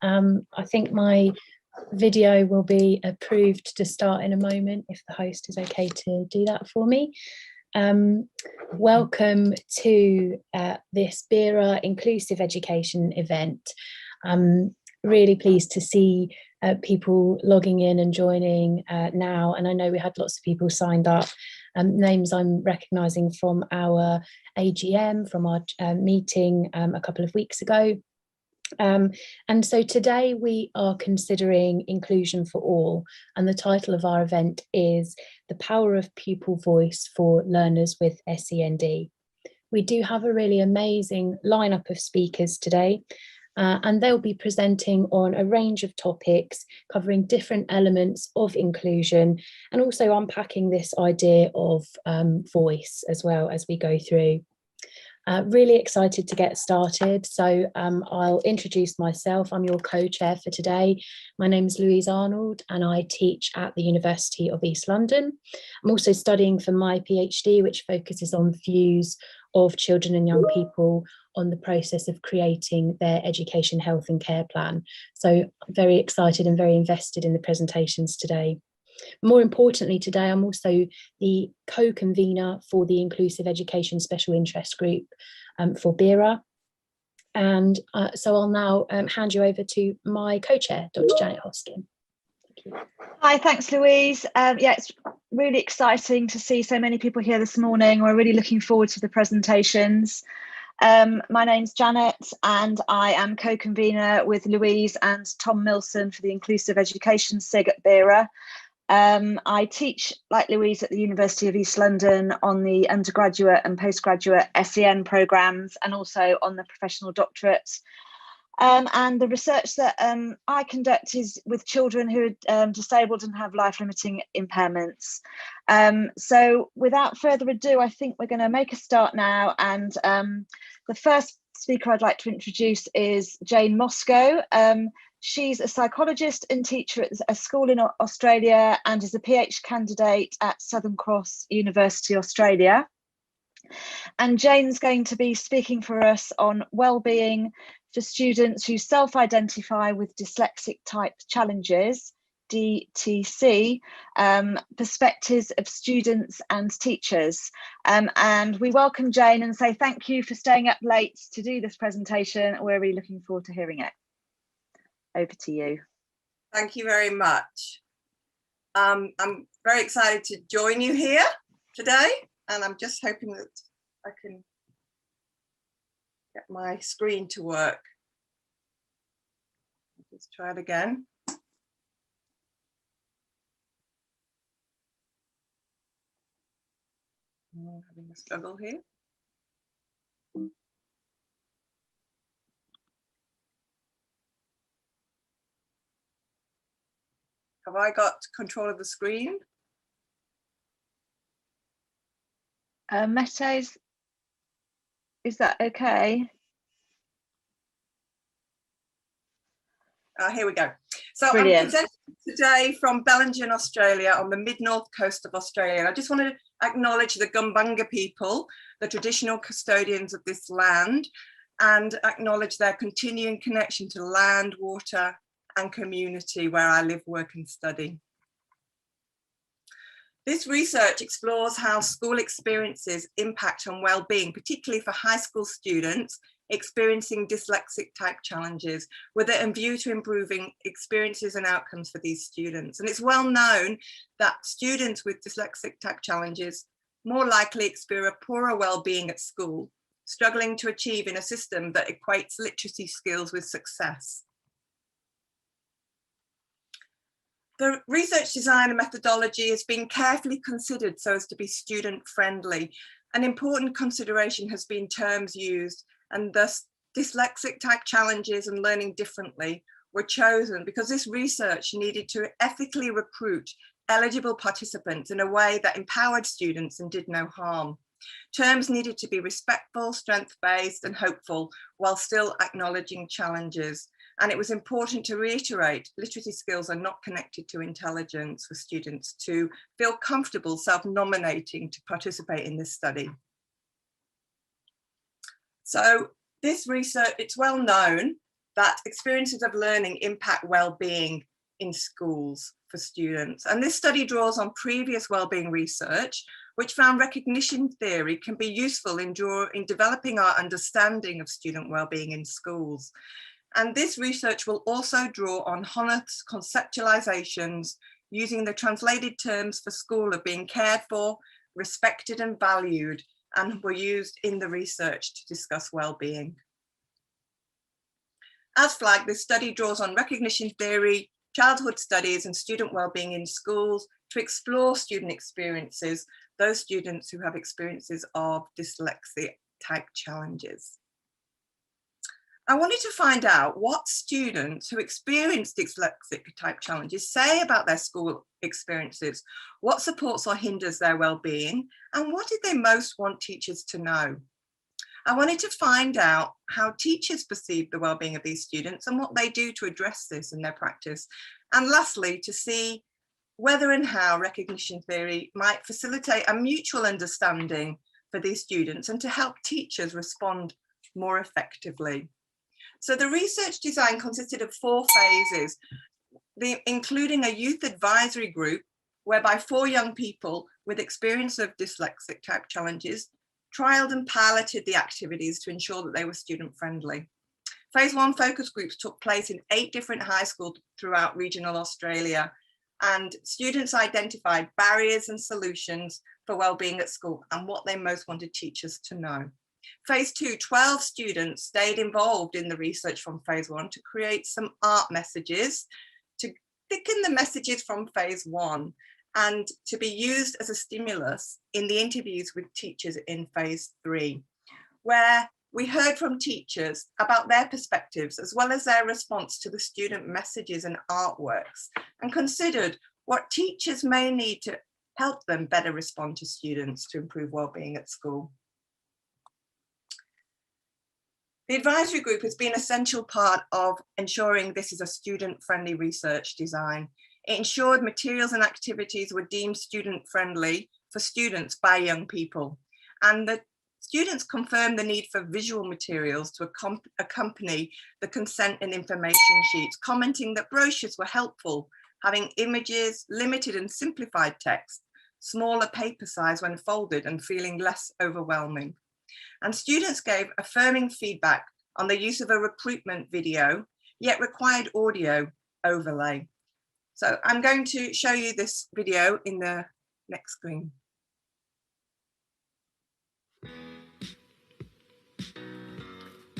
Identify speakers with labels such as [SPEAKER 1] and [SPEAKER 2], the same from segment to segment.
[SPEAKER 1] I think my video will be approved to start in a moment if the host is okay to do that for me. Welcome to this BERA Inclusive Education event. I'm really pleased to see people logging in and joining now, and I know we had lots of people signed up. Names I'm recognising from our AGM, from our meeting a couple of weeks ago. And so today we are considering inclusion for all, and the title of our event is The Power of Pupil Voice for Learners with SEND. We do have a really amazing lineup of speakers today, and they'll be presenting on a range of topics covering different elements of inclusion and also unpacking this idea of voice as well as we go through. Really excited to get started. So I'll introduce myself. I'm your co-chair for today. My name is Louise Arnold and I teach at the University of East London. I'm also studying for my PhD, which focuses on views of children and young people on the process of creating their education, health and care plan. So I'm very excited and very invested in the presentations today. More importantly, today I'm also the co-convener for the Inclusive Education Special Interest Group for BERA. And so I'll now hand you over to my co-chair, Dr. Janet Hoskin. Thank you.
[SPEAKER 2] Hi, thanks, Louise. Yeah, it's really exciting to see so many people here this morning. We're really looking forward to the presentations. My name's Janet and I am co-convener with Louise and Tom Milson for the Inclusive Education SIG at BERA. I teach, like Louise, at the University of East London on the undergraduate and postgraduate SEN programmes and also on the professional doctorate. And the research that I conduct is with children who are disabled and have life-limiting impairments. So without further ado, I think we're going to make a start now. And the first speaker I'd like to introduce is Jane Moscow. She's a psychologist and teacher at a school in Australia and is a PhD candidate at Southern Cross University, Australia. And Jane's going to be speaking for us on well-being for students who self-identify with dyslexic type challenges, DTC, perspectives of students and teachers. And we welcome Jane and say thank you for staying up late to do this presentation. We're really looking forward to hearing it. Over to you.
[SPEAKER 3] Thank you very much. I'm very excited to join you here today, and I'm just hoping that I can get my screen to work. Let's try it again. I'm having a struggle here. Have I got control of the screen?
[SPEAKER 2] Mette, is that okay?
[SPEAKER 3] Here we go. So
[SPEAKER 2] Brilliant.
[SPEAKER 3] I'm presenting today from Bellingen, Australia, on the mid-north coast of Australia. And I just want to acknowledge the Gumbanga people, the traditional custodians of this land, and acknowledge their continuing connection to land, water, and community where I live, work and study. This research explores how school experiences impact on well-being, particularly for high school students experiencing dyslexic type challenges, with it in view to improving experiences and outcomes for these students. And it's well known that students with dyslexic type challenges more likely experience poorer well-being at school, struggling to achieve in a system that equates literacy skills with success. The research design and methodology has been carefully considered so as to be student friendly. An important consideration has been terms used, and thus dyslexic type challenges and learning differently were chosen because this research needed to ethically recruit eligible participants in a way that empowered students and did no harm. Terms needed to be respectful, strength-based and hopeful while still acknowledging challenges. And it was important to reiterate literacy skills are not connected to intelligence for students to feel comfortable self-nominating to participate in this study. So this research, it's well known that experiences of learning impact well-being in schools for students. And this study draws on previous well-being research, which found recognition theory can be useful in developing our understanding of student well-being in schools. And this research will also draw on Honneth's conceptualizations using the translated terms for school of being cared for, respected and valued, and were used in the research to discuss well-being. As flagged, this study draws on recognition theory, childhood studies and student well-being in schools to explore student experiences, those students who have experiences of dyslexia type challenges. I wanted to find out what students who experience dyslexic type challenges say about their school experiences, what supports or hinders their well-being, and what did they most want teachers to know. I wanted to find out how teachers perceive the well-being of these students and what they do to address this in their practice. And lastly, to see whether and how recognition theory might facilitate a mutual understanding for these students and to help teachers respond more effectively. So the research design consisted of 4 phases, including a youth advisory group whereby 4 young people with experience of dyslexic type challenges trialed and piloted the activities to ensure that they were student friendly. Phase 1 focus groups took place in 8 different high schools throughout regional Australia, and students identified barriers and solutions for well-being at school and what they most wanted teachers to know. Phase 2, 12 students stayed involved in the research from phase 1 to create some art messages, to thicken the messages from phase 1 and to be used as a stimulus in the interviews with teachers in phase 3, where we heard from teachers about their perspectives as well as their response to the student messages and artworks, and considered what teachers may need to help them better respond to students to improve well-being at school. The advisory group has been an essential part of ensuring this is a student-friendly research design. It ensured materials and activities were deemed student-friendly for students by young people. And the students confirmed the need for visual materials to accompany the consent and information sheets, commenting that brochures were helpful, having images, limited and simplified text, smaller paper size when folded, and feeling less overwhelming. And students gave affirming feedback on the use of a recruitment video, yet required audio overlay. So I'm going to show you this video in the next screen.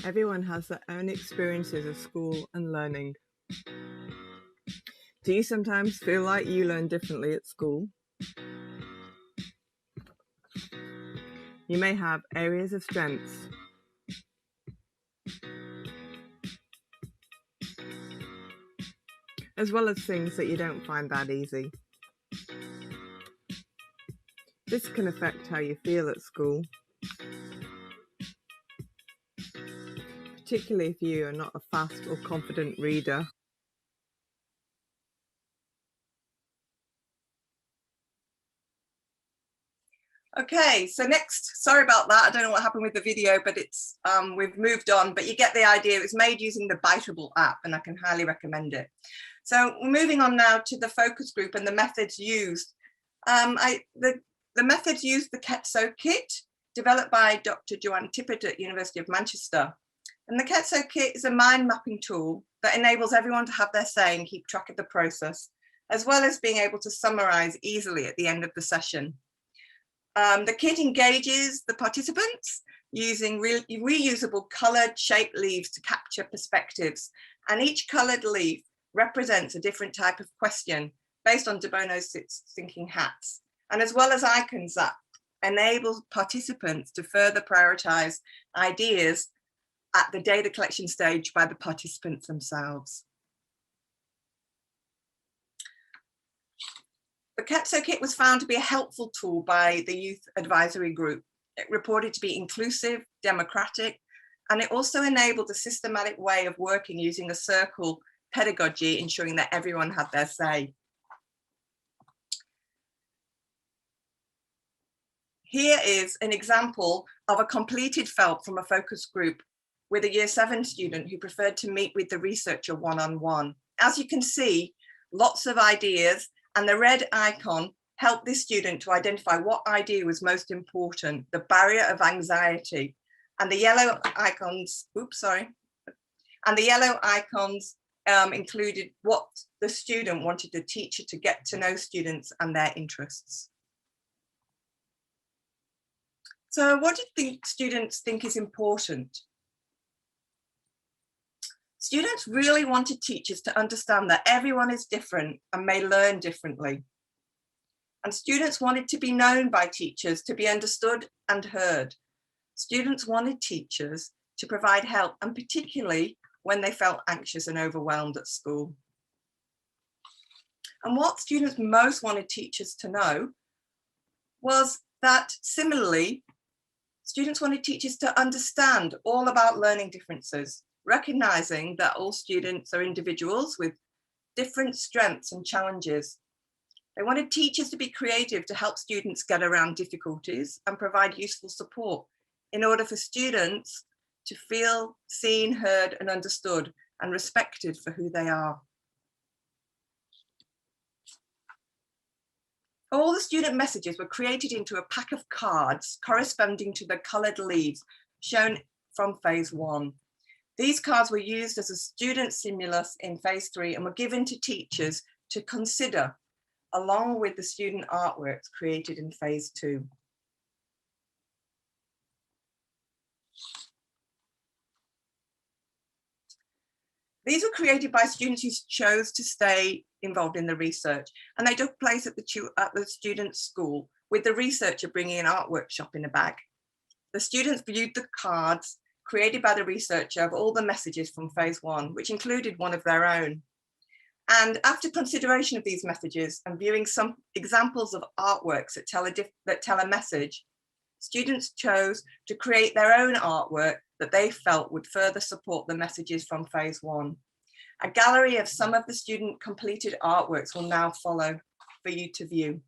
[SPEAKER 4] Everyone has their own experiences of school and learning. Do you sometimes feel like you learn differently at school? You may have areas of strengths, as well as things that you don't find that easy. This can affect how you feel at school, particularly if you are not a fast or confident reader.
[SPEAKER 3] Okay, so next, sorry about that. I don't know what happened with the video, but it's we've moved on, but you get the idea. It was made using the Biteable app and I can highly recommend it. So we're moving on now to the focus group and the methods used. The methods used the Ketso kit, developed by Dr. Joanne Tippett at University of Manchester. And the Ketso kit is a mind mapping tool that enables everyone to have their say and keep track of the process, as well as being able to summarize easily at the end of the session. The kit engages the participants using reusable coloured shaped leaves to capture perspectives, and each coloured leaf represents a different type of question based on De Bono's 6 thinking hats, and as well as icons that enable participants to further prioritise ideas at the data collection stage by the participants themselves. The Ketso kit was found to be a helpful tool by the Youth Advisory Group. It reported to be inclusive, democratic, and it also enabled a systematic way of working using a circle pedagogy, ensuring that everyone had their say. Here is an example of a completed felt from a focus group with a year 7 student who preferred to meet with the researcher one-on-one. As you can see, lots of ideas, and the red icon helped this student to identify what idea was most important, the barrier of anxiety. And the yellow icons, included what the student wanted the teacher to get to know students and their interests. So what do students think is important? Students really wanted teachers to understand that everyone is different and may learn differently. And students wanted to be known by teachers, to be understood and heard. Students wanted teachers to provide help, and particularly when they felt anxious and overwhelmed at school. And what students most wanted teachers to know was that similarly, students wanted teachers to understand all about learning differences, recognizing that all students are individuals with different strengths and challenges. They wanted teachers to be creative to help students get around difficulties and provide useful support in order for students to feel seen, heard, and understood and respected for who they are. All the student messages were created into a pack of cards corresponding to the coloured leaves shown from phase 1. These cards were used as a student stimulus in phase 3 and were given to teachers to consider along with the student artworks created in phase 2. These were created by students who chose to stay involved in the research, and they took place at the student's school, with the researcher bringing an art workshop in a bag. The students viewed the cards created by the researcher of all the messages from phase 1, which included one of their own. And after consideration of these messages and viewing some examples of artworks that tell a message, students chose to create their own artwork that they felt would further support the messages from phase 1. A gallery of some of the student completed artworks will now follow for you to view.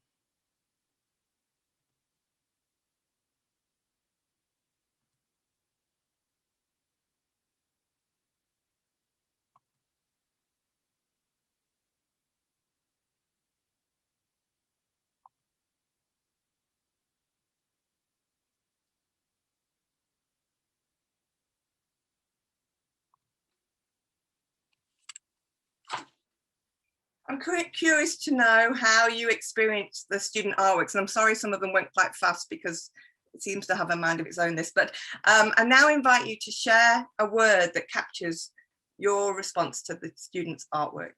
[SPEAKER 3] I'm curious to know how you experienced the student artworks, and I'm sorry some of them went quite fast because it seems to have a mind of its own, this, but I now invite you to share a word that captures your response to the students' artworks.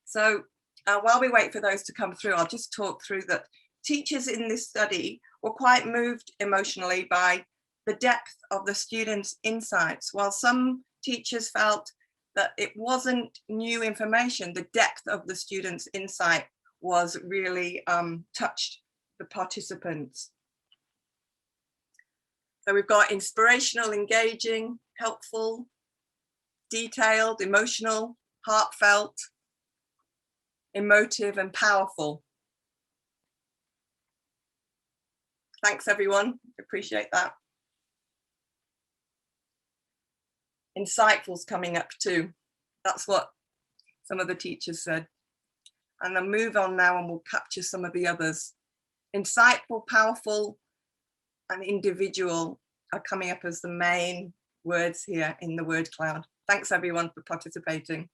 [SPEAKER 3] So while we wait for those to come through, I'll just talk through that teachers in this study were quite moved emotionally by the depth of the students' insights. While some teachers felt that it wasn't new information, the depth of the students' insight was really touched the participants. So we've got inspirational, engaging, helpful, detailed, emotional, heartfelt, emotive, and powerful. Thanks everyone, appreciate that. Insightful's coming up too. That's what some of the teachers said. And I'll move on now and we'll capture some of the others. Insightful, powerful, and individual are coming up as the main words here in the word cloud. Thanks everyone for participating.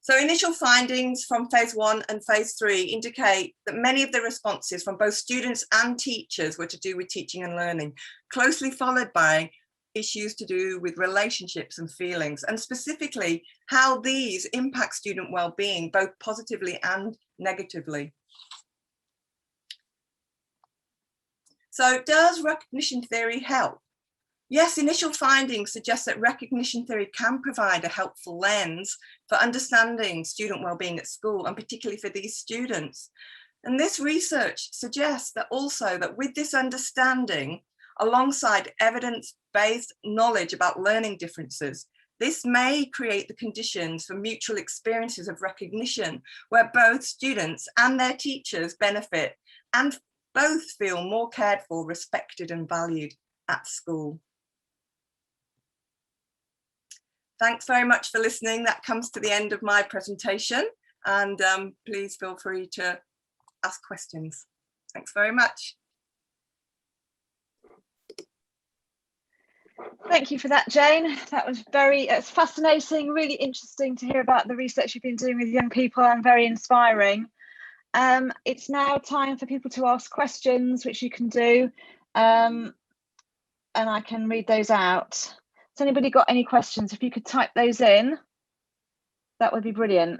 [SPEAKER 3] So initial findings from phase 1 and phase 3 indicate that many of the responses from both students and teachers were to do with teaching and learning, closely followed by issues to do with relationships and feelings, and specifically how these impact student well-being, both positively and negatively. So does recognition theory help? Yes, initial findings suggest that recognition theory can provide a helpful lens for understanding student well-being at school, and particularly for these students. And this research suggests that also that with this understanding, alongside evidence-based knowledge about learning differences, this may create the conditions for mutual experiences of recognition where both students and their teachers benefit and both feel more cared for, respected and valued at school. Thanks very much for listening. That comes to the end of my presentation, and please feel free to ask questions. Thanks very much.
[SPEAKER 2] Thank you for that, Jane. That was it's fascinating, really interesting to hear about the research you've been doing with young people, and very inspiring. It's now time for people to ask questions, which you can do, and I can read those out. Has anybody got any questions? If you could type those in, that would be brilliant.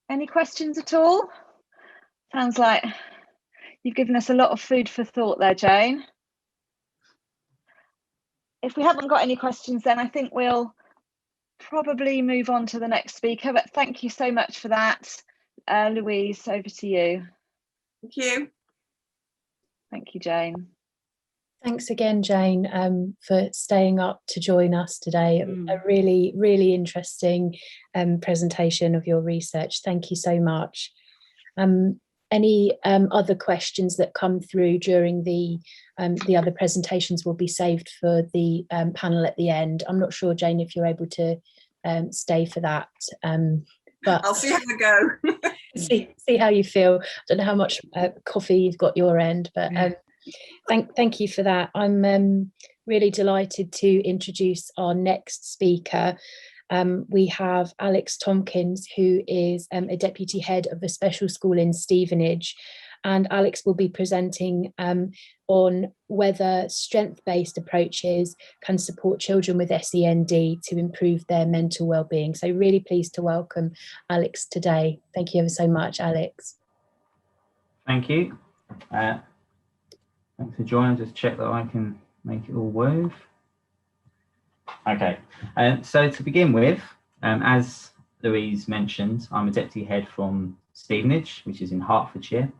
[SPEAKER 2] Any questions at all? Sounds like you've given us a lot of food for thought there, Jane. If we haven't got any questions, then I think we'll probably move on to the next speaker, but thank you so much for that. Louise, over to you.
[SPEAKER 3] Thank you.
[SPEAKER 2] Thank you, Jane.
[SPEAKER 1] Thanks again, Jane, for staying up to join us today. A really, really interesting presentation of your research. Thank you so much. Any other questions that come through during the other presentations will be saved for the panel at the end. I'm not sure, Jane, if you're able to stay for that. But
[SPEAKER 3] I'll see how I go.
[SPEAKER 1] see how you feel. I don't know how much coffee you've got your end, but thank you for that. I'm really delighted to introduce our next speaker. We have Alex Tompkins, who is a deputy head of a special school in Stevenage, and Alex will be presenting on whether strength-based approaches can support children with SEND to improve their mental well-being. So really pleased to welcome Alex today. Thank you ever so much, Alex.
[SPEAKER 5] Thank you. Thanks for joining. Just check that I can make it all move. Okay, so to begin with, as Louise mentioned, I'm a deputy head from Stevenage, which is in Hertfordshire.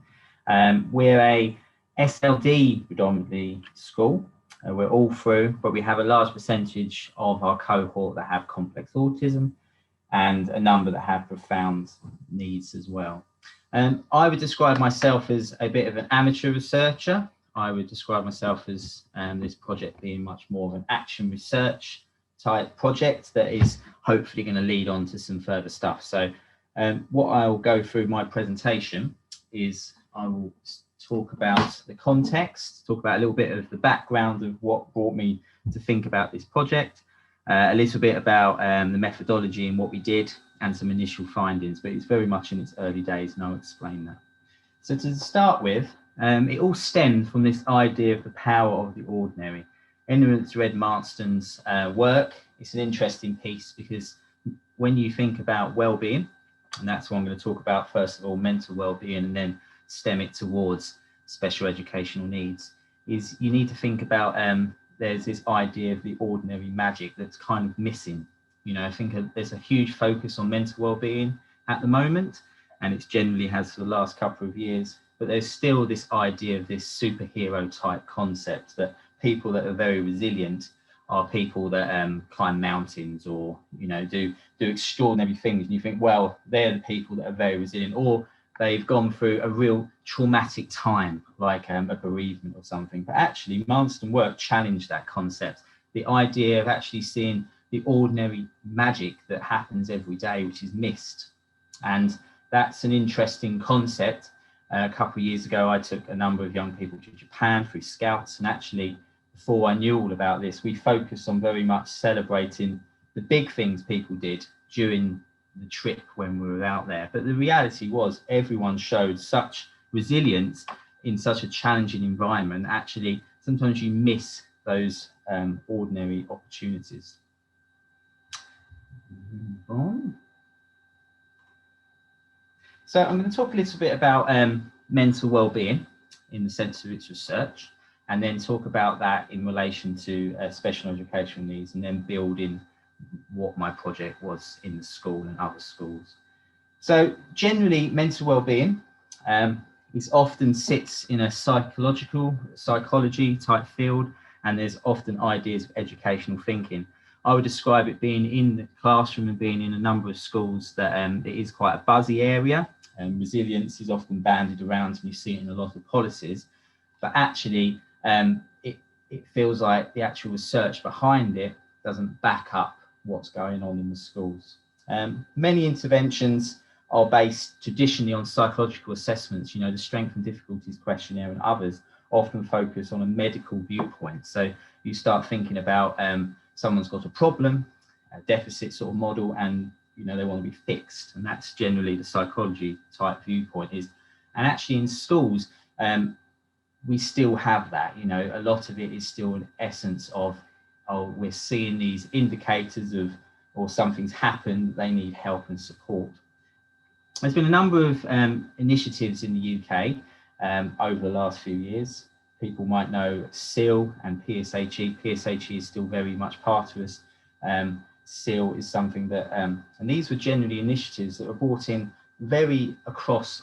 [SPEAKER 5] We're a SLD predominantly school. We're all through, but we have a large percentage of our cohort that have complex autism and a number that have profound needs as well. I would describe myself as a bit of an amateur researcher. I would describe myself as this project being much more of an action research type project that is hopefully going to lead on to some further stuff. So what I'll go through my presentation is I will talk about the context, talk about a little bit of the background of what brought me to think about this project, a little bit about the methodology and what we did and some initial findings, but it's very much in its early days and I'll explain that. So to start with, it all stemmed from this idea of the power of the ordinary. Anyone's read Marston's work, it's an interesting piece because when you think about well-being, and that's what I'm going to talk about first of all, mental well-being, and then stem it towards special educational needs, is you need to think about there's this idea of the ordinary magic that's kind of missing. You know, I think there's a huge focus on mental well-being at the moment, and it generally has for the last couple of years, but there's still this idea of this superhero type concept that people that are very resilient are people that climb mountains or, you know, do extraordinary things. And you think, well, they're the people that are very resilient, or they've gone through a real traumatic time, like a bereavement or something. But actually, Marston work challenged that concept. The idea of actually seeing the ordinary magic that happens every day, which is missed. And that's an interesting concept. A couple of years ago, I took a number of young people to Japan through Scouts, and actually, before I knew all about this, we focused on very much celebrating the big things people did during the trip when we were out there. But the reality was everyone showed such resilience in such a challenging environment. Actually, sometimes you miss those ordinary opportunities. Move on. So I'm going to talk a little bit about mental well-being in the sense of its research, and then talk about that in relation to special educational needs, and then build in what my project was in the school and other schools. So generally, mental well-being is often sits in a psychology type field, and there's often ideas of educational thinking. I would describe it being in the classroom and being in a number of schools that it is quite a buzzy area, and resilience is often bandied around, and you see it in a lot of policies, but actually it feels like the actual research behind it doesn't back up what's going on in the schools. Many interventions are based traditionally on psychological assessments. You know, the strength and difficulties questionnaire and others often focus on a medical viewpoint. So you start thinking about someone's got a problem, a deficit sort of model, and you know they want to be fixed, and that's generally the psychology type viewpoint is. And actually in schools we still have that. You know, a lot of it is still an essence of, oh, we're seeing these indicators of, or something's happened, they need help and support. There's been a number of initiatives in the UK over the last few years. People might know SEAL and PSHE. PSHE is still very much part of us. SEAL is something that, and these were generally initiatives that were brought in very across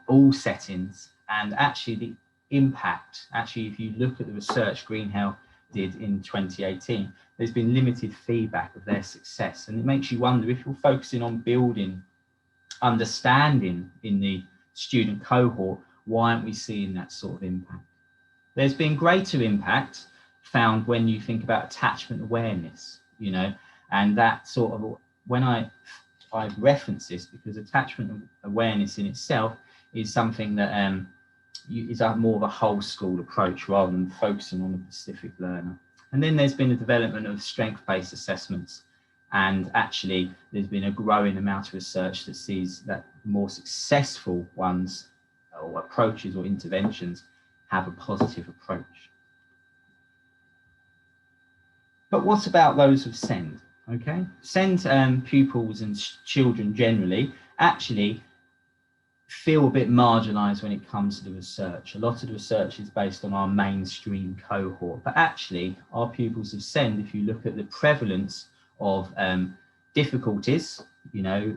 [SPEAKER 5] all settings, and actually the impact, actually if you look at the research Greenhill did in 2018, there's been limited feedback of their success, and it makes you wonder, if you're focusing on building understanding in the student cohort, why aren't we seeing that sort of impact? There's been greater impact found when you think about attachment awareness, you know, and that sort of, when I reference this because attachment awareness in itself is something that is more of a whole school approach rather than focusing on a specific learner. And then there's been a development of strength-based assessments, and actually there's been a growing amount of research that sees that more successful ones or approaches or interventions have a positive approach. But what about those of SEND? Okay, SEND pupils and children generally actually feel a bit marginalised when it comes to the research. A lot of the research is based on our mainstream cohort, but actually our pupils of SEND, if you look at the prevalence of difficulties, you know,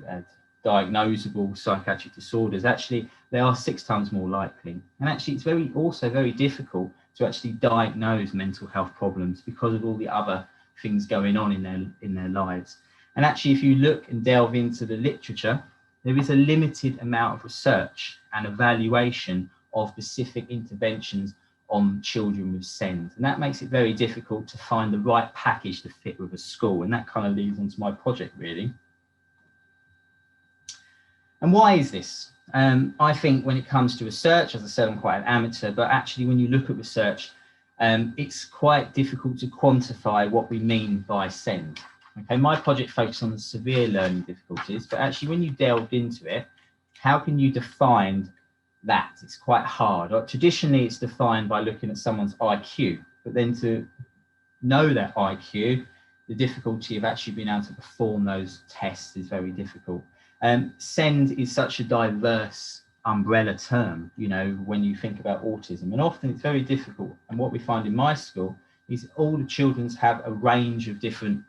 [SPEAKER 5] diagnosable psychiatric disorders, actually they are 6 times more likely. And actually it's also very difficult to actually diagnose mental health problems because of all the other things going on in their lives. And actually, if you look and delve into the literature, there is a limited amount of research and evaluation of specific interventions on children with SEND. And that makes it very difficult to find the right package to fit with a school. And that kind of leads on to my project, really. And why is this? I think when it comes to research, as I said, I'm quite an amateur, but actually when you look at research, it's quite difficult to quantify what we mean by SEND. Okay, my project focused on the severe learning difficulties, but actually when you delved into it, how can you define that? It's quite hard. Traditionally, it's defined by looking at someone's IQ, but then to know that IQ, the difficulty of actually being able to perform those tests is very difficult. SEND is such a diverse umbrella term, you know, when you think about autism, and often it's very difficult. And what we find in my school is all the children have a range of different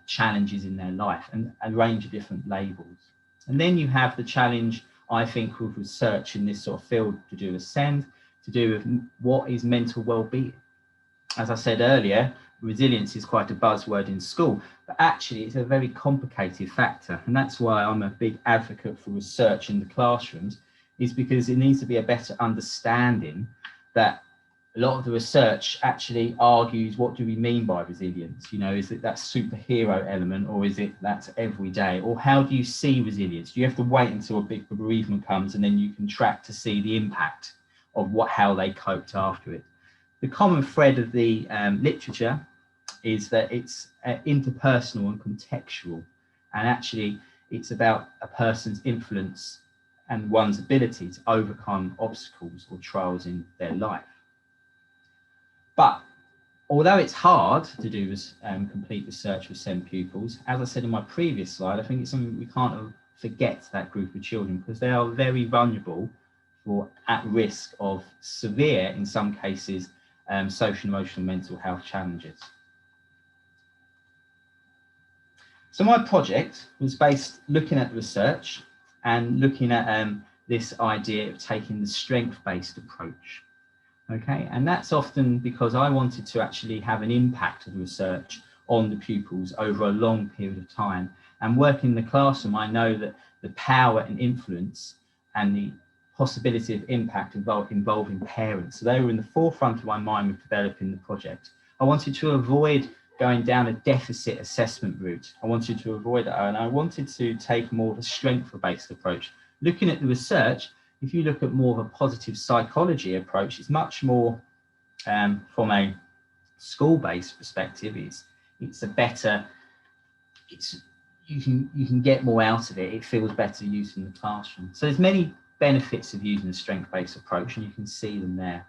[SPEAKER 5] challenges in their life and a range of different labels. And then you have the challenge, I think, with research in this sort of field to do with SEND, to do with what is mental well-being. As I said earlier, resilience is quite a buzzword in school, but actually it's a very complicated factor. And that's why I'm a big advocate for research in the classrooms, is because it needs to be a better understanding that a lot of the research actually argues, what do we mean by resilience? You know, is it that superhero element, or is it that's everyday? Or how do you see resilience? Do you have to wait until a big bereavement comes and then you can track to see the impact of how they coped after it? The common thread of the literature is that it's interpersonal and contextual, and actually it's about a person's influence and one's ability to overcome obstacles or trials in their life. But although it's hard to do complete research with SEND pupils, as I said in my previous slide, I think it's something we can't forget, that group of children, because they are very vulnerable or at risk of severe, in some cases, social, emotional, mental health challenges. So my project was based looking at the research and looking at this idea of taking the strength-based approach. Okay, and that's often because I wanted to actually have an impact of the research on the pupils over a long period of time. And working in the classroom, I know that the power and influence and the possibility of impact involving parents. So they were in the forefront of my mind with developing the project. I wanted to avoid going down a deficit assessment route. I wanted to avoid that, and I wanted to take more of a strength-based approach. Looking at the research, if you look at more of a positive psychology approach, it's much more from a school-based perspective. It's a better. You can get more out of it. It feels better used in the classroom. So there's many benefits of using a strength-based approach, and you can see them there.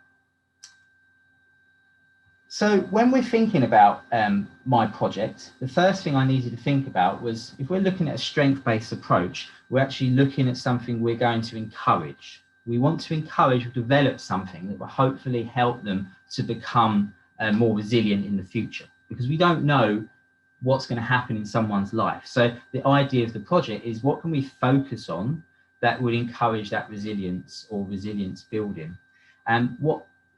[SPEAKER 5] So when we're thinking about my project, the first thing I needed to think about was, if we're looking at a strength-based approach, we're actually looking at something we're going to encourage. We want to encourage or develop something that will hopefully help them to become more resilient in the future, because we don't know what's going to happen in someone's life. So the idea of the project is, what can we focus on that would encourage that resilience or resilience building?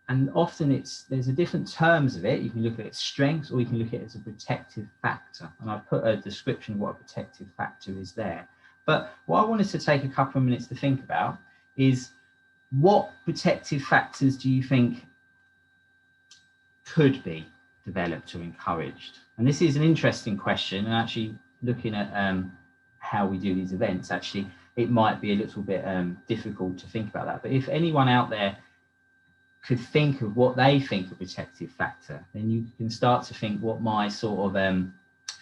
[SPEAKER 5] And often there's a different terms of it. You can look at its strengths, or you can look at it as a protective factor. And I've put a description of what a protective factor is there. But what I wanted to take a couple of minutes to think about is, what protective factors do you think could be developed or encouraged? And this is an interesting question, and actually looking at how we do these events, actually, it might be a little bit difficult to think about that. But if anyone out there could think of what they think a protective factor, then you can start to think what my sort of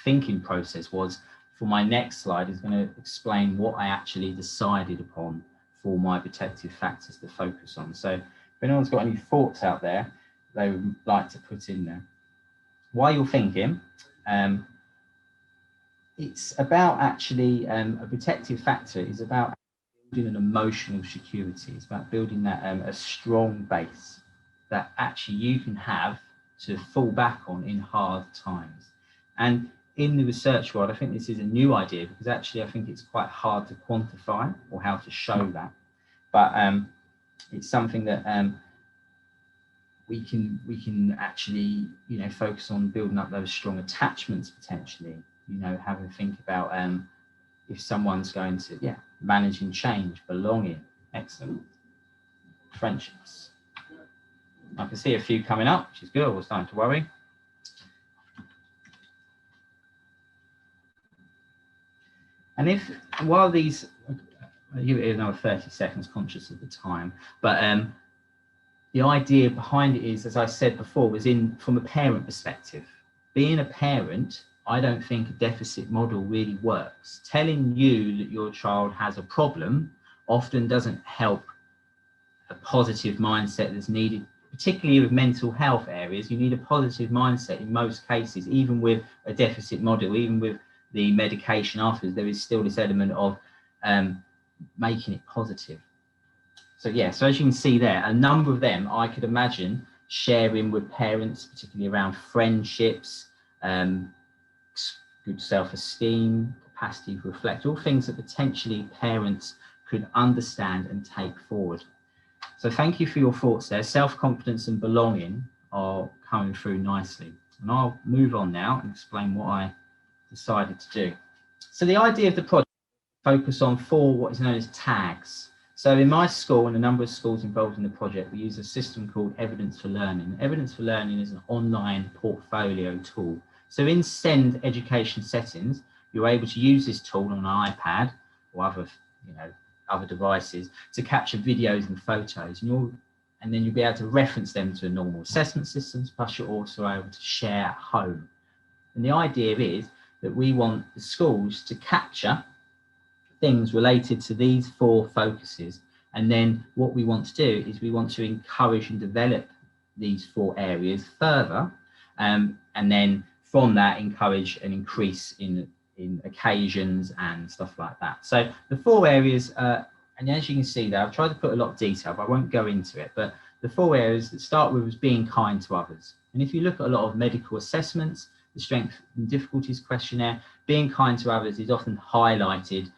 [SPEAKER 5] thinking process was for my next slide. Is going to explain what I actually decided upon for my protective factors to focus on. So if anyone's got any thoughts out there they would like to put in there. While you're thinking, it's about actually a protective factor is about building an emotional security. It's about building that a strong base that actually you can have to fall back on in hard times. And in the research world, I think this is a new idea, because actually I think it's quite hard to quantify or how to show that. But it's something that we can actually, you know, focus on building up those strong attachments potentially. You know, having a think about if someone's going to, managing change, belonging, excellent, friendships. I can see a few coming up, which is good. I was starting to worry. And while these, I'll give it another 30 seconds, conscious of the time, but the idea behind it is, as I said before, was from a parent perspective. Being a parent, I don't think a deficit model really works. Telling you that your child has a problem often doesn't help a positive mindset that's needed, particularly with mental health areas. You need a positive mindset in most cases, even with a deficit model, even with the medication afterwards, there is still this element of making it positive. So so as you can see there, a number of them I could imagine sharing with parents, particularly around friendships, good self-esteem, capacity to reflect, all things that potentially parents could understand and take forward. So thank you for your thoughts there. Self-confidence and belonging are coming through nicely. And I'll move on now and explain what I decided to do. So the idea of the project focus on 4 what is known as tags. So in my school and a number of schools involved in the project, we use a system called Evidence for Learning. Evidence for Learning is an online portfolio tool. So in SEND education settings, you're able to use this tool on an iPad or other devices to capture videos and photos, and then you'll be able to reference them to normal assessment systems, plus you're also able to share at home. And the idea is that we want the schools to capture things related to these 4 focuses, and then what we want to do is we want to encourage and develop these 4 areas further, and then from that encourage an increase in occasions and stuff like that. So the 4 areas And as you can see there, I've tried to put a lot of detail, but I won't go into it. But the 4 areas that start with was being kind to others. And if you look at a lot of medical assessments, the strength and difficulties questionnaire, being kind to others is often highlighted,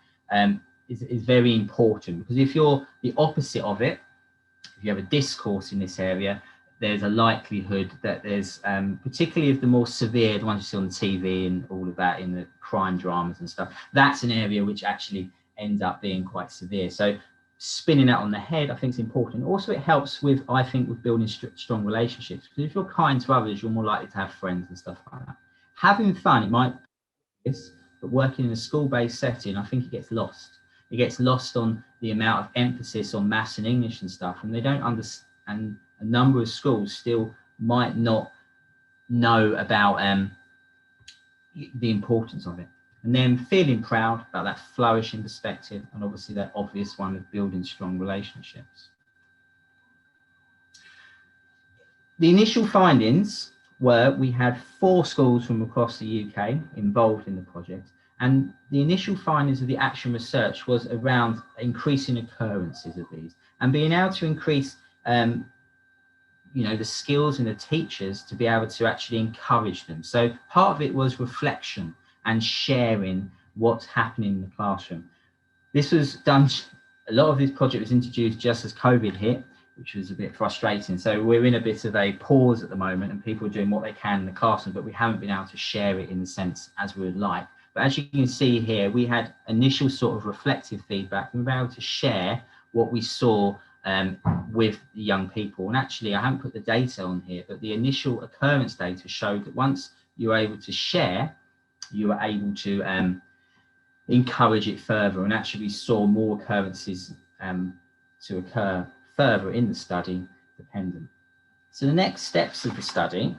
[SPEAKER 5] is very important, because if you're the opposite of it, if you have a discourse in this area, there's a likelihood that there's, particularly of the more severe, the ones you see on the TV and all of that in the crime dramas and stuff, that's an area which actually ends up being quite severe. So spinning that on the head, I think is important. Also, it helps with, I think, with building strong relationships, because if you're kind to others, you're more likely to have friends and stuff like that. Having fun, it might be this, but working in a school-based setting, I think it gets lost. It gets lost on the amount of emphasis on maths and English and stuff, and they don't understand, and a number of schools still might not know about the importance of it. And then feeling proud about that flourishing perspective, and obviously that obvious one of building strong relationships. The initial findings were we had 4 schools from across the UK involved in the project, and the initial findings of the action research was around increasing occurrences of these and being able to increase the skills in the teachers to be able to actually encourage them. So part of it was reflection and sharing what's happening in the classroom. This was done, a lot of this project was introduced just as COVID hit, which was a bit frustrating. So we're in a bit of a pause at the moment, and people are doing what they can in the classroom, but we haven't been able to share it in the sense as we would like. But as you can see here, we had initial sort of reflective feedback, and we were able to share what we saw with the young people. And actually, I haven't put the data on here, but the initial occurrence data showed that once you were able to share, you were able to encourage it further, and actually saw more occurrences to occur further in the study dependent. So the next steps of the study,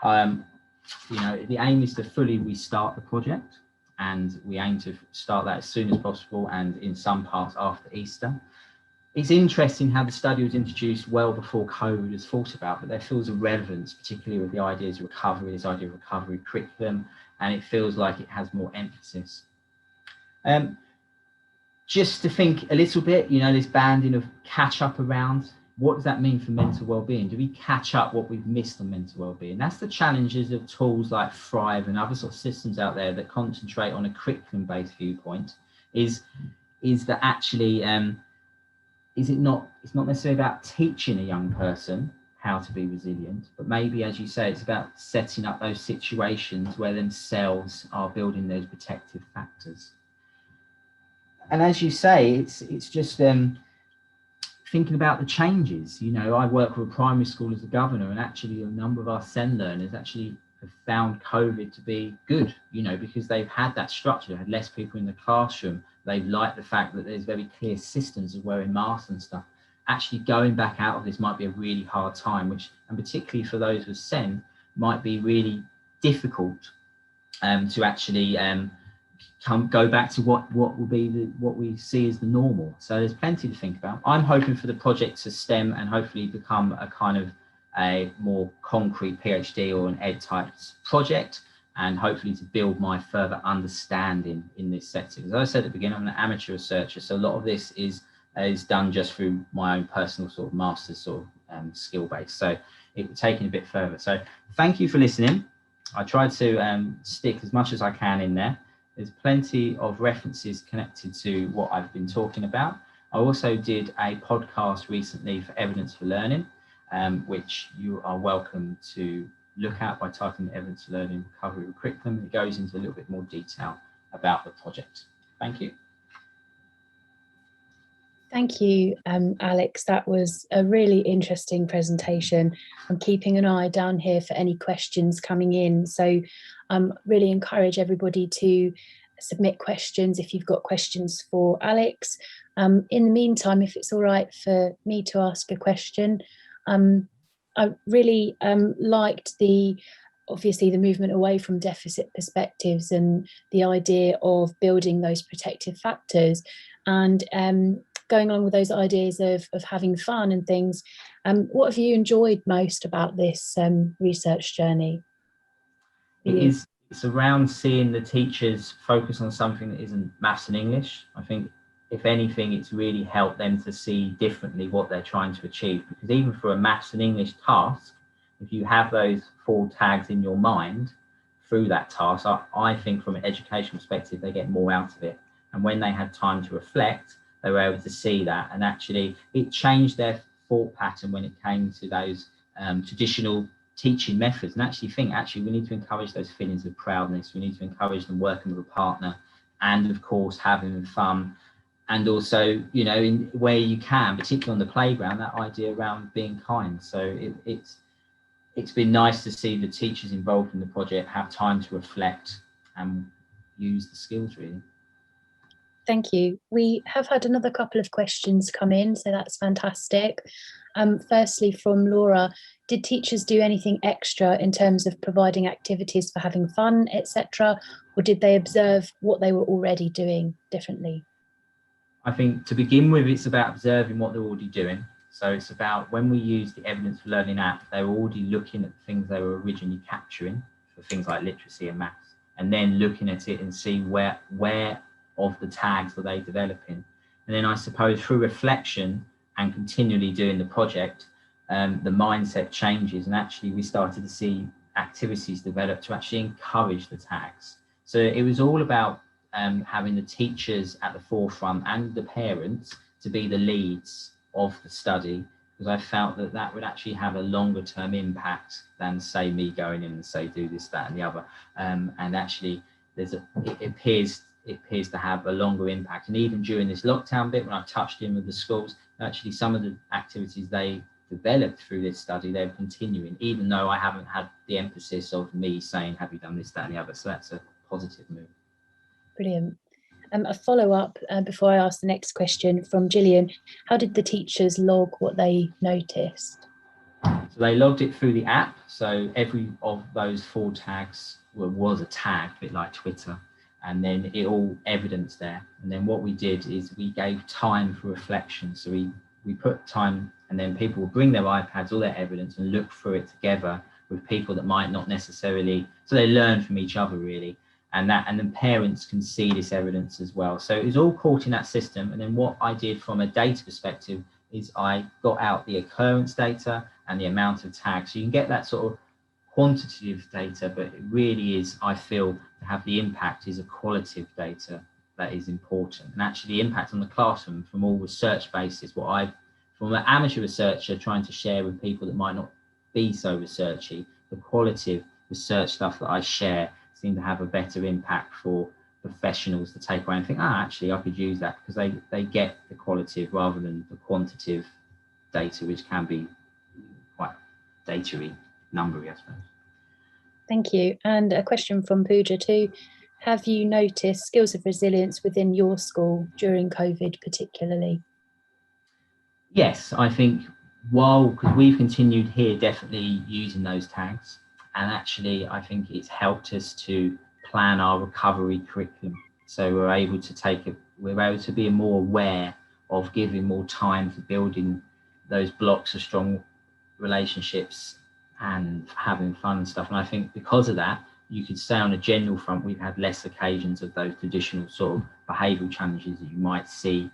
[SPEAKER 5] the aim is to fully restart the project, and we aim to start that as soon as possible, and in some parts after Easter. It's interesting how the study was introduced well before COVID was thought about, but there feels a relevance, particularly with the ideas of recovery, this idea of recovery curriculum, and it feels like it has more emphasis. Just to think a little bit, this banding of catch up around, what does that mean for mental well-being? Do we catch up what we've missed on mental well-being? That's the challenges of tools like Thrive and other sort of systems out there that concentrate on a curriculum-based viewpoint, is that actually, it's not necessarily about teaching a young person how to be resilient, but maybe, as you say, it's about setting up those situations where themselves are building those protective factors. And as you say, it's just thinking about the changes. I work with a primary school as a governor, and actually a number of our SEN learners actually have found COVID to be good, because they've had that structure, they've had less people in the classroom. They've liked the fact that there's very clear systems of wearing masks and stuff. Actually going back out of this might be a really hard time, and particularly for those with SEN, might be really difficult to actually go back to what will be what we see as the normal. So there's plenty to think about. I'm hoping for the project to stem and hopefully become a kind of a more concrete PhD or an ed type project, and hopefully to build my further understanding in this sector. As I said at the beginning, I'm an amateur researcher, so a lot of this is done just through my own personal sort of master's sort of skill base. So it was taken a bit further. So thank you for listening. I tried to stick as much as I can in there. There's plenty of references connected to what I've been talking about. I also did a podcast recently for Evidence for Learning, which you are welcome to look at by typing Evidence for Learning Recovery Curriculum. It goes into a little bit more detail about the project. Thank you.
[SPEAKER 1] Thank you, Alex. That was a really interesting presentation. I'm keeping an eye down here for any questions coming in. So really encourage everybody to submit questions if you've got questions for Alex. In the meantime, if it's all right for me to ask a question, I really liked obviously the movement away from deficit perspectives and the idea of building those protective factors, and going along with those ideas of having fun and things. What have you enjoyed most about this research journey?
[SPEAKER 5] It's around seeing the teachers focus on something that isn't maths and English. I think if anything, it's really helped them to see differently what they're trying to achieve. Because even for a maths and English task, if you have those 4 tags in your mind through that task, I think from an education perspective, they get more out of it. And when they had time to reflect, they were able to see that, and actually it changed their thought pattern when it came to those traditional teaching methods, and actually think we need to encourage those feelings of proudness. We need to encourage them working with a partner, and of course having fun, and also, you know, in where you can, particularly on the playground, that idea around being kind. So it's been nice to see the teachers involved in the project have time to reflect and use the skills really.
[SPEAKER 1] Thank you. We have had another couple of questions come in, so that's fantastic. Firstly, from Laura, did teachers do anything extra in terms of providing activities for having fun, etc., or did they observe what they were already doing differently?
[SPEAKER 5] I think to begin with, it's about observing what they're already doing. So it's about when we use the evidence for learning app, they were already looking at the things they were originally capturing for things like literacy and maths, and then looking at it and see where of the tags are they developing. And then I suppose through reflection and continually doing the project, the mindset changes, and actually we started to see activities develop to actually encourage the tags. So it was all about having the teachers at the forefront and the parents to be the leads of the study, because I felt that that would actually have a longer term impact than say me going in and say do this, that and the other. And actually it appears to have a longer impact. And even during this lockdown bit, when I've touched in with the schools, actually some of the activities they developed through this study, they're continuing, even though I haven't had the emphasis of me saying, have you done this, that and the other? So that's a positive move.
[SPEAKER 1] Brilliant. A follow-up before I ask the next question from Gillian. How did the teachers log what they noticed?
[SPEAKER 5] So they logged it through the app. So every of those 4 tags was a tag, a bit like Twitter, and then it all evidenced there. And then what we did is we gave time for reflection. So we put time, and then people will bring their iPads, all their evidence, and look through it together with people that might not necessarily, so they learn from each other really. And then parents can see this evidence as well. So it was all caught in that system. And then what I did from a data perspective is I got out the occurrence data and the amount of tags. So you can get that sort of quantitative data, but it really is, I feel, to have the impact is a qualitative data that is important. And actually the impact on the classroom from all research basis, from an amateur researcher trying to share with people that might not be so researchy, the qualitative research stuff that I share seem to have a better impact for professionals to take away and think, actually I could use that, because they get the qualitative rather than the quantitative data, which can be quite data-y, numbery, I suppose.
[SPEAKER 1] Thank you. And a question from Pooja too. Have you noticed skills of resilience within your school during COVID particularly?
[SPEAKER 5] Yes, I think because we've continued here definitely using those tags, and actually I think it's helped us to plan our recovery curriculum. So we're able to be more aware of giving more time for building those blocks of strong relationships and having fun and stuff. And I think because of that, you could say on a general front, we've had less occasions of those traditional sort of behavioural challenges that you might see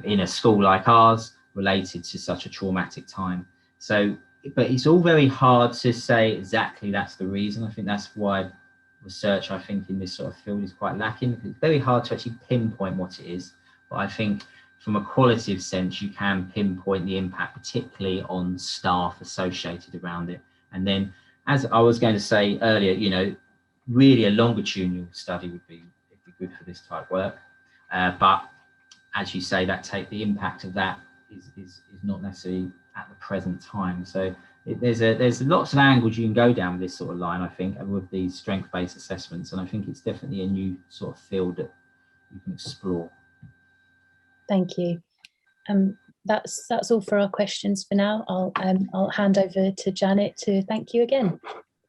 [SPEAKER 5] in a school like ours related to such a traumatic time. So, but it's all very hard to say exactly that's the reason. I think that's why research, I think, in this sort of field is quite lacking, because it's very hard to actually pinpoint what it is. But I think from a qualitative sense, you can pinpoint the impact, particularly on staff associated around it. And then, as I was going to say earlier, you know, really a longitudinal study would be good for this type of work. But as you say, the impact of that is not necessarily at the present time. So there's lots of angles you can go down with this sort of line, I think, with these strength-based assessments. And I think it's definitely a new sort of field that you can explore.
[SPEAKER 1] Thank you. That's all for our questions for now. I'll hand over to Janet to thank you again.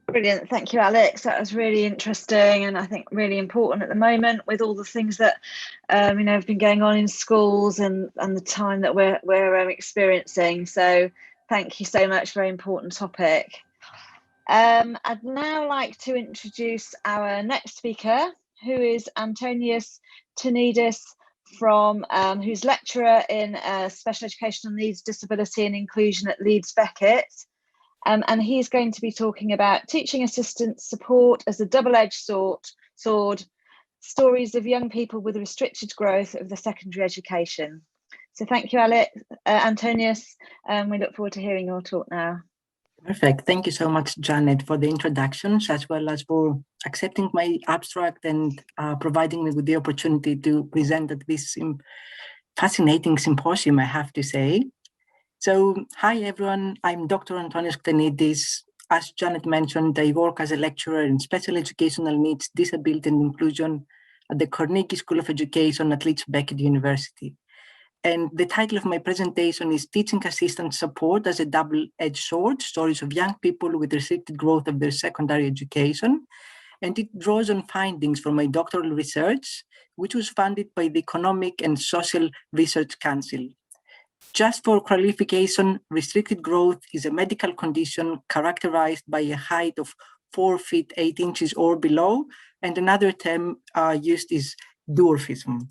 [SPEAKER 2] Brilliant. Thank you, Alex. That was really interesting, and I think really important at the moment with all the things that have been going on in schools and the time that we're experiencing. So thank you so much. Very important topic. I'd now like to introduce our next speaker, who is Antonius Tonidis from who's lecturer in special educational needs, disability and inclusion at Leeds Beckett. And he's going to be talking about teaching assistants support as a double-edged sword, stories of young people with restricted growth of the secondary education. So thank you, Antonius. We look forward to hearing your talk now.
[SPEAKER 6] Perfect. Thank you so much, Janet, for the introductions, as well as for accepting my abstract and providing me with the opportunity to present at this fascinating symposium, I have to say. So, hi everyone, I'm Dr. Antonios Ktenidis. As Janet mentioned, I work as a lecturer in special educational needs, disability and inclusion at the Carnegie School of Education at Leeds Beckett University. And the title of my presentation is Teaching Assistant Support as a Double-Edged Sword, Stories of Young People with Restricted Growth of Their Secondary Education. And it draws on findings from my doctoral research, which was funded by the Economic and Social Research Council. Just for clarification, restricted growth is a medical condition characterized by a height of 4 feet 8 inches or below, and another term used is dwarfism.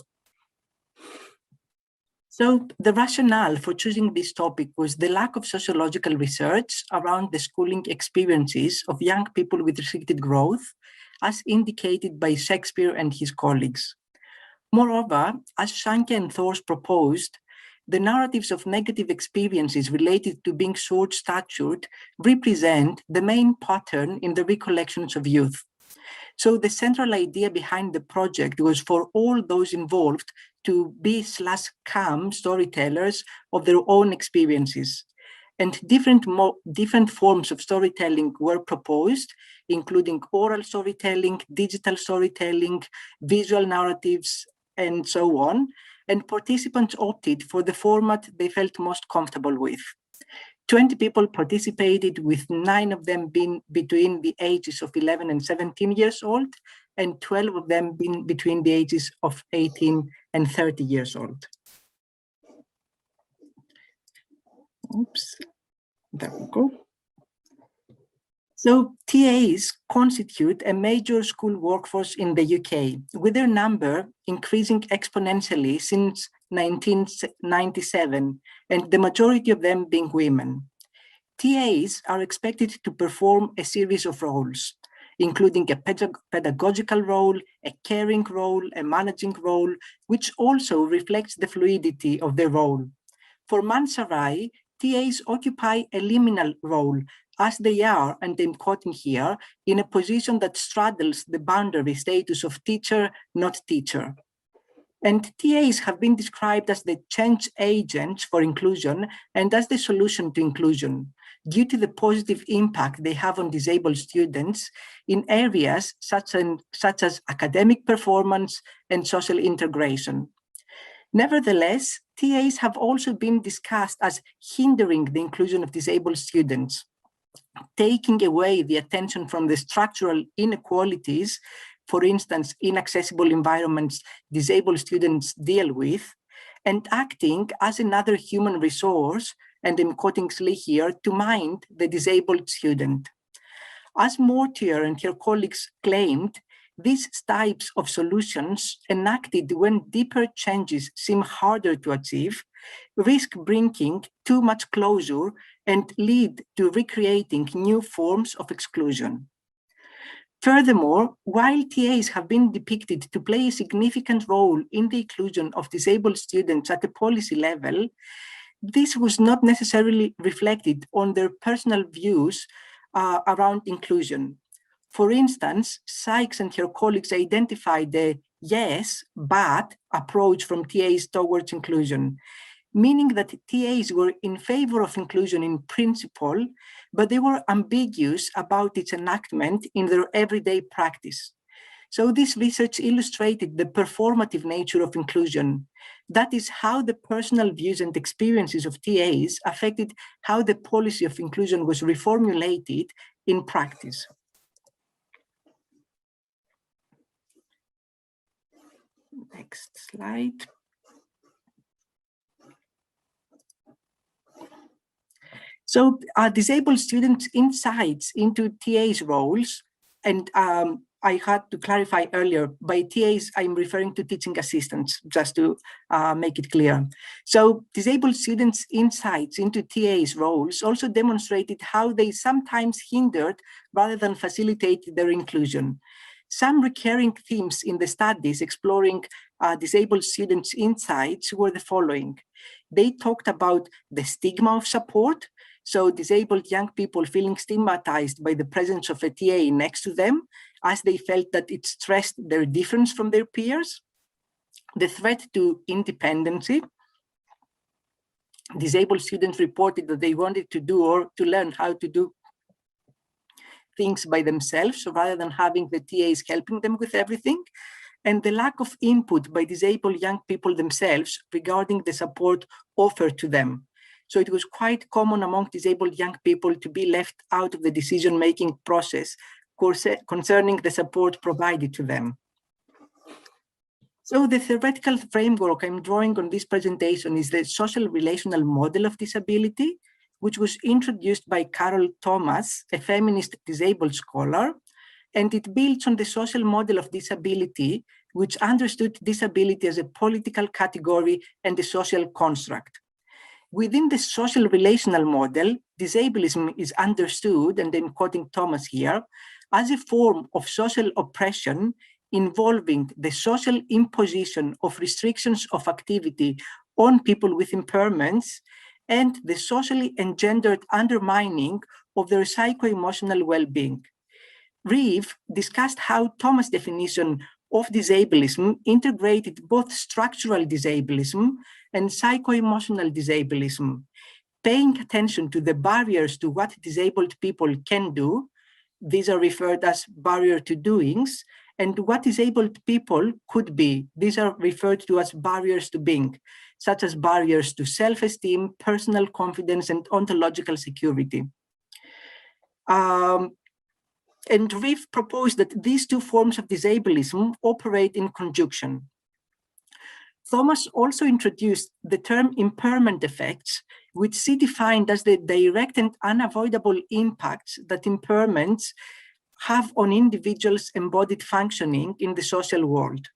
[SPEAKER 6] So the rationale for choosing this topic was the lack of sociological research around the schooling experiences of young people with restricted growth, as indicated by Shakespeare and his colleagues. Moreover, as Shanke and Thors proposed, the narratives of negative experiences related to being short-statured represent the main pattern in the recollections of youth. So the central idea behind the project was for all those involved to be/come storytellers of their own experiences. And different forms of storytelling were proposed, including oral storytelling, digital storytelling, visual narratives, and so on. And participants opted for the format they felt most comfortable with. 20 people participated, with 9 of them being between the ages of 11 and 17 years old, and 12 of them being between the ages of 18 and 30 years old. Oops, there we go. So TAs constitute a major school workforce in the UK, with their number increasing exponentially since 1997, and the majority of them being women. TAs are expected to perform a series of roles, including a pedagogical role, a caring role, a managing role, which also reflects the fluidity of their role. For Mansarai, TAs occupy a liminal role, as they are, and I'm quoting here, in a position that straddles the boundary status of teacher, not teacher. And TAs have been described as the change agents for inclusion and as the solution to inclusion, due to the positive impact they have on disabled students in areas such as academic performance and social integration. Nevertheless, TAs have also been discussed as hindering the inclusion of disabled students, taking away the attention from the structural inequalities, for instance, inaccessible environments disabled students deal with, and acting as another human resource, and I'm quoting Slee here, to mind the disabled student. As Mortier and her colleagues claimed, these types of solutions, enacted when deeper changes seem harder to achieve, risk bringing too much closure and lead to recreating new forms of exclusion. Furthermore, while TAs have been depicted to play a significant role in the inclusion of disabled students at the policy level, this was not necessarily reflected on their personal views around inclusion. For instance, Sykes and her colleagues identified the yes, but approach from TAs towards inclusion, meaning that TAs were in favor of inclusion in principle, but they were ambiguous about its enactment in their everyday practice. So this research illustrated the performative nature of inclusion. That is how the personal views and experiences of TAs affected how the policy of inclusion was reformulated in practice. Next slide. So disabled students' insights into TAs' roles and I had to clarify earlier, by TAs, I'm referring to teaching assistants, just to make it clear. So disabled students' insights into TAs' roles also demonstrated how they sometimes hindered rather than facilitated their inclusion. Some recurring themes in the studies exploring disabled students' insights were the following. They talked about the stigma of support, so disabled young people feeling stigmatized by the presence of a TA next to them, as they felt that it stressed their difference from their peers. The threat to independency. Disabled students reported that they wanted to do or to learn how to do things by themselves rather than having the TAs helping them with everything. And the lack of input by disabled young people themselves regarding the support offered to them. So it was quite common among disabled young people to be left out of the decision-making process concerning the support provided to them. So the theoretical framework I'm drawing on this presentation is the social relational model of disability, which was introduced by Carol Thomas, a feminist disabled scholar, and it builds on the social model of disability, which understood disability as a political category and a social construct. Within the social relational model, disablism is understood, and I'm quoting Thomas here, as a form of social oppression involving the social imposition of restrictions of activity on people with impairments and the socially engendered undermining of their psycho-emotional well-being. Reeve discussed how Thomas' definition of disablism integrated both structural disablism and psycho-emotional disablism, paying attention to the barriers to what disabled people can do. These are referred as barrier to doings, and what disabled people could be. These are referred to as barriers to being, such as barriers to self-esteem, personal confidence, and ontological security. And Reeve proposed that these two forms of disablism operate in conjunction. Thomas also introduced the term impairment effects, which he defined as the direct and unavoidable impacts that impairments have on individuals' embodied functioning in the social world.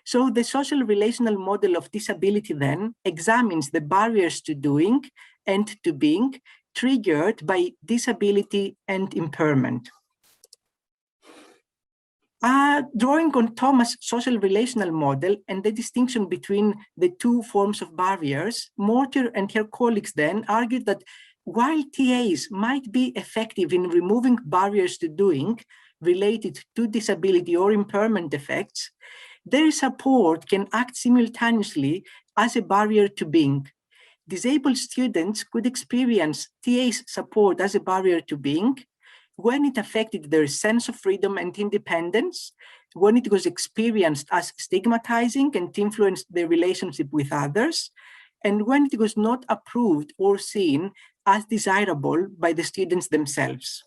[SPEAKER 6] So the social relational model of disability then examines the barriers to doing and to being triggered by disability and impairment. Drawing on Thomas' social relational model and the distinction between the two forms of barriers, Mortier and her colleagues then argued that while TAs might be effective in removing barriers to doing related to disability or impairment effects, their support can act simultaneously as a barrier to being. Disabled students could experience TA's support as a barrier to being when it affected their sense of freedom and independence, when it was experienced as stigmatizing and influenced their relationship with others, and when it was not approved or seen as desirable by the students themselves.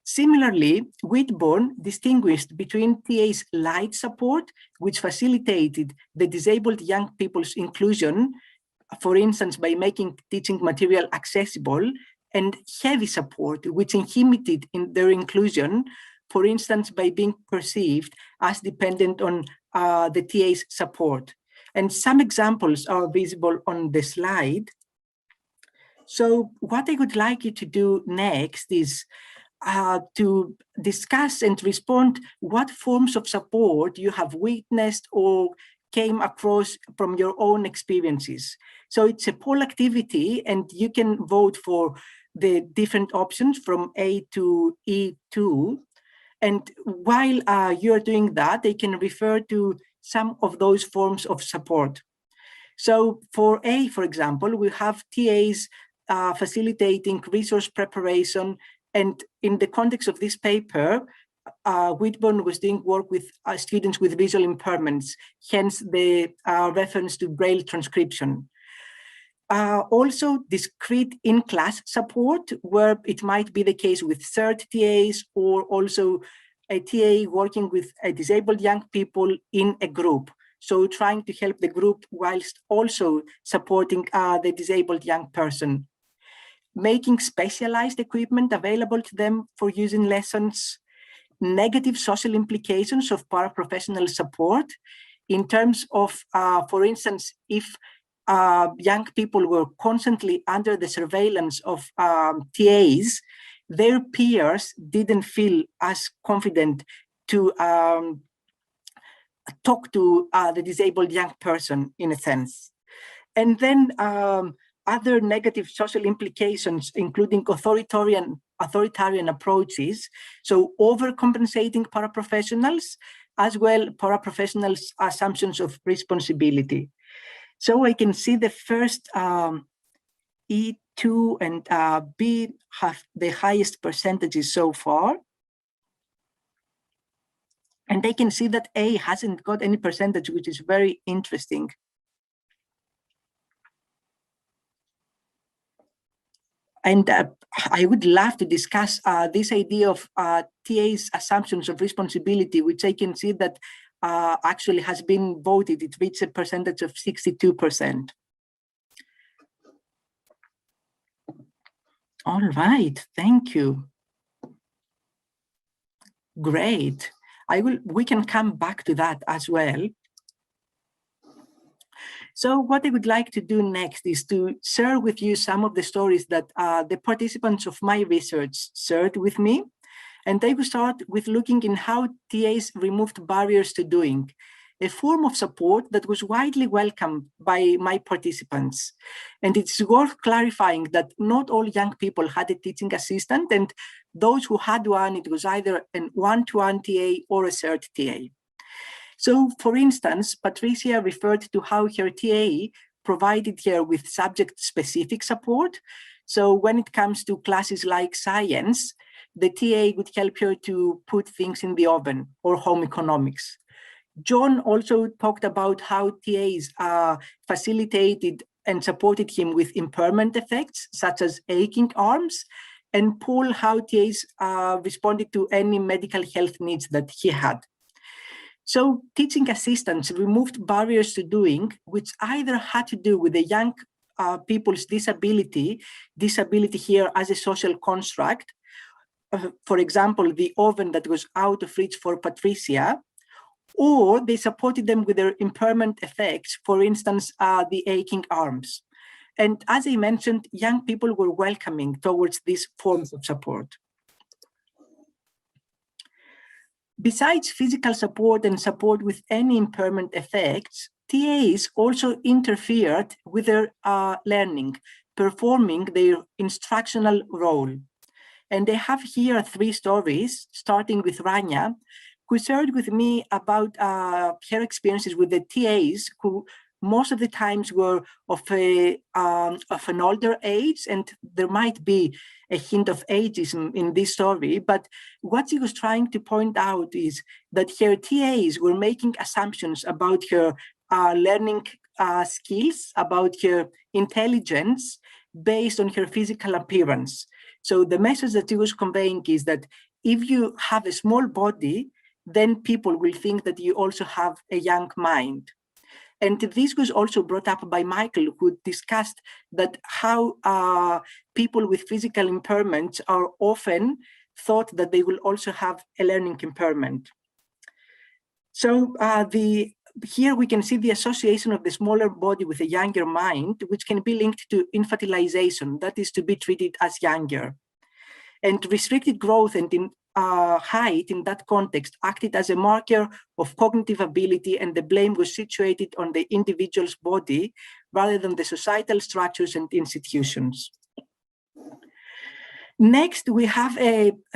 [SPEAKER 6] Similarly, Whitbourne distinguished between TA's light support, which facilitated the disabled young people's inclusion, for instance, by making teaching material accessible, and heavy support, which inhibited in their inclusion, for instance, by being perceived as dependent on the TA's support. And some examples are visible on the slide. So what I would like you to do next is to discuss and respond what forms of support you have witnessed or came across from your own experiences. So it's a poll activity, and you can vote for the different options from A to E2. And while you're doing that, they can refer to some of those forms of support. So for A, for example, we have TAs facilitating resource preparation. And in the context of this paper, Whitbourne was doing work with students with visual impairments, hence the reference to Braille transcription. Also, discrete in-class support, where it might be the case with third TAs, or also a TA working with disabled young people in a group. So trying to help the group whilst also supporting the disabled young person. making specialized equipment available to them for use in lessons, negative social implications of paraprofessional support in terms of, for instance, if young people were constantly under the surveillance of TAs, their peers didn't feel as confident to talk to the disabled young person, in a sense. And then other negative social implications, including authoritarian approaches, so overcompensating paraprofessionals, as well paraprofessionals' assumptions of responsibility. So I can see the first E2 and B have the highest percentages so far. And they can see that A hasn't got any percentage, which is very interesting. And I would love to discuss this idea of TA's assumptions of responsibility, which I can see that actually has been voted. It reached a percentage of 62%. All right, thank you. Great. We can come back to that as well. So what I would like to do next is to share with you some of the stories that the participants of my research shared with me. And I will start with looking in how TAs removed barriers to doing, a form of support that was widely welcomed by my participants. And it's worth clarifying that not all young people had a teaching assistant, and those who had one, it was either a one-to-one TA or a shared TA. So, for instance, Patricia referred to how her TA provided her with subject-specific support. So when it comes to classes like science, the TA would help her to put things in the oven, or home economics. John also talked about how TAs facilitated and supported him with impairment effects, such as aching arms, and Paul, how TAs responded to any medical health needs that he had. So teaching assistants removed barriers to doing, which either had to do with the young people's disability here as a social construct, for example, the oven that was out of reach for Patricia, or they supported them with their impairment effects, for instance, the aching arms. And as I mentioned, young people were welcoming towards these forms of support. Besides physical support and support with any impairment effects, TAs also interfered with their learning, performing their instructional role. And I have here 3 stories, starting with Rania, who shared with me about her experiences with the TAs, who most of the times were of an older age, and there might be a hint of ageism in this story, but what she was trying to point out is that her TAs were making assumptions about her learning skills, about her intelligence, based on her physical appearance. So the message that she was conveying is that if you have a small body, then people will think that you also have a young mind. And this was also brought up by Michael, who discussed that how people with physical impairments are often thought that they will also have a learning impairment. So here we can see the association of the smaller body with a younger mind, which can be linked to infantilization, that is to be treated as younger. And restricted growth and height in that context acted as a marker of cognitive ability, and the blame was situated on the individual's body rather than the societal structures and institutions. Next, we have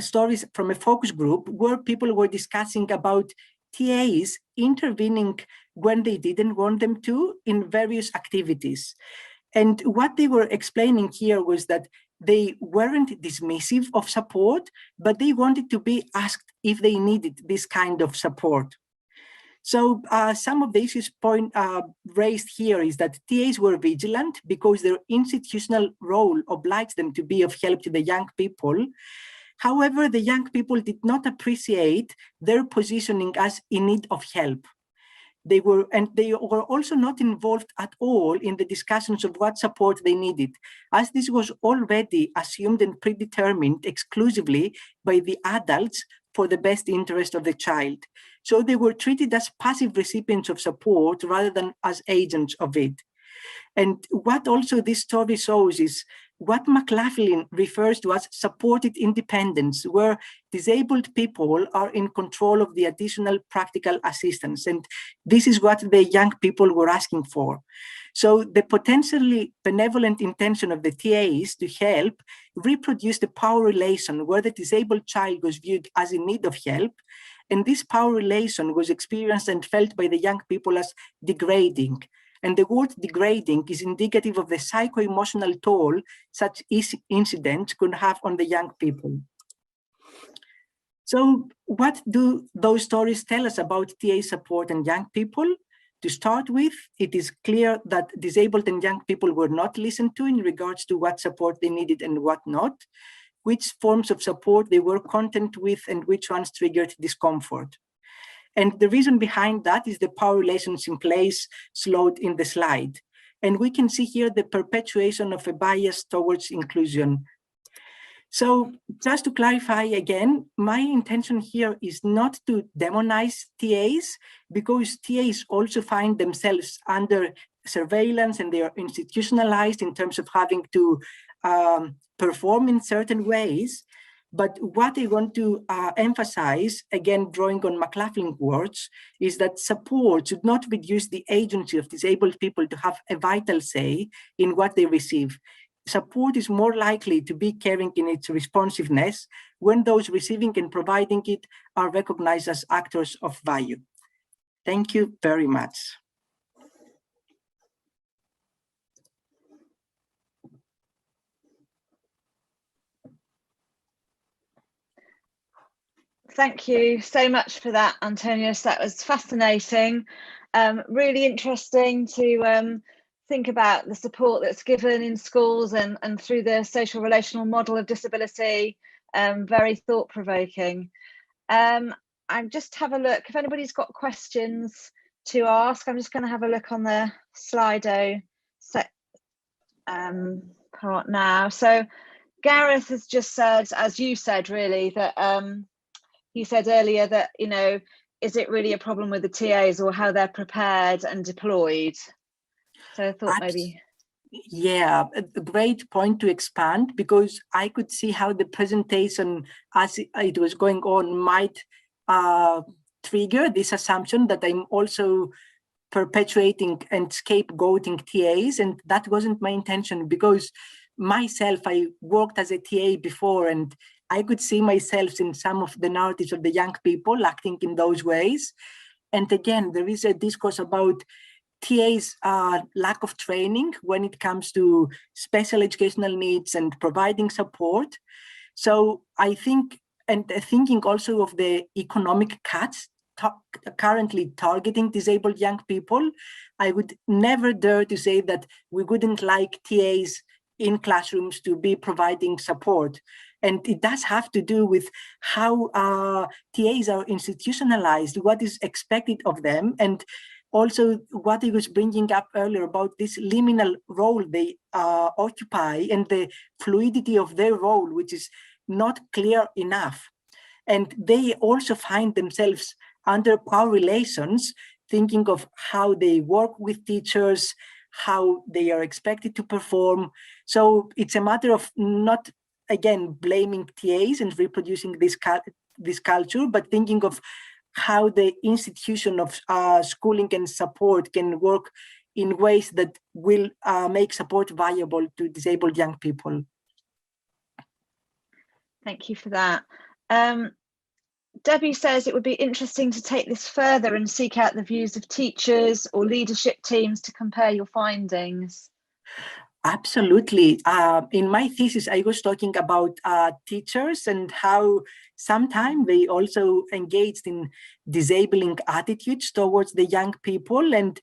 [SPEAKER 6] stories from a focus group where people were discussing about TAs intervening when they didn't want them to in various activities. And what they were explaining here was that they weren't dismissive of support, but they wanted to be asked if they needed this kind of support. So some of the issues raised here is that TAs were vigilant because their institutional role obliged them to be of help to the young people. However, the young people did not appreciate their positioning as in need of help. They were also not involved at all in the discussions of what support they needed, as this was already assumed and predetermined exclusively by the adults for the best interest of the child. So they were treated as passive recipients of support rather than as agents of it. And what also this story shows is what McLaughlin refers to as supported independence, where disabled people are in control of the additional practical assistance. And this is what the young people were asking for. So the potentially benevolent intention of the TAs to help reproduced the power relation where the disabled child was viewed as in need of help. And this power relation was experienced and felt by the young people as degrading. And the word degrading is indicative of the psycho-emotional toll such incidents could have on the young people. So what do those stories tell us about TA support and young people? To start with, it is clear that disabled and young people were not listened to in regards to what support they needed and what not, which forms of support they were content with and which ones triggered discomfort. And the reason behind that is the power relations in place slowed in the slide. And we can see here the perpetuation of a bias towards inclusion. So just to clarify again, my intention here is not to demonize TAs, because TAs also find themselves under surveillance and they are institutionalized in terms of having to perform in certain ways. But what I want to emphasize, again, drawing on McLaughlin's words, is that support should not reduce the agency of disabled people to have a vital say in what they receive. Support is more likely to be caring in its responsiveness when those receiving and providing it are recognized as actors of value. Thank you very much.
[SPEAKER 2] Thank you so much for that, Antonius. That was fascinating. Really interesting to think about the support that's given in schools and through the social relational model of disability. Very thought-provoking. I just have a look. If anybody's got questions to ask, I'm just going to have a look on the Slido part now. So Gareth has just said, as you said, really, that he said earlier that, you know, is it really a problem with the TAs or how they're prepared and deployed? So I thought maybe.
[SPEAKER 6] Yeah, a great point to expand, because I could see how the presentation as it was going on might trigger this assumption that I'm also perpetuating and scapegoating TAs, and that wasn't my intention, because myself, I worked as a TA before, and I could see myself in some of the narratives of the young people acting in those ways. And again, there is a discourse about TA's lack of training when it comes to special educational needs and providing support. So I think, and thinking also of the economic cuts currently targeting disabled young people, I would never dare to say that we wouldn't like TAs in classrooms to be providing support. And it does have to do with how TAs are institutionalized, what is expected of them, and also what I was bringing up earlier about this liminal role they occupy and the fluidity of their role, which is not clear enough. And they also find themselves under power relations, thinking of how they work with teachers, how they are expected to perform. So it's a matter of not, again, blaming TAs and reproducing this culture, but thinking of how the institution of schooling and support can work in ways that will make support viable to disabled young people.
[SPEAKER 2] Thank you for that. Debbie says it would be interesting to take this further and seek out the views of teachers or leadership teams to compare your findings.
[SPEAKER 6] Absolutely. In my thesis, I was talking about teachers and how sometimes they also engaged in disabling attitudes towards the young people. And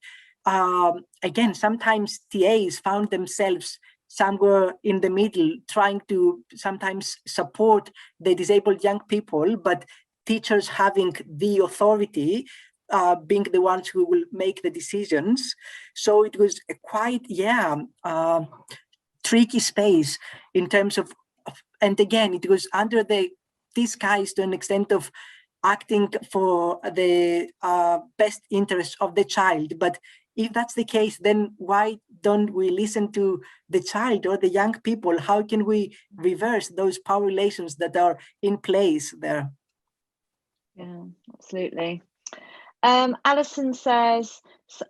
[SPEAKER 6] again, sometimes TAs found themselves somewhere in the middle, trying to sometimes support the disabled young people, but teachers having the authority being the ones who will make the decisions. So it was a quite, tricky space in terms of, and again, it was under the disguise to an extent of acting for the best interest of the child. But if that's the case, then why don't we listen to the child or the young people? How can we reverse those power relations that are in place there?
[SPEAKER 2] Yeah, absolutely. Alison says,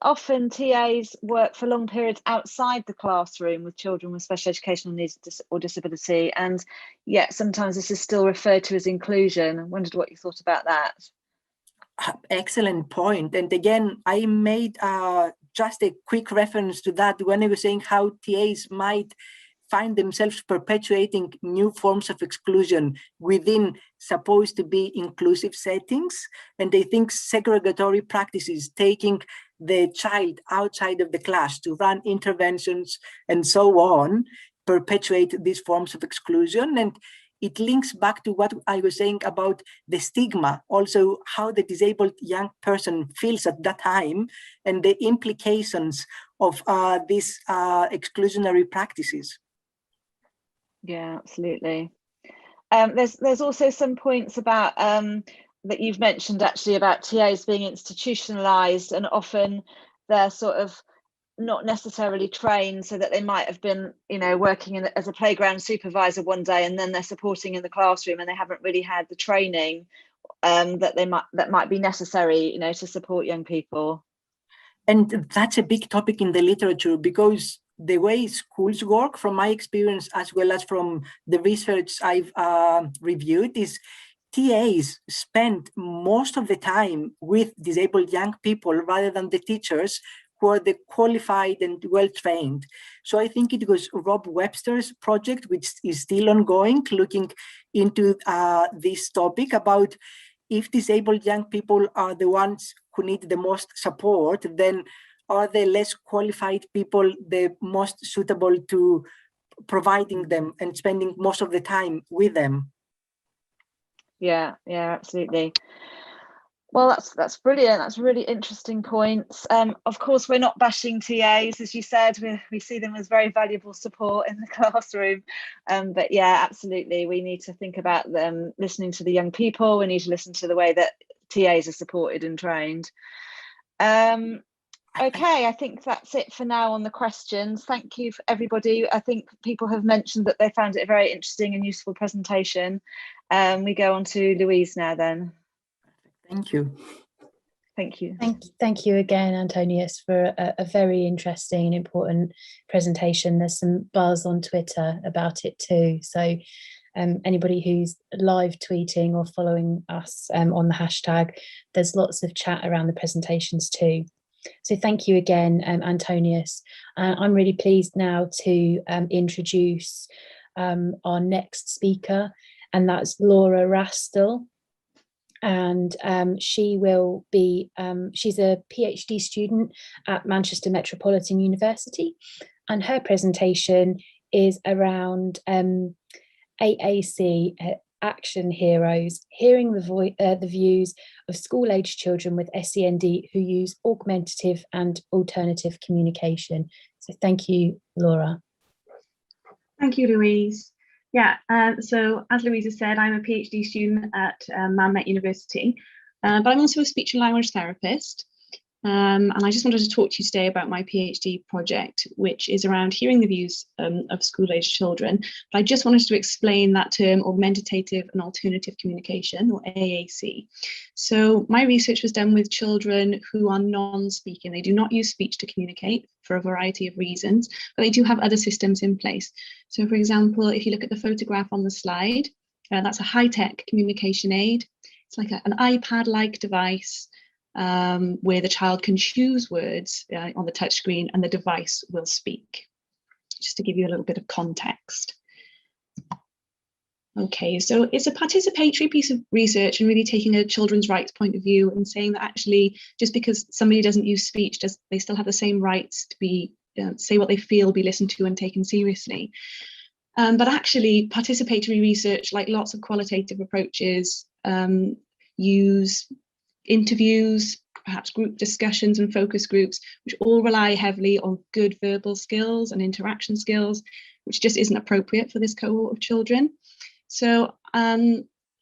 [SPEAKER 2] often TAs work for long periods outside the classroom with children with special educational needs or disability, and yet sometimes this is still referred to as inclusion. I wondered what you thought about that.
[SPEAKER 6] Excellent point. And again, I made just a quick reference to that when I was saying how TAs might find themselves perpetuating new forms of exclusion within supposed to be inclusive settings. And they think segregatory practices, taking the child outside of the class to run interventions and so on, perpetuate these forms of exclusion. And it links back to what I was saying about the stigma, also how the disabled young person feels at that time and the implications of these exclusionary practices.
[SPEAKER 2] Yeah, absolutely. There's also some points about that you've mentioned actually about TAs being institutionalized, and often they're sort of not necessarily trained, so that they might have been, working as a playground supervisor one day, and then they're supporting in the classroom, and they haven't really had the training that might be necessary, to support young people.
[SPEAKER 6] And that's a big topic in the literature, because the way schools work, from my experience as well as from the research I've reviewed, is TAs spend most of the time with disabled young people rather than the teachers, who are the qualified and well-trained. So I think it was Rob Webster's project, which is still ongoing, looking into this topic about if disabled young people are the ones who need the most support, then are the less qualified people the most suitable to providing them and spending most of the time with them?
[SPEAKER 2] Yeah, absolutely. Well, that's brilliant. That's really interesting points. Of course, we're not bashing TAs, as you said. We see them as very valuable support in the classroom. But yeah, absolutely, we need to think about them listening to the young people. We need to listen to the way that TAs are supported and trained. Okay, I think that's it for now on the questions. Thank you for everybody. I think people have mentioned that they found it a very interesting and useful presentation. We go on to Louise now then.
[SPEAKER 6] Thank you.
[SPEAKER 2] Thank you.
[SPEAKER 1] Thank you again, Antonius, for a very interesting and important presentation. There's some buzz on Twitter about it too. So anybody who's live tweeting or following us on the hashtag, there's lots of chat around the presentations too. So thank you again, Antonius. I'm really pleased now to introduce our next speaker, and that's Laura Rastel. And she will be, she's a PhD student at Manchester Metropolitan University, and her presentation is around AAC, Action Heroes, hearing the views of school-aged children with SEND who use augmentative and alternative communication. So thank you, Laura.
[SPEAKER 7] Thank you, Louise. Yeah, so as Louisa said, I'm a PhD student at Man Met University, but I'm also a speech and language therapist. And I just wanted to talk to you today about my PhD project, which is around hearing the views of school-aged children. But I just wanted to explain that term, augmentative and alternative communication, or AAC. So my research was done with children who are non-speaking. They do not use speech to communicate for a variety of reasons, but they do have other systems in place. So for example, if you look at the photograph on the slide, that's a high-tech communication aid. It's like an iPad-like device where the child can choose words on the touchscreen and the device will speak, just to give you a little bit of context. Okay, so it's a participatory piece of research and really taking a children's rights point of view and saying that actually just because somebody doesn't use speech, they still have the same rights to be say what they feel, be listened to and taken seriously. But actually participatory research, like lots of qualitative approaches, use interviews, perhaps group discussions and focus groups, which all rely heavily on good verbal skills and interaction skills, which just isn't appropriate for this cohort of children. So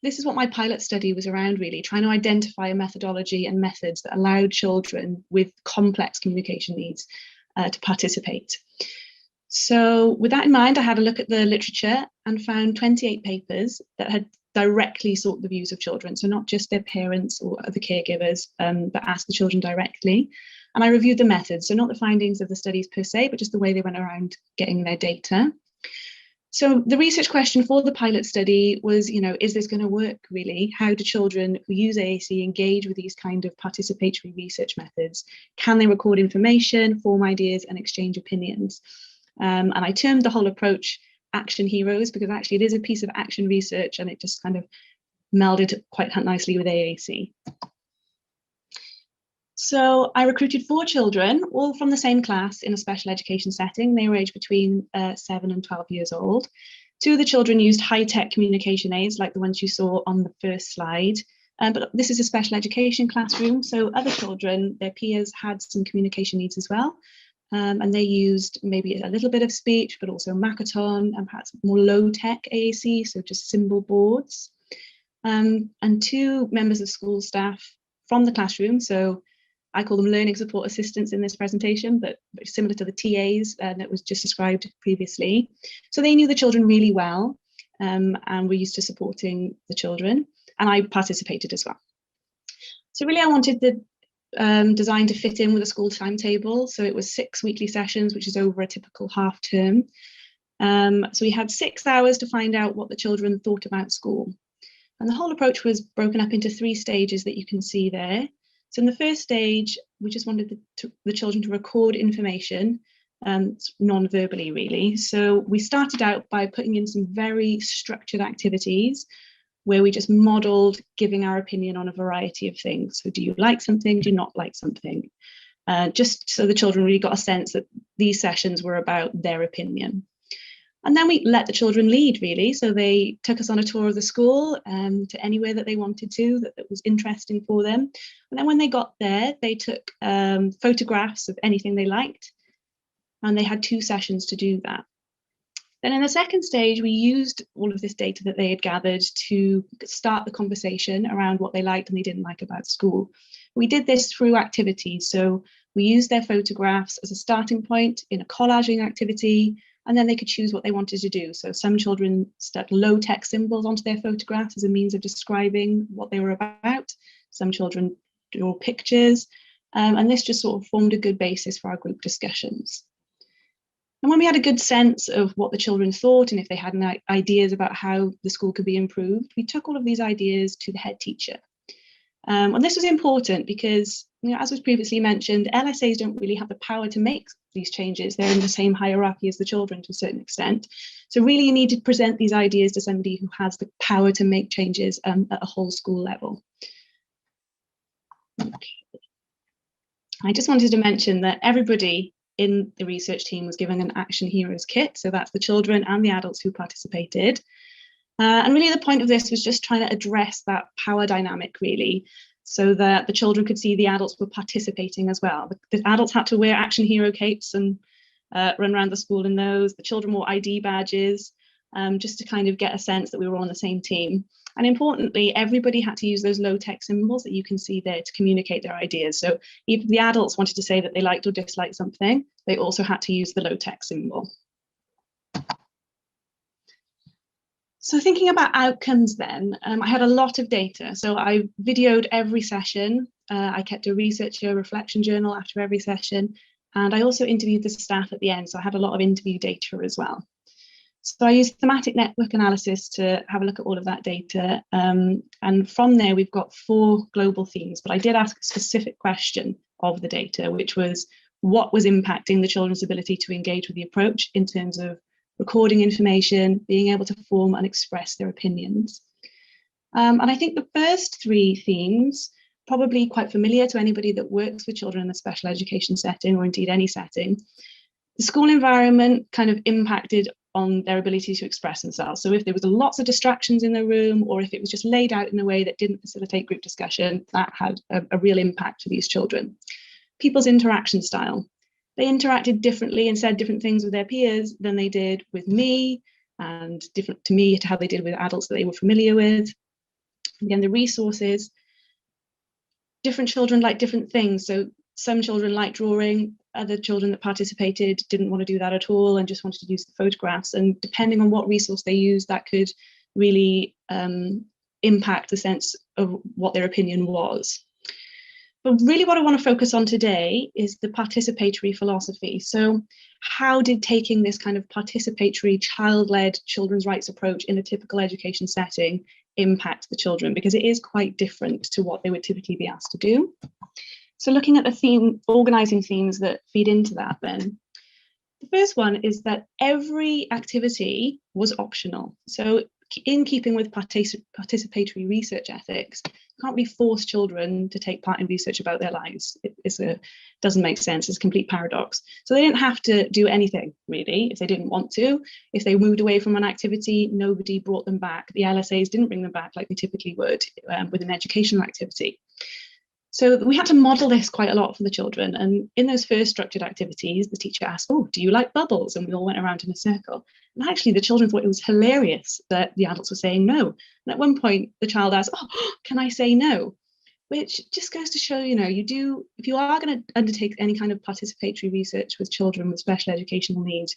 [SPEAKER 7] this is what my pilot study was around, really, trying to identify a methodology and methods that allowed children with complex communication needs to participate. So with that in mind, I had a look at the literature and found 28 papers that had directly sought the views of children, so not just their parents or other caregivers, but asked the children directly. And I reviewed the methods, so not the findings of the studies per se, but just the way they went around getting their data. So the research question for the pilot study was, is this going to work really? How do children who use AAC engage with these kind of participatory research methods? Can they record information, form ideas, and exchange opinions? And I termed the whole approach Action Heroes, because actually it is a piece of action research and it just kind of melded quite nicely with AAC. So I recruited 4 children, all from the same class in a special education setting. They were aged between 7 and 12 years old. 2 of the children used high-tech communication aids like the ones you saw on the first slide. But this is a special education classroom, so other children, their peers, had some communication needs as well. And they used maybe a little bit of speech, but also Makaton and perhaps more low-tech AAC, so just symbol boards. And 2 members of school staff from the classroom, so I call them learning support assistants in this presentation, but similar to the TAs that was just described previously. So they knew the children really well and were used to supporting the children, and I participated as well. So really I wanted the design to fit in with a school timetable. So it was 6 weekly sessions, which is over a typical half term. So we had 6 hours to find out what the children thought about school. And the whole approach was broken up into 3 stages that you can see there. So in the first stage, we just wanted the children to record information non-verbally, really. So we started out by putting in some very structured activities where we just modeled giving our opinion on a variety of things. So do you like something? Do you not like something? Just so the children really got a sense that these sessions were about their opinion. And then we let the children lead, really. So they took us on a tour of the school to anywhere that they wanted to, that was interesting for them. And then when they got there, they took photographs of anything they liked. And they had 2 sessions to do that. Then in the second stage, we used all of this data that they had gathered to start the conversation around what they liked and they didn't like about school. We did this through activities. So we used their photographs as a starting point in a collaging activity, and then they could choose what they wanted to do. So some children stuck low-tech symbols onto their photographs as a means of describing what they were about. Some children drew pictures, and this just sort of formed a good basis for our group discussions. And when we had a good sense of what the children thought and if they had ideas about how the school could be improved, we took all of these ideas to the head teacher. And this was important because, as was previously mentioned, LSAs don't really have the power to make these changes. They're in the same hierarchy as the children to a certain extent. So really you need to present these ideas to somebody who has the power to make changes at a whole school level. Okay. I just wanted to mention that everybody in the research team was given an Action Heroes kit. So that's the children and the adults who participated. And really the point of this was just trying to address that power dynamic, really, so that the children could see the adults were participating as well. The adults had to wear Action Hero capes and run around the school in those. The children wore ID badges, just to kind of get a sense that we were all on the same team. And importantly, everybody had to use those low-tech symbols that you can see there to communicate their ideas. So if the adults wanted to say that they liked or disliked something, they also had to use the low-tech symbol. So thinking about outcomes then, I had a lot of data. So I videoed every session. I kept a researcher reflection journal after every session. And I also interviewed the staff at the end. So I had a lot of interview data as well. So I used thematic network analysis to have a look at all of that data. And from there, we've got 4 global themes. But I did ask a specific question of the data, which was what was impacting the children's ability to engage with the approach in terms of recording information, being able to form and express their opinions. And I think the first 3 themes, probably quite familiar to anybody that works with children in a special education setting or indeed any setting. The school environment kind of impacted on their ability to express themselves. So if there was lots of distractions in the room, or if it was just laid out in a way that didn't facilitate group discussion, that had a real impact for these children. People's interaction style. They interacted differently and said different things with their peers than they did with me, and different to me to how they did with adults that they were familiar with. Again, the resources. Different children like different things. So some children like drawing, other children that participated didn't want to do that at all and just wanted to use the photographs. And depending on what resource they used, that could really impact the sense of what their opinion was. But really what I want to focus on today is the participatory philosophy. So how did taking this kind of participatory, child-led children's rights approach in a typical education setting impact the children? Because it is quite different to what they would typically be asked to do. So looking at the theme, organising themes that feed into that then. The first one is that every activity was optional. So in keeping with participatory research ethics, you can't really force children to take part in research about their lives. It doesn't make sense, it's a complete paradox. So they didn't have to do anything really if they didn't want to. If they moved away from an activity, nobody brought them back. The LSAs didn't bring them back like they typically would with an educational activity. So we had to model this quite a lot for the children. And in those first structured activities, the teacher asked, oh, do you like bubbles? And we all went around in a circle. And actually the children thought it was hilarious that the adults were saying no. And at one point the child asked, oh, can I say no? Which just goes to show, you know, if you are going to undertake any kind of participatory research with children with special educational needs,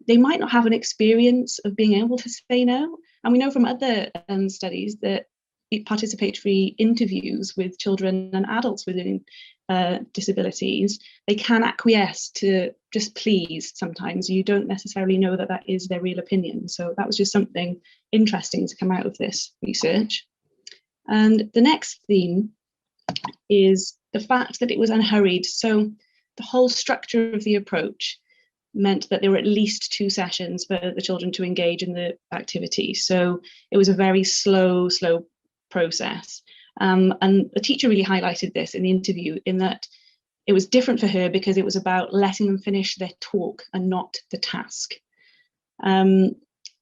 [SPEAKER 7] they might not have an experience of being able to say no. And we know from other studies that participatory interviews with children and adults with disabilities, they can acquiesce to just please sometimes. You don't necessarily know that that is their real opinion. So that was just something interesting to come out of this research. And the next theme is the fact that it was unhurried. So the whole structure of the approach meant that there were at least 2 sessions for the children to engage in the activity. So it was a very slow process. And the teacher really highlighted this in the interview, in that it was different for her because it was about letting them finish their talk and not the task. And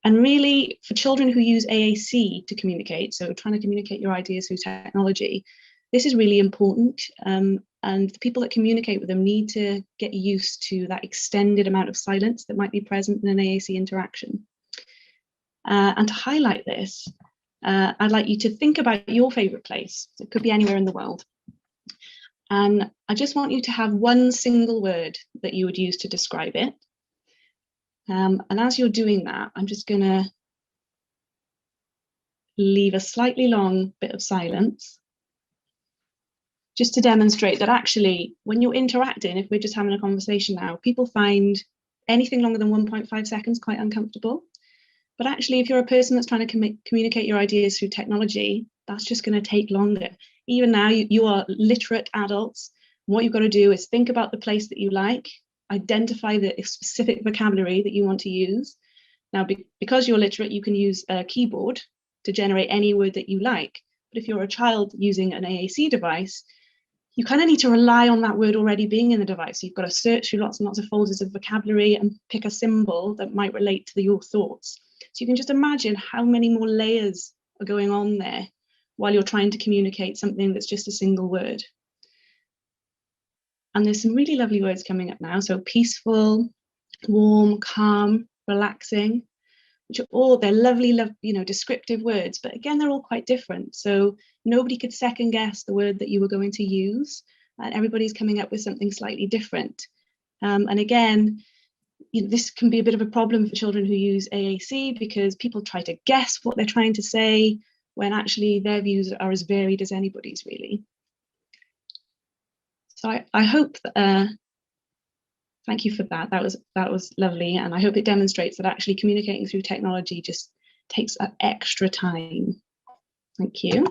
[SPEAKER 7] really, for children who use AAC to communicate, so trying to communicate your ideas through technology, this is really important. And the people that communicate with them need to get used to that extended amount of silence that might be present in an AAC interaction. And to highlight this, I'd like you to think about your favourite place. So it could be anywhere in the world. And I just want you to have one single word that you would use to describe it. And as you're doing that, I'm just going to leave a slightly long bit of silence, just to demonstrate that actually, when you're interacting, if we're just having a conversation now, people find anything longer than 1.5 seconds quite uncomfortable. But actually, if you're a person that's trying to communicate your ideas through technology, that's just going to take longer. Even now, you are literate adults. What you've got to do is think about the place that you like, identify the specific vocabulary that you want to use. Now, because you're literate, you can use a keyboard to generate any word that you like. But if you're a child using an AAC device, you kind of need to rely on that word already being in the device. So you've got to search through lots and lots of folders of vocabulary and pick a symbol that might relate to your thoughts. So you can just imagine how many more layers are going on there while you're trying to communicate something that's just a single word. And there's some really lovely words coming up now. So peaceful, warm, calm, relaxing, which are all, they're lovely, descriptive words, but again, they're all quite different. So nobody could second guess the word that you were going to use, and everybody's coming up with something slightly different. And again, this can be a bit of a problem for children who use AAC, because people try to guess what they're trying to say when actually their views are as varied as anybody's, really. So I hope thank you for that. That was lovely, and I hope it demonstrates that actually communicating through technology just takes that extra time. Thank you.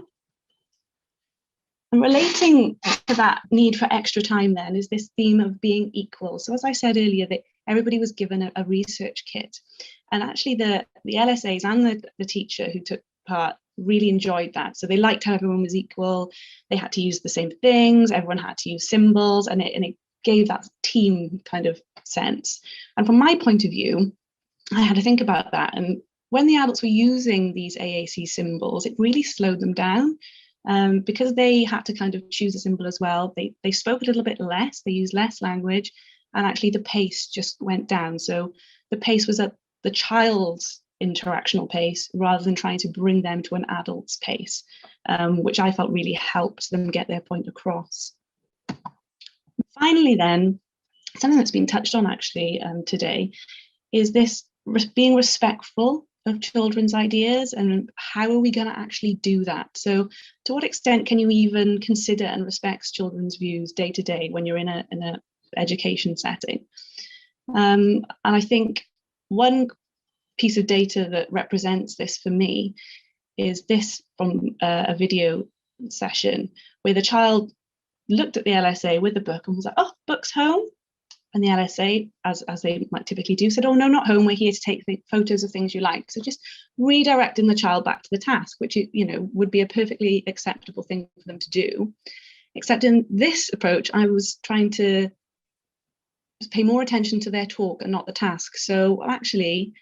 [SPEAKER 7] And relating to that need for extra time then is this theme of being equal. So as I said earlier, that everybody was given a research kit, and actually the LSAs and the teacher who took part really enjoyed that. So they liked how everyone was equal. They had to use the same things. Everyone had to use symbols, and it gave that team kind of sense. And from my point of view, I had to think about that. And when the adults were using these AAC symbols, it really slowed them down. Because they had to kind of choose a symbol as well. They spoke a little bit less, they used less language, and actually the pace just went down. So the pace was at the child's interactional pace rather than trying to bring them to an adult's pace, which I felt really helped them get their point across. Finally then, something that's been touched on actually today is this being respectful of children's ideas, and how are we going to actually do that? So to what extent can you even consider and respect children's views day to day when you're in a education setting? And I think one piece of data that represents this for me is this from a video session where the child looked at the LSA with the book and was like, oh, book's home. And the LSA, as they might typically do, said, oh, no, not home. We're here to take photos of things you like. So just redirecting the child back to the task, which, you know, would be a perfectly acceptable thing for them to do. Except in this approach, I was trying to pay more attention to their talk and not the task. So actually,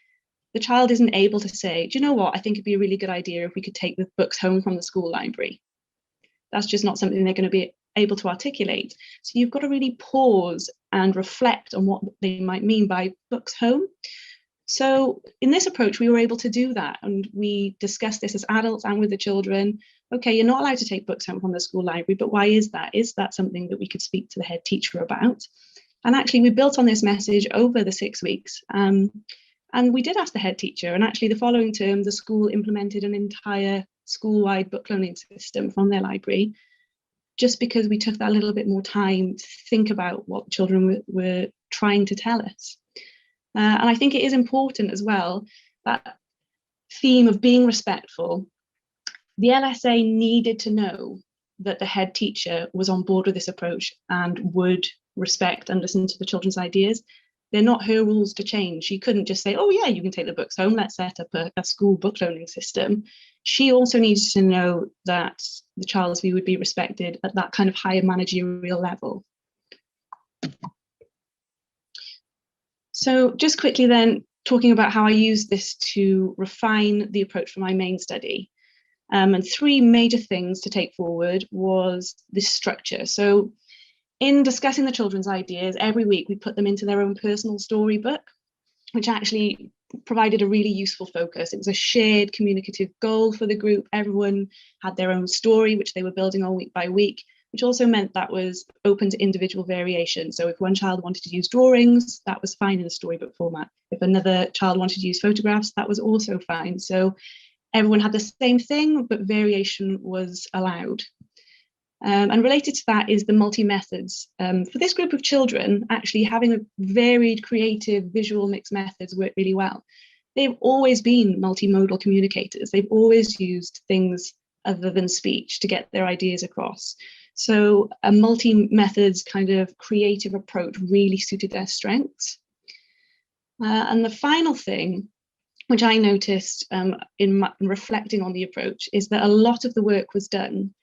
[SPEAKER 7] the child isn't able to say, do you know what? I think it'd be a really good idea if we could take the books home from the school library. That's just not something they're going to be able to articulate. So you've got to really pause and reflect on what they might mean by books home. So in this approach, we were able to do that. And we discussed this as adults and with the children. Okay, you're not allowed to take books home from the school library, but why is that? Is that something that we could speak to the head teacher about? And actually, we built on this message over the 6 weeks. And we did ask the head teacher. And actually, the following term, the school implemented an entire school-wide book loaning system from their library, just because we took that little bit more time to think about what children were trying to tell us. And I think it is important as well, that theme of being respectful. The LSA needed to know that the head teacher was on board with this approach and would respect and listen to the children's ideas. They're not her rules to change. She couldn't just say, oh yeah, you can take the books home, let's set up a school book loaning system. She also needs to know that the child's view would be respected at that kind of higher managerial level. So just quickly then, talking about how I use this to refine the approach for my main study. And 3 major things to take forward was this structure. So in discussing the children's ideas, every week we put them into their own personal storybook, which actually provided a really useful focus. It was a shared communicative goal for the group. Everyone had their own story, which they were building on week by week, which also meant that was open to individual variation. So if one child wanted to use drawings, that was fine in the storybook format. If another child wanted to use photographs, that was also fine. So everyone had the same thing, but variation was allowed. And related to that is the multi-methods. For this group of children, actually having a varied, creative, visual mixed methods worked really well. They've always been multimodal communicators. They've always used things other than speech to get their ideas across. So a multi-methods kind of creative approach really suited their strengths. And the final thing, which I noticed in reflecting on the approach, is that a lot of the work was done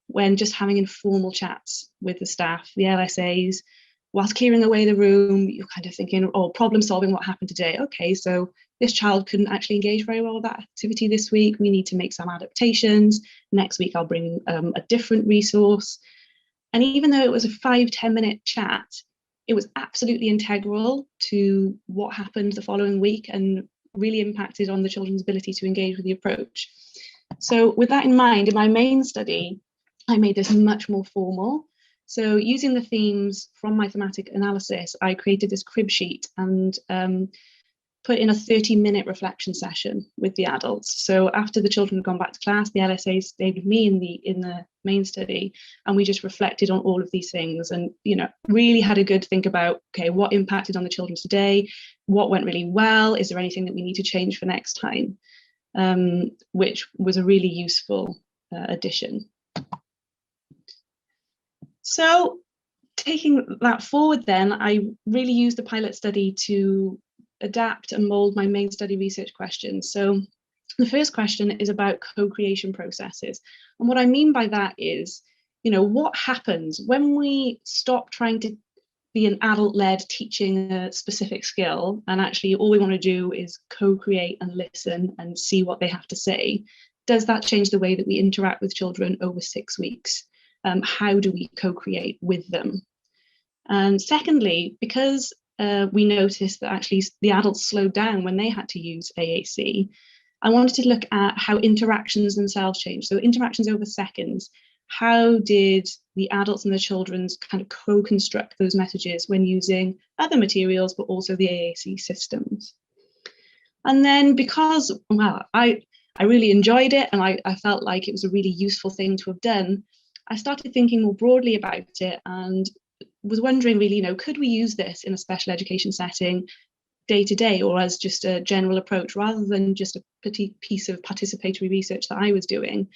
[SPEAKER 7] when just having informal chats with the staff, the LSAs, whilst clearing away the room. You're kind of thinking, oh, problem solving, what happened today? Okay, so this child couldn't actually engage very well with that activity this week. We need to make some adaptations. Next week, I'll bring a different resource. And even though it was a 5-10 minute chat, it was absolutely integral to what happened the following week and really impacted on the children's ability to engage with the approach. So with that in mind, in my main study, I made this much more formal. So using the themes from my thematic analysis, I created this crib sheet and put in a 30-minute reflection session with the adults. So after the children had gone back to class, the LSA stayed with me in the main study, and we just reflected on all of these things and, you know, really had a good think about, okay, what impacted on the children today? What went really well? Is there anything that we need to change for next time? Which was a really useful addition. So taking that forward then, I really used the pilot study to adapt and mold my main study research questions. So the first question is about co-creation processes. And what I mean by that is, you know, what happens when we stop trying to be an adult-led teaching a specific skill, and actually all we want to do is co-create and listen and see what they have to say, does that change the way that we interact with children over 6 weeks? How do we co-create with them? And secondly, because we noticed that actually the adults slowed down when they had to use AAC, I wanted to look at how interactions themselves changed. So interactions over seconds, how did the adults and the children's kind of co-construct those messages when using other materials, but also the AAC systems? And then because, well, I really enjoyed it and I felt like it was a really useful thing to have done, I started thinking more broadly about it and was wondering really, could we use this in a special education setting day to day, or as just a general approach rather than just a petite piece of participatory research that I was doing?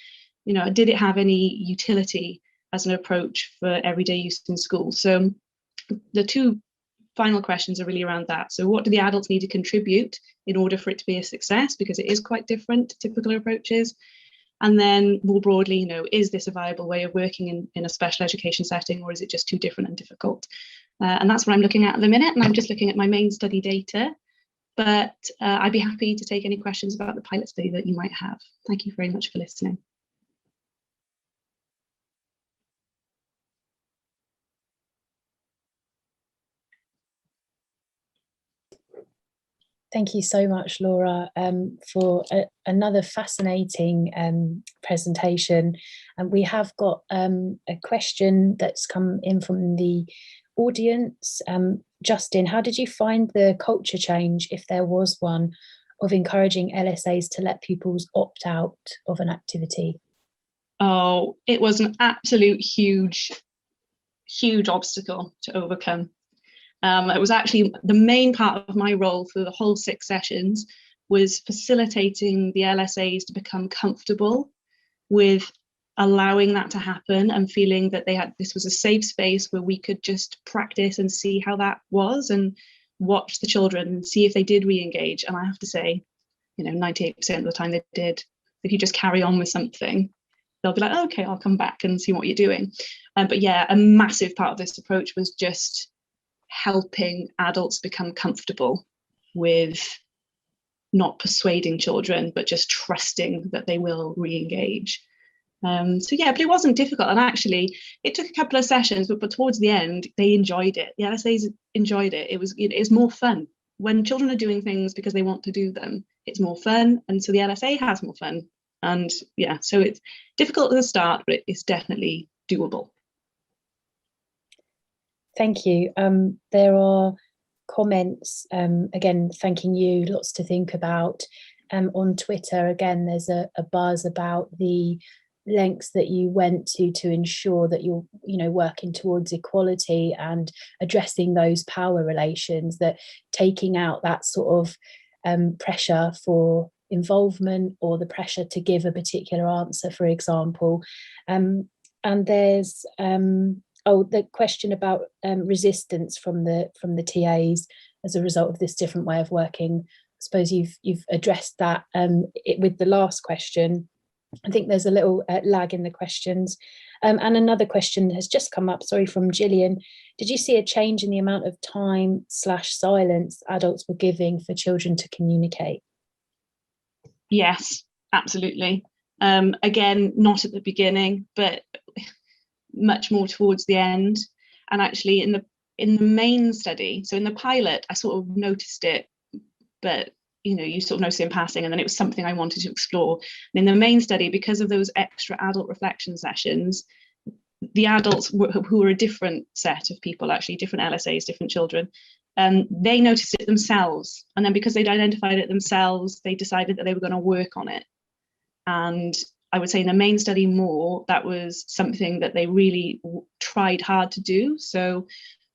[SPEAKER 7] Did it have any utility as an approach for everyday use in school? So the two final questions are really around that. So what do the adults need to contribute in order for it to be a success? Because it is quite different to typical approaches. And then more broadly, is this a viable way of working in a special education setting, or is it just too different and difficult? And that's what I'm looking at the minute. And I'm just looking at my main study data, but I'd be happy to take any questions about the pilot study that you might have. Thank you very much for listening.
[SPEAKER 1] Thank you so much, Laura, for another fascinating presentation. And we have got a question that's come in from the audience. Justin, how did you find the culture change, if there was one, of encouraging LSAs to let pupils opt out of an activity?
[SPEAKER 7] Oh, it was an absolute huge obstacle to overcome. It was actually the main part of my role for the whole 6 sessions was facilitating the LSAs to become comfortable with allowing that to happen and feeling that this was a safe space where we could just practice and see how that was and watch the children and see if they did re-engage. And I have to say, 98% of the time they did. If you just carry on with something, they'll be like, oh, okay, I'll come back and see what you're doing. But yeah, a massive part of this approach was just helping adults become comfortable with not persuading children, but just trusting that they will re-engage. So yeah, but it wasn't difficult. And actually, it took a couple of sessions, but towards the end, they enjoyed it. The LSAs enjoyed it. It's more fun. When children are doing things because they want to do them, it's more fun. And so the LSA has more fun. And yeah, so it's difficult at the start, but it's definitely doable.
[SPEAKER 1] Thank you. There are comments, again, thanking you, lots to think about. On Twitter, again, there's a buzz about the lengths that you went to ensure that you're, working towards equality and addressing those power relations, that taking out that sort of pressure for involvement or the pressure to give a particular answer, for example. And there's the question about resistance from the TAs as a result of this different way of working. I suppose you've addressed that with the last question. I think there's a little lag in the questions. And another question has just come up, sorry, from Gillian. Did you see a change in the amount of time/silence adults were giving for children to communicate?
[SPEAKER 7] Yes, absolutely. Again, not at the beginning, but much more towards the end. And actually in the main study, so in the pilot, I sort of noticed it, but you sort of notice it in passing, and then it was something I wanted to explore. And in the main study, because of those extra adult reflection sessions, the adults who were a different set of people, actually different LSAs, different children, they noticed it themselves. And then because they'd identified it themselves, they decided that they were going to work on it. And I would say in the main study more, that was something that they really tried hard to do. So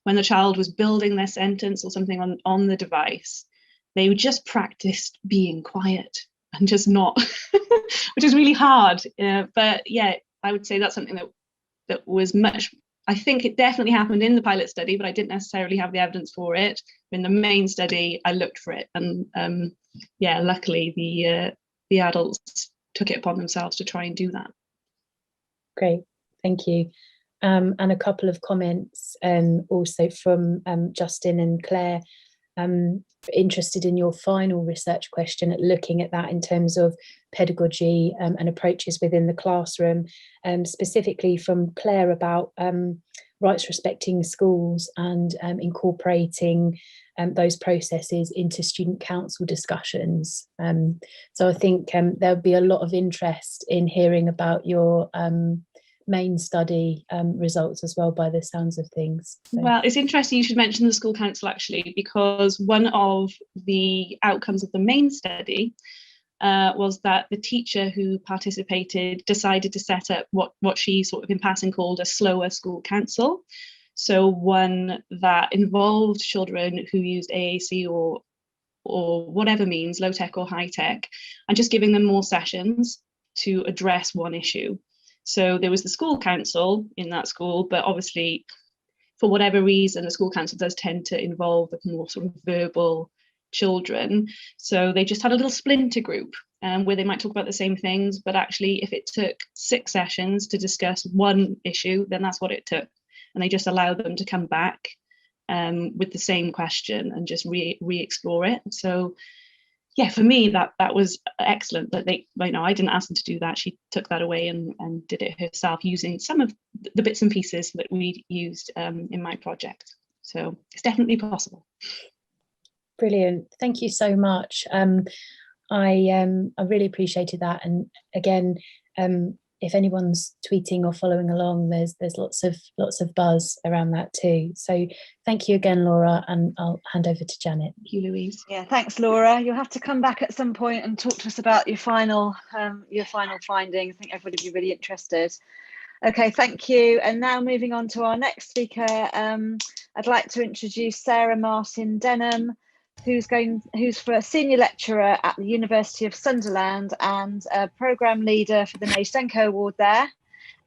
[SPEAKER 7] when the child was building their sentence or something on the device, they just practiced being quiet and just not, which is really hard. But yeah, I would say that's something that was much, I think it definitely happened in the pilot study, but I didn't necessarily have the evidence for it. In the main study, I looked for it. And yeah, luckily the adults took it upon themselves to try and do that.
[SPEAKER 1] Great, thank you. and a couple of comments also from Justin and Claire, interested in your final research question, at looking at that in terms of pedagogy and approaches within the classroom, specifically from Claire about rights respecting schools and incorporating those processes into student council discussions. So I think there'll be a lot of interest in hearing about your main study results as well, by the sounds of things. So.
[SPEAKER 7] Well, it's interesting you should mention the school council, actually, because one of the outcomes of the main study was that the teacher who participated decided to set up what she sort of in passing called a slower school council. So one that involved children who used AAC or whatever means, low tech or high tech, and just giving them more sessions to address one issue. So there was the school council in that school, but obviously, for whatever reason, the school council does tend to involve the more sort of verbal children. So they just had a little splinter group where they might talk about the same things, but actually, if it took 6 sessions to discuss one issue, then that's what it took. And they just allowed them to come back with the same question and just re-explore it. So yeah, for me, that was excellent. That they, I didn't ask them to do that. She took that away and did it herself using some of the bits and pieces that we used in my project. So it's definitely possible.
[SPEAKER 1] Brilliant. Thank you so much. I really appreciated that. And again, if anyone's tweeting or following along, there's lots of buzz around that too. So thank you again, Laura, and I'll hand over to Janet.
[SPEAKER 7] Thank you, Louise.
[SPEAKER 2] Yeah, thanks, Laura. You'll have to come back at some point and talk to us about your final findings. I think everybody will be really interested. Okay, thank you. And now moving on to our next speaker, I'd like to introduce Sarah Martin Denham, who's for a senior lecturer at the University of Sunderland and a programme leader for the Nasenko Award there.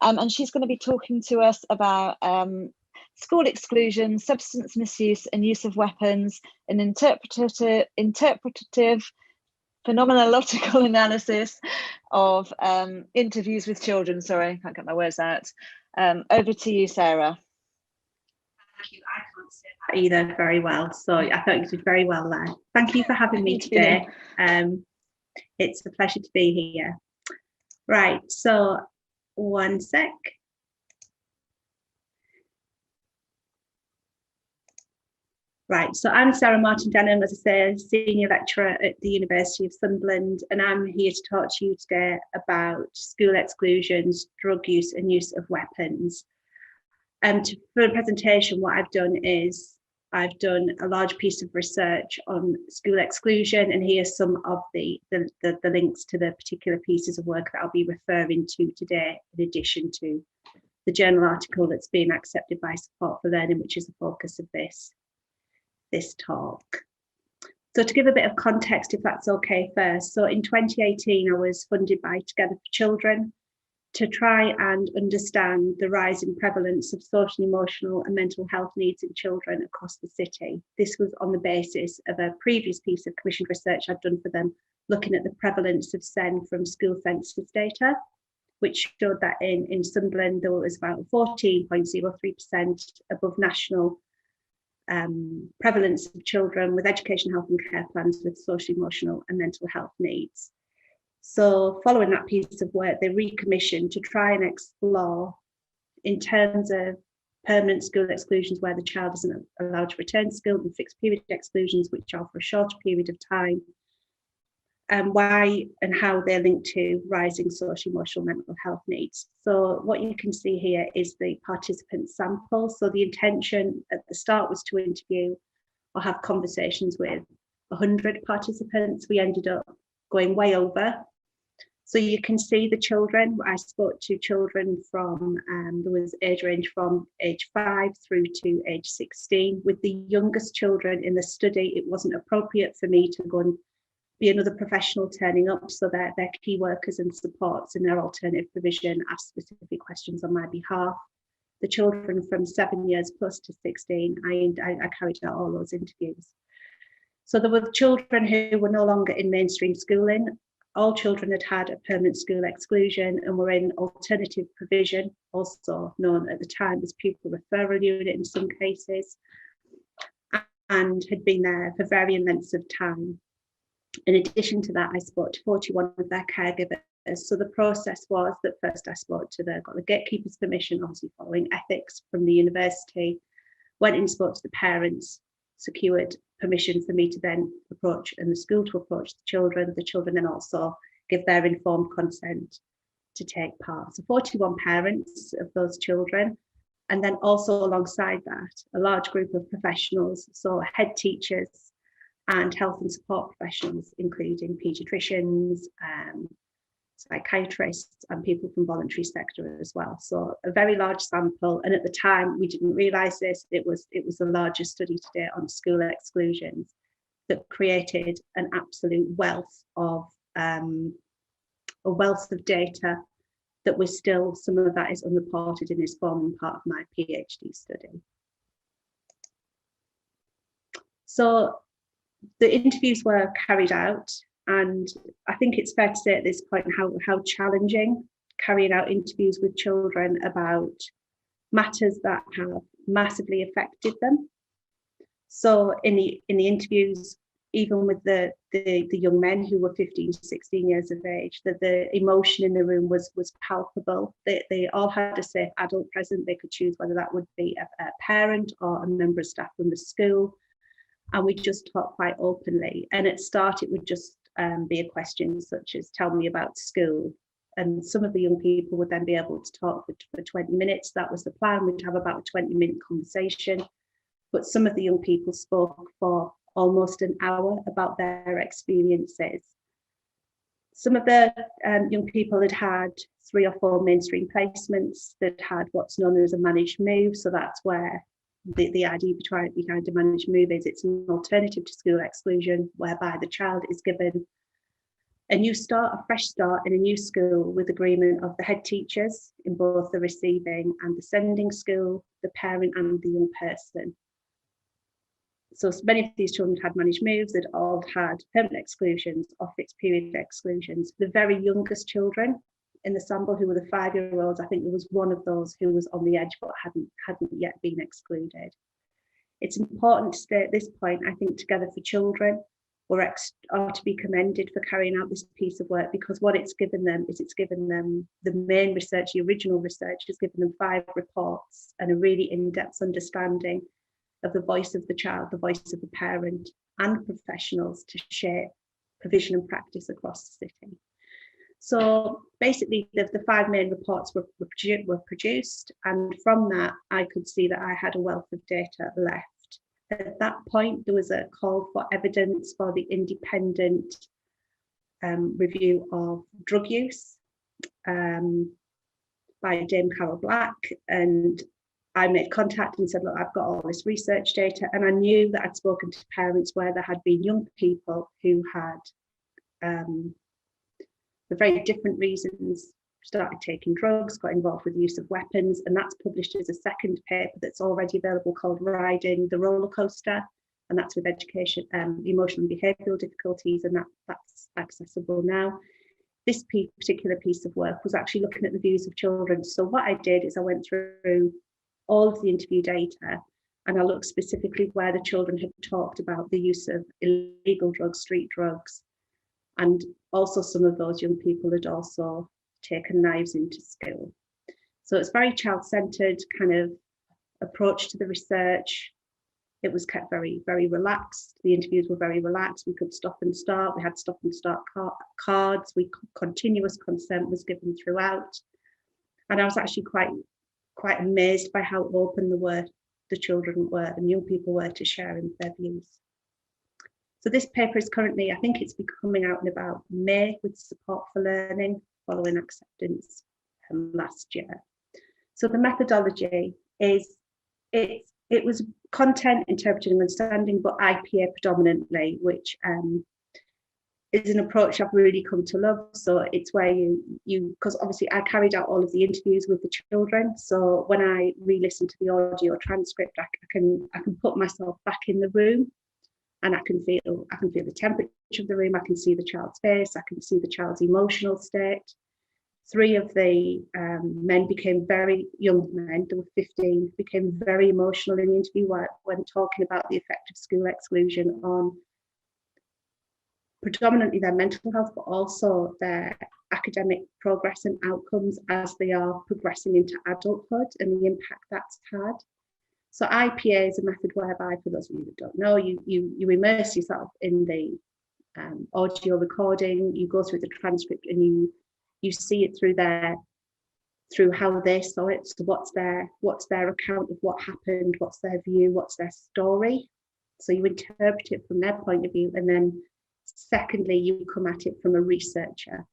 [SPEAKER 2] And she's going to be talking to us about school exclusion, substance misuse and use of weapons, and interpretative phenomenological analysis of interviews with children. Sorry, I can't get my words out. Over to you, Sarah.
[SPEAKER 8] Thank you. I can't say that either very well, so I thought you did very well there. Thank you for having me today. It's a pleasure to be here. Right, so one sec. Right, so I'm Sarah Martin Denham, as I say, senior lecturer at the University of Sunderland, and I'm here to talk to you today about school exclusions, drug use and use of weapons. For the presentation, what I've done is I've done a large piece of research on school exclusion, and here's some of the links to the particular pieces of work that I'll be referring to today, in addition to the journal article that's been accepted by Support for Learning, which is the focus of this talk. So to give a bit of context, if that's okay first, so in 2018, I was funded by Together for Children to try and understand the rising prevalence of social, emotional and mental health needs in children across the city. This was on the basis of a previous piece of commissioned research I'd done for them, looking at the prevalence of SEN from school census data, which showed that in Sunderland there was about 14.03% above national prevalence of children with education, health and care plans with social, emotional and mental health needs. So following that piece of work, they recommissioned to try and explore, in terms of permanent school exclusions where the child isn't allowed to return to school, and fixed period exclusions, which are for a shorter period of time, and why and how they're linked to rising social, emotional, mental health needs. So what you can see here is the participant sample. So the intention at the start was to interview or have conversations with 100 participants. We ended up going way over. So you can see the children. I spoke to children from, there was age range from age 5 through to age 16. With the youngest children in the study, it wasn't appropriate for me to go and be another professional turning up, so that their key workers and supports in their alternative provision asked specific questions on my behalf. The children from 7 years plus to 16, I carried out all those interviews. So there were children who were no longer in mainstream schooling, all children had had a permanent school exclusion and were in alternative provision, also known at the time as pupil referral unit in some cases, and had been there for varying lengths of time. In addition to that, I spoke to 41 of their caregivers. So the process was that first I spoke to got the gatekeeper's permission, obviously following ethics from the university, went and spoke to the parents, secured permission for me to then approach and the school to approach the children then also give their informed consent to take part. So 41 parents of those children, and then also alongside that, a large group of professionals, so head teachers and health and support professionals, including paediatricians, psychiatrists and people from voluntary sector as well. So a very large sample, and at the time we didn't realise this, it was the largest study to date on school exclusions that created an absolute wealth of data that was still, some of that is unreported and is forming part of my PhD study. So the interviews were carried out, and I think it's fair to say at this point how challenging carrying out interviews with children about matters that have massively affected them. So in the interviews, even with the young men who were 15 to 16 years of age, that the emotion in the room was palpable. They all had a safe adult present. They could choose whether that would be a parent or a member of staff from the school. And we just talked quite openly. And at start, it would just be a question such as, tell me about school. And some of the young people would then be able to talk for 20 minutes. That was the plan. We'd have about a 20-minute conversation. But some of the young people spoke for almost an hour about their experiences. Some of the young people had had 3 or 4 mainstream placements that had what's known as a managed move. So that's where the idea behind a managed move is it's an alternative to school exclusion, whereby the child is given a fresh start in a new school with agreement of the head teachers in both the receiving and the sending school, the parent and the young person. So many of these children had managed moves, that all had permanent exclusions or fixed period exclusions. The very youngest children in the sample, who were the 5-year-olds, I think there was one of those who was on the edge but hadn't yet been excluded. It's important to state at this point, I think Together for Children are to be commended for carrying out this piece of work, because what it's given them is the main research, the original research has given them 5 reports and a really in-depth understanding of the voice of the child, the voice of the parent and professionals to shape provision and practice across the city. So basically the 5 main reports were produced, and from that I could see that I had a wealth of data left. At that point there was a call for evidence for the independent review of drug use by Dame Carol Black, and I made contact and said, look, I've got all this research data, and I knew that I'd spoken to parents where there had been young people who had for very different reasons started taking drugs, got involved with the use of weapons, and that's published as a second paper that's already available called Riding the Roller Coaster, and that's with education, emotional and behavioural difficulties, and that's accessible now. This particular piece of work was actually looking at the views of children. So what I did is I went through all of the interview data, and I looked specifically where the children had talked about the use of illegal drugs, street drugs, and also some of those young people had also taken knives into school. So it's very child-centered kind of approach to the research. It was kept very, very relaxed. The interviews were very relaxed. We could stop and start. We had stop and start cards. Continuous consent was given throughout. And I was actually quite amazed by how open the children were and young people were to sharing their views. So this paper is currently, I think it's coming out in about May, with support for learning following acceptance last year. So the methodology is, it was content, interpreting and understanding, but IPA predominantly, which is an approach I've really come to love. So it's where you because obviously I carried out all of the interviews with the children. So when I re-listen to the audio transcript, I can put myself back in the room and I can feel the temperature of the room, I can see the child's face, I can see the child's emotional state. 3 of the men became very young men, they were 15, became very emotional in the interview when talking about the effect of school exclusion on predominantly their mental health, but also their academic progress and outcomes as they are progressing into adulthood and the impact that's had. So IPA is a method whereby, for those of you that don't know, you immerse yourself in the audio recording, you go through the transcript, and you see it through how they saw it. So what's their account of what happened, what's their view, what's their story. So you interpret it from their point of view, and then secondly, you come at it from a researcher.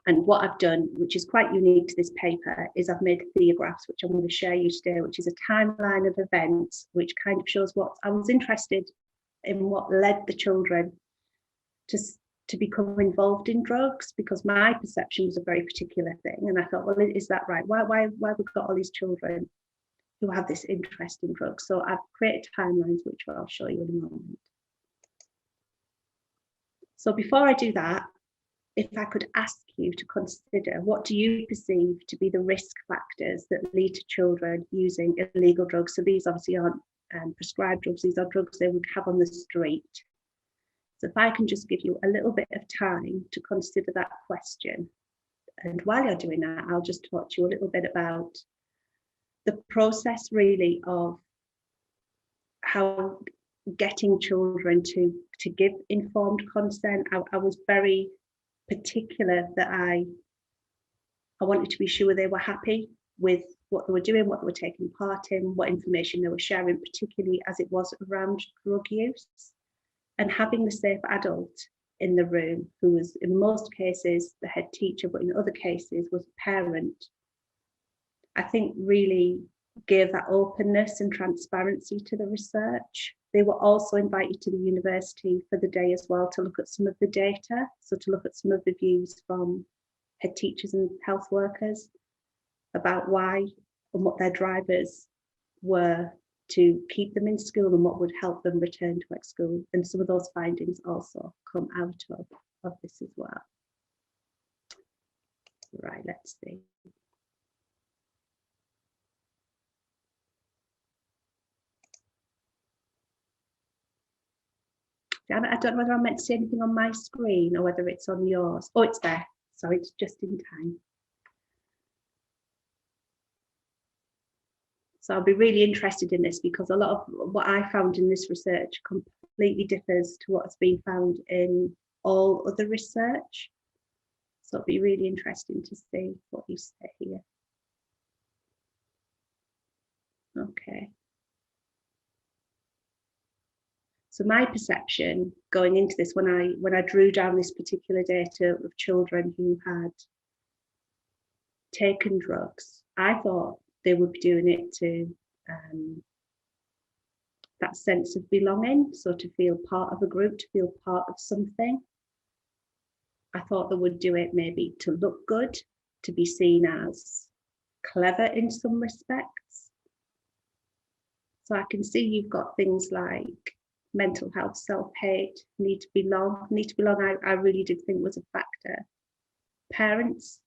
[SPEAKER 8] And what I've done, which is quite unique to this paper, is I've made theographs, which I'm going to share you today, which is a timeline of events, which kind of shows what I was interested in, what led the children to become involved in drugs, because my perception was a very particular thing. And I thought, well, is that right? Why have we got all these children who have this interest in drugs? So I've created timelines, which I'll show you in a moment. So before I do that, if I could ask you to consider, what do you perceive to be the risk factors that lead to children using illegal drugs? So these obviously aren't prescribed drugs, these are drugs they would have on the street. So if I can just give you a little bit of time to consider that question. And while you're doing that, I'll just talk to you a little bit about the process really of how getting children to give informed consent. I was very particular that I wanted to be sure they were happy with what they were doing, what they were taking part in, what information they were sharing, particularly as it was around drug use. And having the safe adult in the room, who was in most cases the head teacher, but in other cases was a parent, I think really gave that openness and transparency to the research. They were also invited to the university for the day as well to look at some of the data, so to look at some of the views from head teachers and health workers about why and what their drivers were to keep them in school and what would help them return to school. And some of those findings also come out of this as well. Right, let's see. I don't know whether I'm meant to see anything on my screen or whether it's on yours. Oh, it's there. So it's just in time. So I'll be really interested in this, because a lot of what I found in this research completely differs to what's been found in all other research. So it'll be really interesting to see what you say here. Okay. So my perception going into this, when I drew down this particular data of children who had taken drugs, I thought they would be doing it to that sense of belonging, so to feel part of a group, to feel part of something. I thought they would do it maybe to look good, to be seen as clever in some respects. So I can see you've got things like mental health, self-hate, need to belong. I really did think was a factor. Parents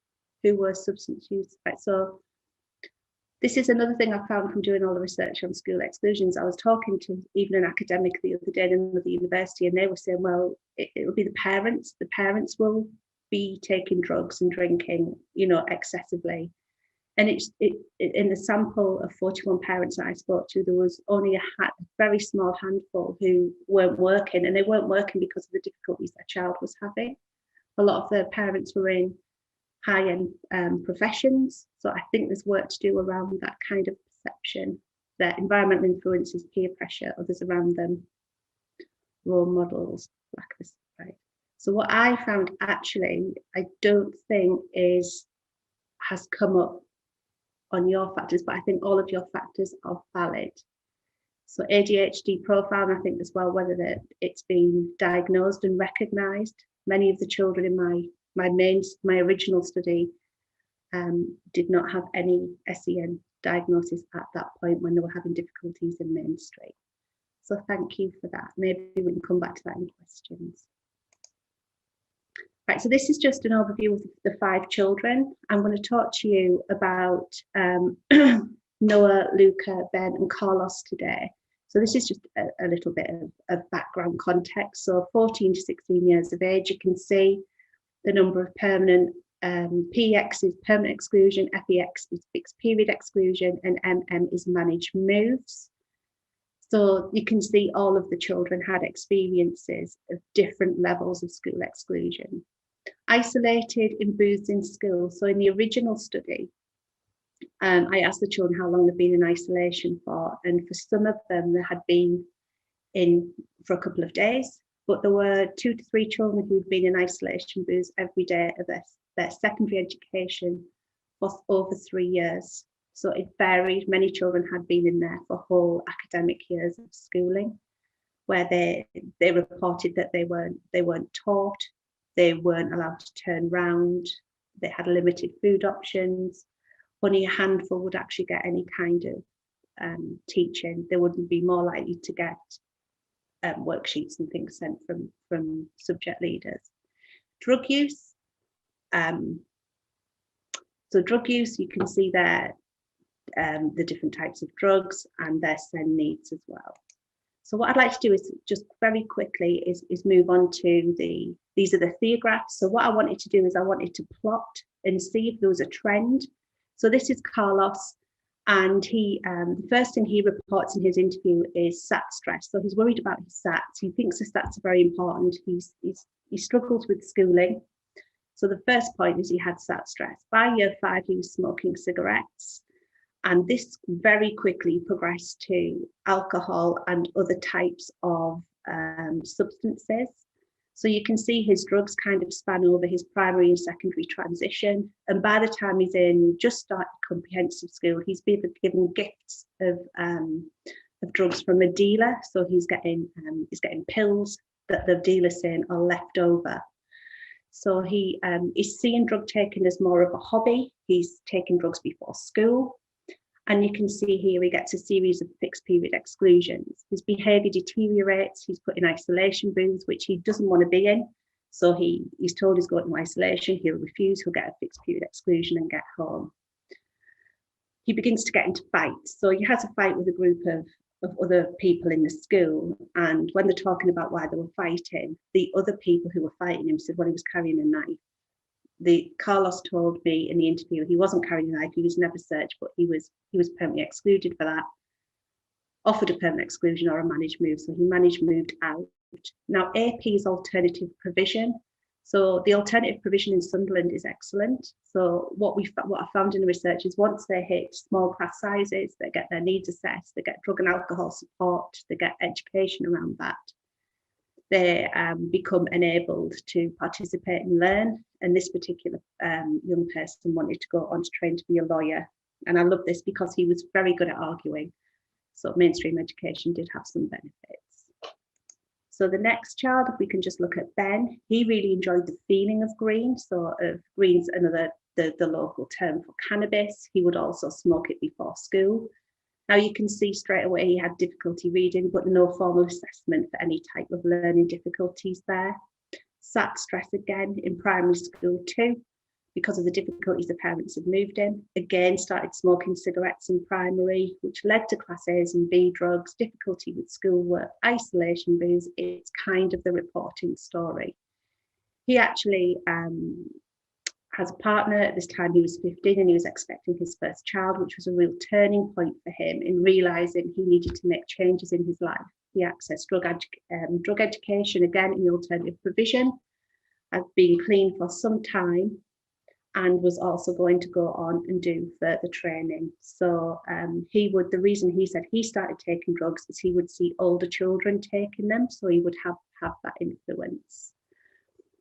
[SPEAKER 8] who were substance use. So this is another thing I found from doing all the research on school exclusions. I was talking to even an academic the other day in another university, and they were saying, well, it'll be the parents. The parents will be taking drugs and drinking, excessively. And in the sample of 41 parents that I spoke to, there was only a very small handful who weren't working, and they weren't working because of the difficulties their child was having. A lot of the parents were in high-end professions. So I think there's work to do around that kind of perception, that environmental influences, peer pressure, others around them, role models, lack of right. So what I found actually, I don't think has come up on your factors, but I think all of your factors are valid. So ADHD profile, and I think as well whether that it's been diagnosed and recognised. Many of the children in my original study did not have any SEN diagnosis at that point when they were having difficulties in mainstream. So thank you for that. Maybe we can come back to that in questions. Right, so this is just an overview of the 5 children. I'm going to talk to you about Noah, Luca, Ben and Carlos today. So this is just a little bit of background context. So 14 to 16 years of age, you can see the number of permanent, PEX is permanent exclusion, FEX is fixed period exclusion, and MM is managed moves. So you can see all of the children had experiences of different levels of school exclusion. Isolated in booths in school. So in the original study, I asked the children how long they've been in isolation for, and for some of them, they had been in for a couple of days, but there were 2 to 3 children who'd been in isolation booths every day of their secondary education for over 3 years. So it varied. Many children had been in there for whole academic years of schooling, where they reported that they weren't taught, they weren't allowed to turn round, they had limited food options. Only a handful would actually get any kind of teaching. They wouldn't be more likely to get worksheets and things sent from subject leaders. Drug use. So drug use, you can see there the different types of drugs and their SEND needs as well. So what I'd like to do is just very quickly is move on to these are the theographs. So what I wanted to do is I wanted to plot and see if there was a trend. So this is Carlos, and he the first thing he reports in his interview is SAT stress. So he's worried about his SATs. He thinks the SATs are very important. He struggles with schooling. So the first point is he had SAT stress. By year 5, he was smoking cigarettes. And this very quickly progressed to alcohol and other types of substances. So you can see his drugs kind of span over his primary and secondary transition. And by the time he's in just started comprehensive school, he's been given gifts of drugs from a dealer. So he's getting pills that the dealer's saying are left over. So he is seeing drug taking as more of a hobby. He's taking drugs before school. And you can see here he gets a series of fixed period exclusions. His behaviour deteriorates. He's put in isolation booths, which he doesn't want to be in. So he's told he's going to isolation. He'll refuse. He'll get a fixed period exclusion and get home. He begins to get into fights. So he has a fight with a group of other people in the school. And when they're talking about why they were fighting, the other people who were fighting him said, well, he was carrying a knife. Carlos told me in the interview he wasn't carrying a knife, he was never searched, but he was permanently excluded for that, offered a permanent exclusion or a managed move, so he managed moved out. Now AP is alternative provision, so the alternative provision in Sunderland is excellent. So what I found in the research is once they hit small class sizes, they get their needs assessed, they get drug and alcohol support, they get education around that, they become enabled to participate and learn. And this particular young person wanted to go on to train to be a lawyer. And I love this because he was very good at arguing. So mainstream education did have some benefits. So the next child, if we can just look at Ben, he really enjoyed the feeling of green. So green's another, the local term for cannabis. He would also smoke it before school. Now you can see straight away he had difficulty reading, but no formal assessment for any type of learning difficulties there. SAT stress again in primary school too, because of the difficulties the parents had moved in. Again, started smoking cigarettes in primary, which led to class A's and B drugs, difficulty with schoolwork, isolation booths. It's kind of the reporting story. He actually has a partner. At this time he was 15 and he was expecting his first child, which was a real turning point for him in realizing he needed to make changes in his life. He accessed drug education again in the alternative provision, had been clean for some time, and was also going to go on and do further training. So the reason he said he started taking drugs is he would see older children taking them, so he would have that influence.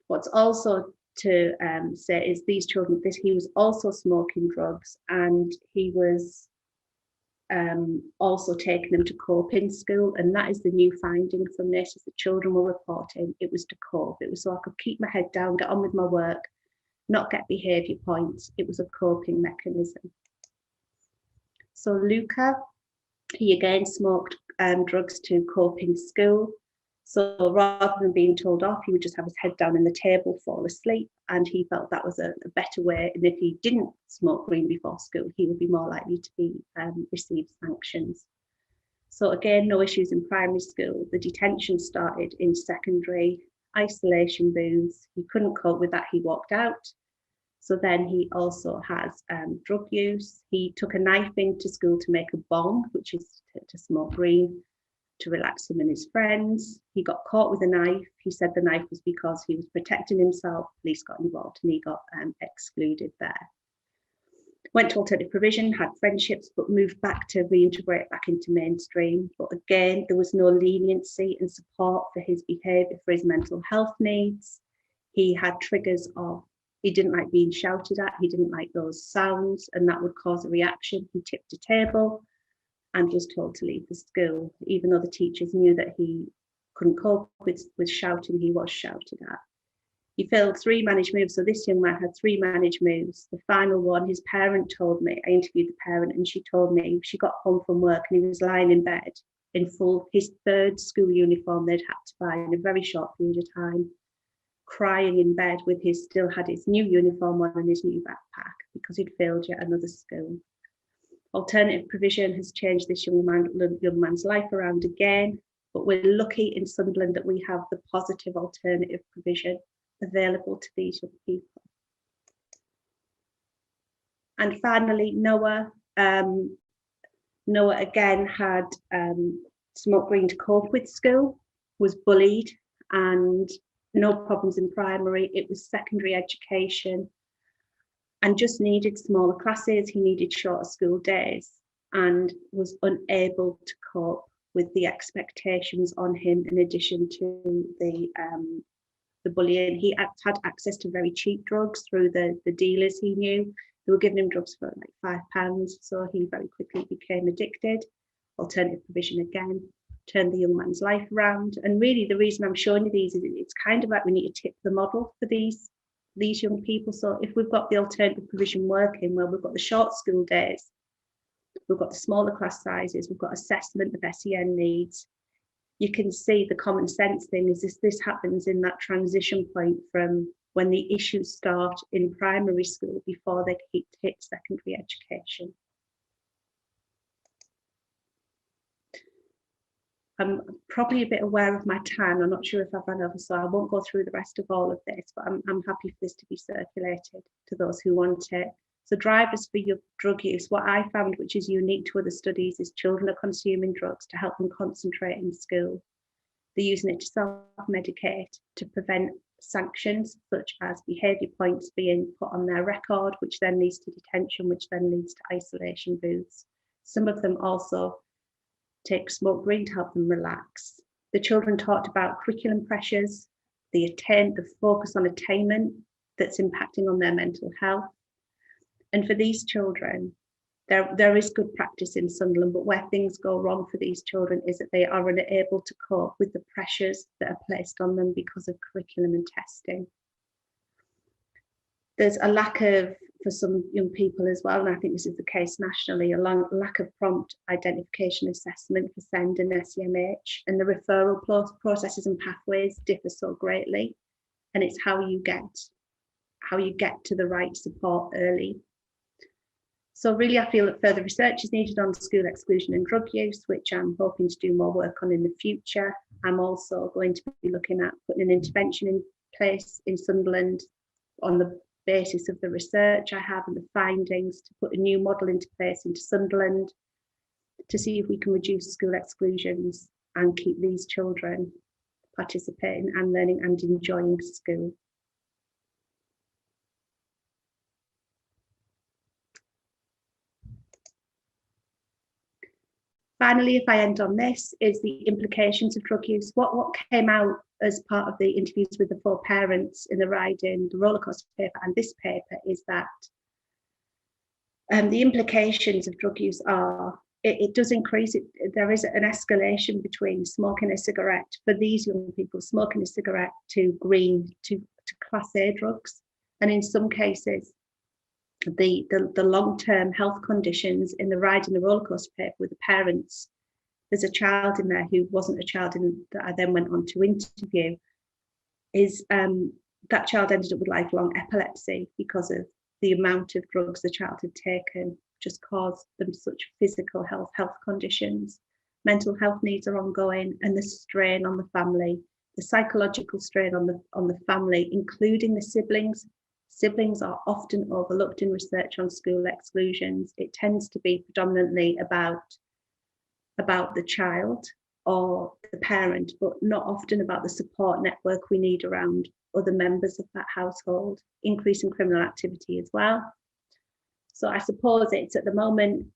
[SPEAKER 8] What's also to say is these children, he was also smoking drugs, and he was also taking them to cope in school. And that is the new finding from this, is the children were reporting it was to cope. It was so I could keep my head down, get on with my work, not get behaviour points. It was a coping mechanism. So Luca, he again smoked drugs to cope in school. So rather than being told off, he would just have his head down on the table, fall asleep, and he felt that was a better way. And if he didn't smoke green before school, he would be more likely to be receive sanctions. So again, no issues in primary school. The detention started in secondary, isolation booths. He couldn't cope with that, he walked out. So then he also has drug use. He took a knife into school to make a bong, which is to smoke green, to relax him and his friends. He got caught with a knife. He said the knife was because he was protecting himself. Police got involved and he got excluded there. Went to alternative provision, had friendships, but moved back to reintegrate back into mainstream. But again, there was no leniency and support for his behaviour, for his mental health needs. He had triggers of, he didn't like being shouted at, he didn't like those sounds, and that would cause a reaction. He tipped a table and was told to leave the school, even though the teachers knew that he couldn't cope with shouting, he was shouted at. He failed 3 managed moves, so this young man had 3 managed moves. The final one, his parent told me, I interviewed the parent, and she told me she got home from work and he was lying in bed in full, his 3rd school uniform they'd had to buy in a very short period of time, crying in bed with still had his new uniform on and his new backpack because he'd failed yet another school. Alternative provision has changed this young man's life around again, but we're lucky in Sunderland that we have the positive alternative provision available to these young people. And finally, Noah. Noah again had smoked green to cope with school, was bullied, and no problems in primary. It was secondary education, and just needed smaller classes. He needed shorter school days and was unable to cope with the expectations on him in addition to the bullying. He had access to very cheap drugs through the dealers he knew. They were giving him drugs for like £5, so he very quickly became addicted. Alternative provision again turned the young man's life around. And really the reason I'm showing you these is it's kind of like we need to tip the model for these young people. So if we've got the alternative provision working, well, we've got the short school days, we've got the smaller class sizes, we've got assessment of SEN needs. You can see the common sense thing is this happens in that transition point from when the issues start in primary school before they hit secondary education. I'm probably a bit aware of my time. I'm not sure if I've run over, so I won't go through the rest of all of this, but I'm happy for this to be circulated to those who want it. So drivers for your drug use, what I found, which is unique to other studies, is children are consuming drugs to help them concentrate in school. They're using it to self-medicate, to prevent sanctions, such as behaviour points being put on their record, which then leads to detention, which then leads to isolation booths. Some of them also take smoke green to help them relax. The children talked about curriculum pressures, the focus on attainment that's impacting on their mental health. And for these children, there is good practice in Sunderland, but where things go wrong for these children is that they are unable to cope with the pressures that are placed on them because of curriculum and testing. There's a lack of, for some young people as well, and I think this is the case nationally, a lack of prompt identification assessment for SEND and SEMH, and the referral processes and pathways differ so greatly, and it's how you get to the right support early. So really, I feel that further research is needed on school exclusion and drug use, which I'm hoping to do more work on in the future. I'm also going to be looking at putting an intervention in place in Sunderland on the basis of the research I have and the findings, to put a new model into place into Sunderland to see if we can reduce school exclusions and keep these children participating and learning and enjoying school. Finally, if I end on this, is the implications of drug use. What came out as part of the interviews with the 4 parents in the riding, the rollercoaster paper and this paper is that the implications of drug use are, it does increase, there is an escalation between smoking a cigarette, for these young people, smoking a cigarette to green, to class A drugs. And in some cases, the long-term health conditions in the riding the rollercoaster paper with the parents, there's a child in there who wasn't a child that I then went on to interview, is that child ended up with lifelong epilepsy because of the amount of drugs the child had taken just caused them such physical health conditions. Mental health needs are ongoing, and the strain on the family, the psychological strain on the family, including the siblings. Siblings are often overlooked in research on school exclusions. It tends to be predominantly about the child or the parent, but not often about the support network we need around other members of that household, increasing criminal activity as well. So I suppose it's at the moment,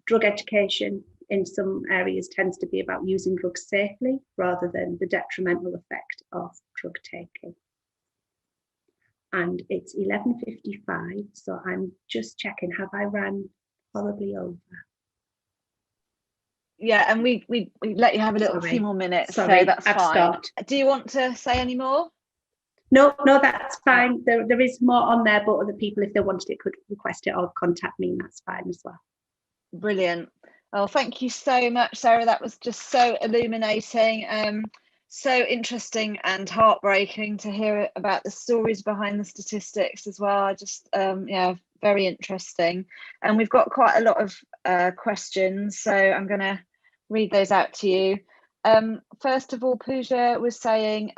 [SPEAKER 8] drug education in some areas tends to be about using drugs safely rather than the detrimental effect of drug taking. And it's 11:55, so I'm just checking, have I ran horribly over?
[SPEAKER 2] Yeah, and we let you have a few more minutes,
[SPEAKER 8] Sorry,
[SPEAKER 2] so that's
[SPEAKER 8] I've
[SPEAKER 2] fine.
[SPEAKER 8] stopped.
[SPEAKER 2] Do you want to say any more?
[SPEAKER 8] No, that's fine. There is more on there, but other people, if they wanted it, could request it or contact me, and that's fine as well.
[SPEAKER 2] Brilliant. Oh, thank you so much, Sarah. That was just so illuminating, so interesting and heartbreaking to hear about the stories behind the statistics as well. I just, yeah, very interesting. And we've got quite a lot of questions, so I'm going to read those out to you. First of all, Pooja was saying,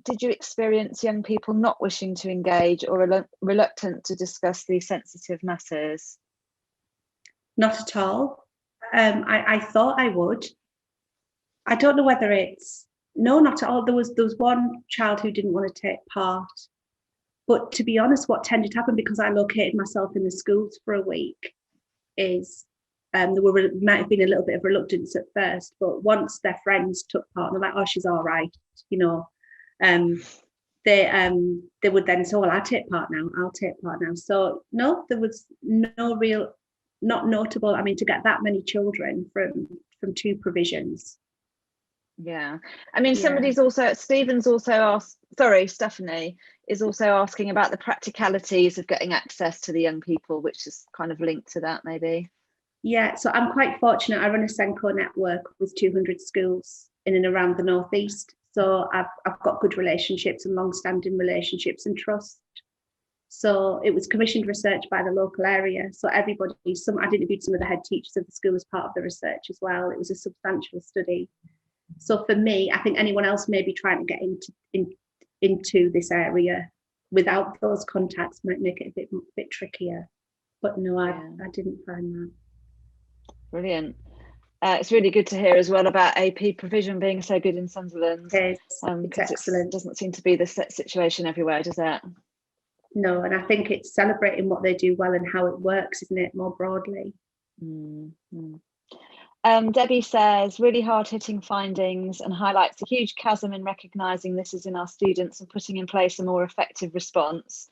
[SPEAKER 2] did you experience young people not wishing to engage or reluctant to discuss these sensitive matters?
[SPEAKER 8] Not at all. I thought I would. I don't know whether it's, no, not at all. There was one child who didn't want to take part. But to be honest, what tended to happen, because I located myself in the schools for a week, is there might have been a little bit of reluctance at first, but once their friends took part, they're like, oh, she's all right, you know. They would then say, well, I'll take part now. So no, there was no real, not notable. I mean, to get that many children from two provisions.
[SPEAKER 2] Yeah, I mean, somebody's also, Stephen's also asked, sorry, Stephanie is also asking about the practicalities of getting access to the young people, which is kind of linked to that maybe.
[SPEAKER 8] Yeah, so I'm quite fortunate. I run a Senko network with 200 schools in and around the Northeast. So I've got good relationships and long-standing relationships and trust. So it was commissioned research by the local area. So everybody, I'd interviewed some of the head teachers of the school as part of the research as well. It was a substantial study. So for me, I think anyone else may be trying to get into this area without those contacts might make it a bit trickier. But no, I didn't find that.
[SPEAKER 2] Brilliant. It's really good to hear as well about AP provision being so good in Sunderland.
[SPEAKER 8] It's excellent.
[SPEAKER 2] It doesn't seem to be the situation everywhere, does it?
[SPEAKER 8] No, and I think it's celebrating what they do well and how it works, isn't it, more broadly?
[SPEAKER 2] Debbie says, really hard-hitting findings and highlights a huge chasm in recognising this is in our students and putting in place a more effective response.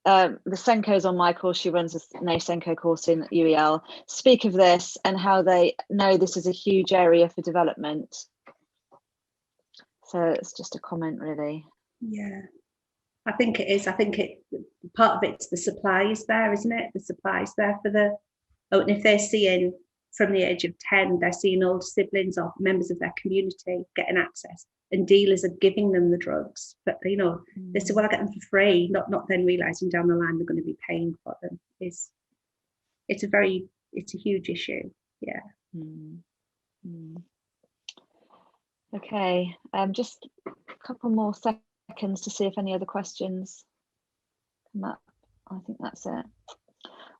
[SPEAKER 2] The Senko's on my course, she runs a Senko course in UEL, speak of this and how they know this is a huge area for development. So it's just a comment really.
[SPEAKER 8] Yeah, I think it is. I think part of it's the supplies there, isn't it? The supplies there for and if they're seeing from the age of 10, they're seeing older siblings or members of their community getting access, and dealers are giving them the drugs. But you know, they say, well, I get them for free, not then realizing down the line they're going to be paying for them. It's a huge issue. Yeah.
[SPEAKER 2] Okay, just a couple more seconds to see if any other questions come up. I think that's it.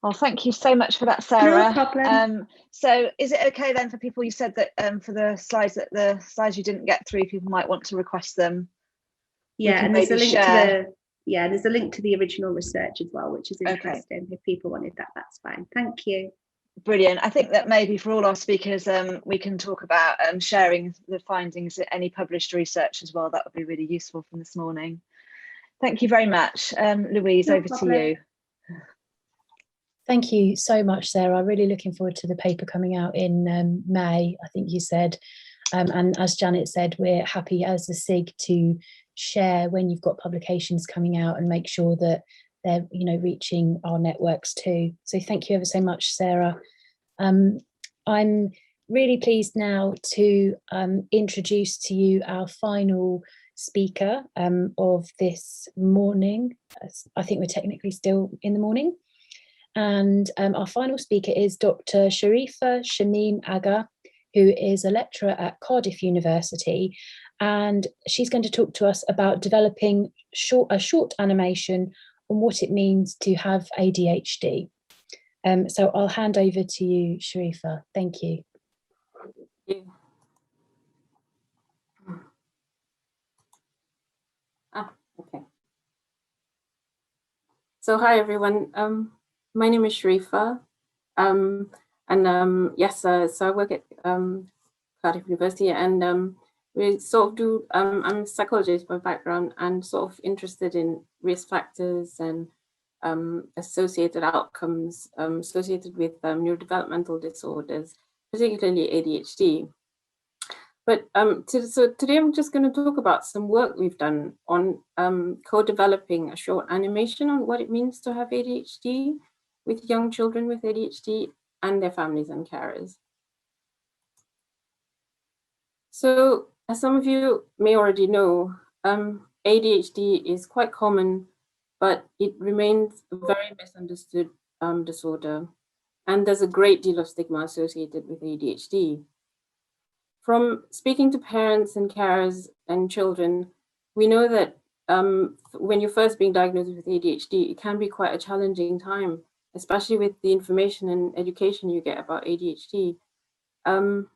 [SPEAKER 2] Well, thank you so much for that, Sarah.
[SPEAKER 8] No problem.
[SPEAKER 2] So is it okay then for people, you said that for the slides you didn't get through, people might want to request them?
[SPEAKER 8] Yeah, and there's a link there's a link to the original research as well, which is interesting. Okay. If people wanted that, that's fine. Thank you.
[SPEAKER 2] Brilliant. I think that maybe for all our speakers, we can talk about sharing the findings, any published research as well. That would be really useful from this morning. Thank you very much. Louise, over to you.
[SPEAKER 1] Thank you so much, Sarah. Really looking forward to the paper coming out in May, I think you said. And as Janet said, we're happy as a SIG to share when you've got publications coming out and make sure that they're reaching our networks too. So thank you ever so much, Sarah. I'm really pleased now to introduce to you our final speaker of this morning. I think we're technically still in the morning. And our final speaker is Dr. Sharifa Shamim Aga, who is a lecturer at Cardiff University. And she's going to talk to us about developing a short animation on what it means to have ADHD. So I'll hand over to you, Sharifa. Thank you.
[SPEAKER 9] Okay. So hi everyone. My name is Sharifa, yes, so I work at Cardiff University, and we sort of do. I'm a psychologist by background, and sort of interested in risk factors and associated outcomes associated with neurodevelopmental disorders, particularly ADHD. But so today I'm just going to talk about some work we've done on co-developing a short animation on what it means to have ADHD with young children with ADHD and their families and carers. So as some of you may already know, ADHD is quite common, but it remains a very misunderstood disorder. And there's a great deal of stigma associated with ADHD. From speaking to parents and carers and children, we know that when you're first being diagnosed with ADHD, it can be quite a challenging time, especially with the information and education you get about ADHD. And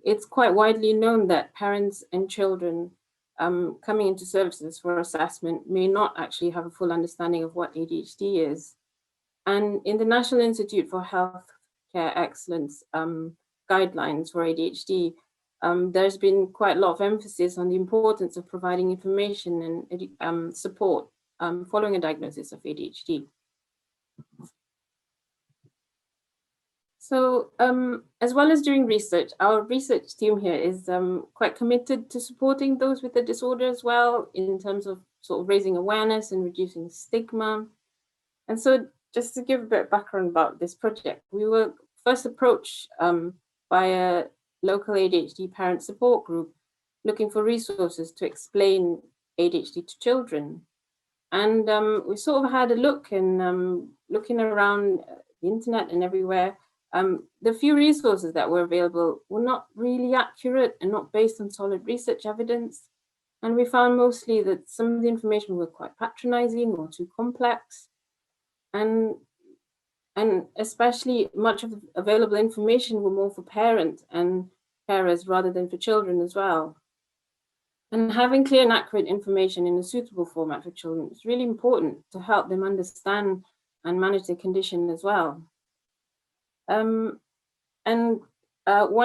[SPEAKER 9] it's quite widely known that parents and children coming into services for assessment may not actually have a full understanding of what ADHD is. And in the National Institute for Health Care Excellence guidelines for ADHD, there's been quite a lot of emphasis on the importance of providing information and support following a diagnosis of ADHD. So as well as doing research, our research team here is quite committed to supporting those with the disorder as well, in terms of sort of raising awareness and reducing stigma. And so just to give a bit of background about this project, we were first approached by a local ADHD parent support group looking for resources to explain ADHD to children. And we sort of had a look, and looking around the internet and everywhere, the few resources that were available were not really accurate and not based on solid research evidence. And we found mostly that some of the information were quite patronizing or too complex. And especially much of the available information were more for parents and carers rather than for children as well. And having clear and accurate information in a suitable format for children is really important to help them understand and manage their condition as well. One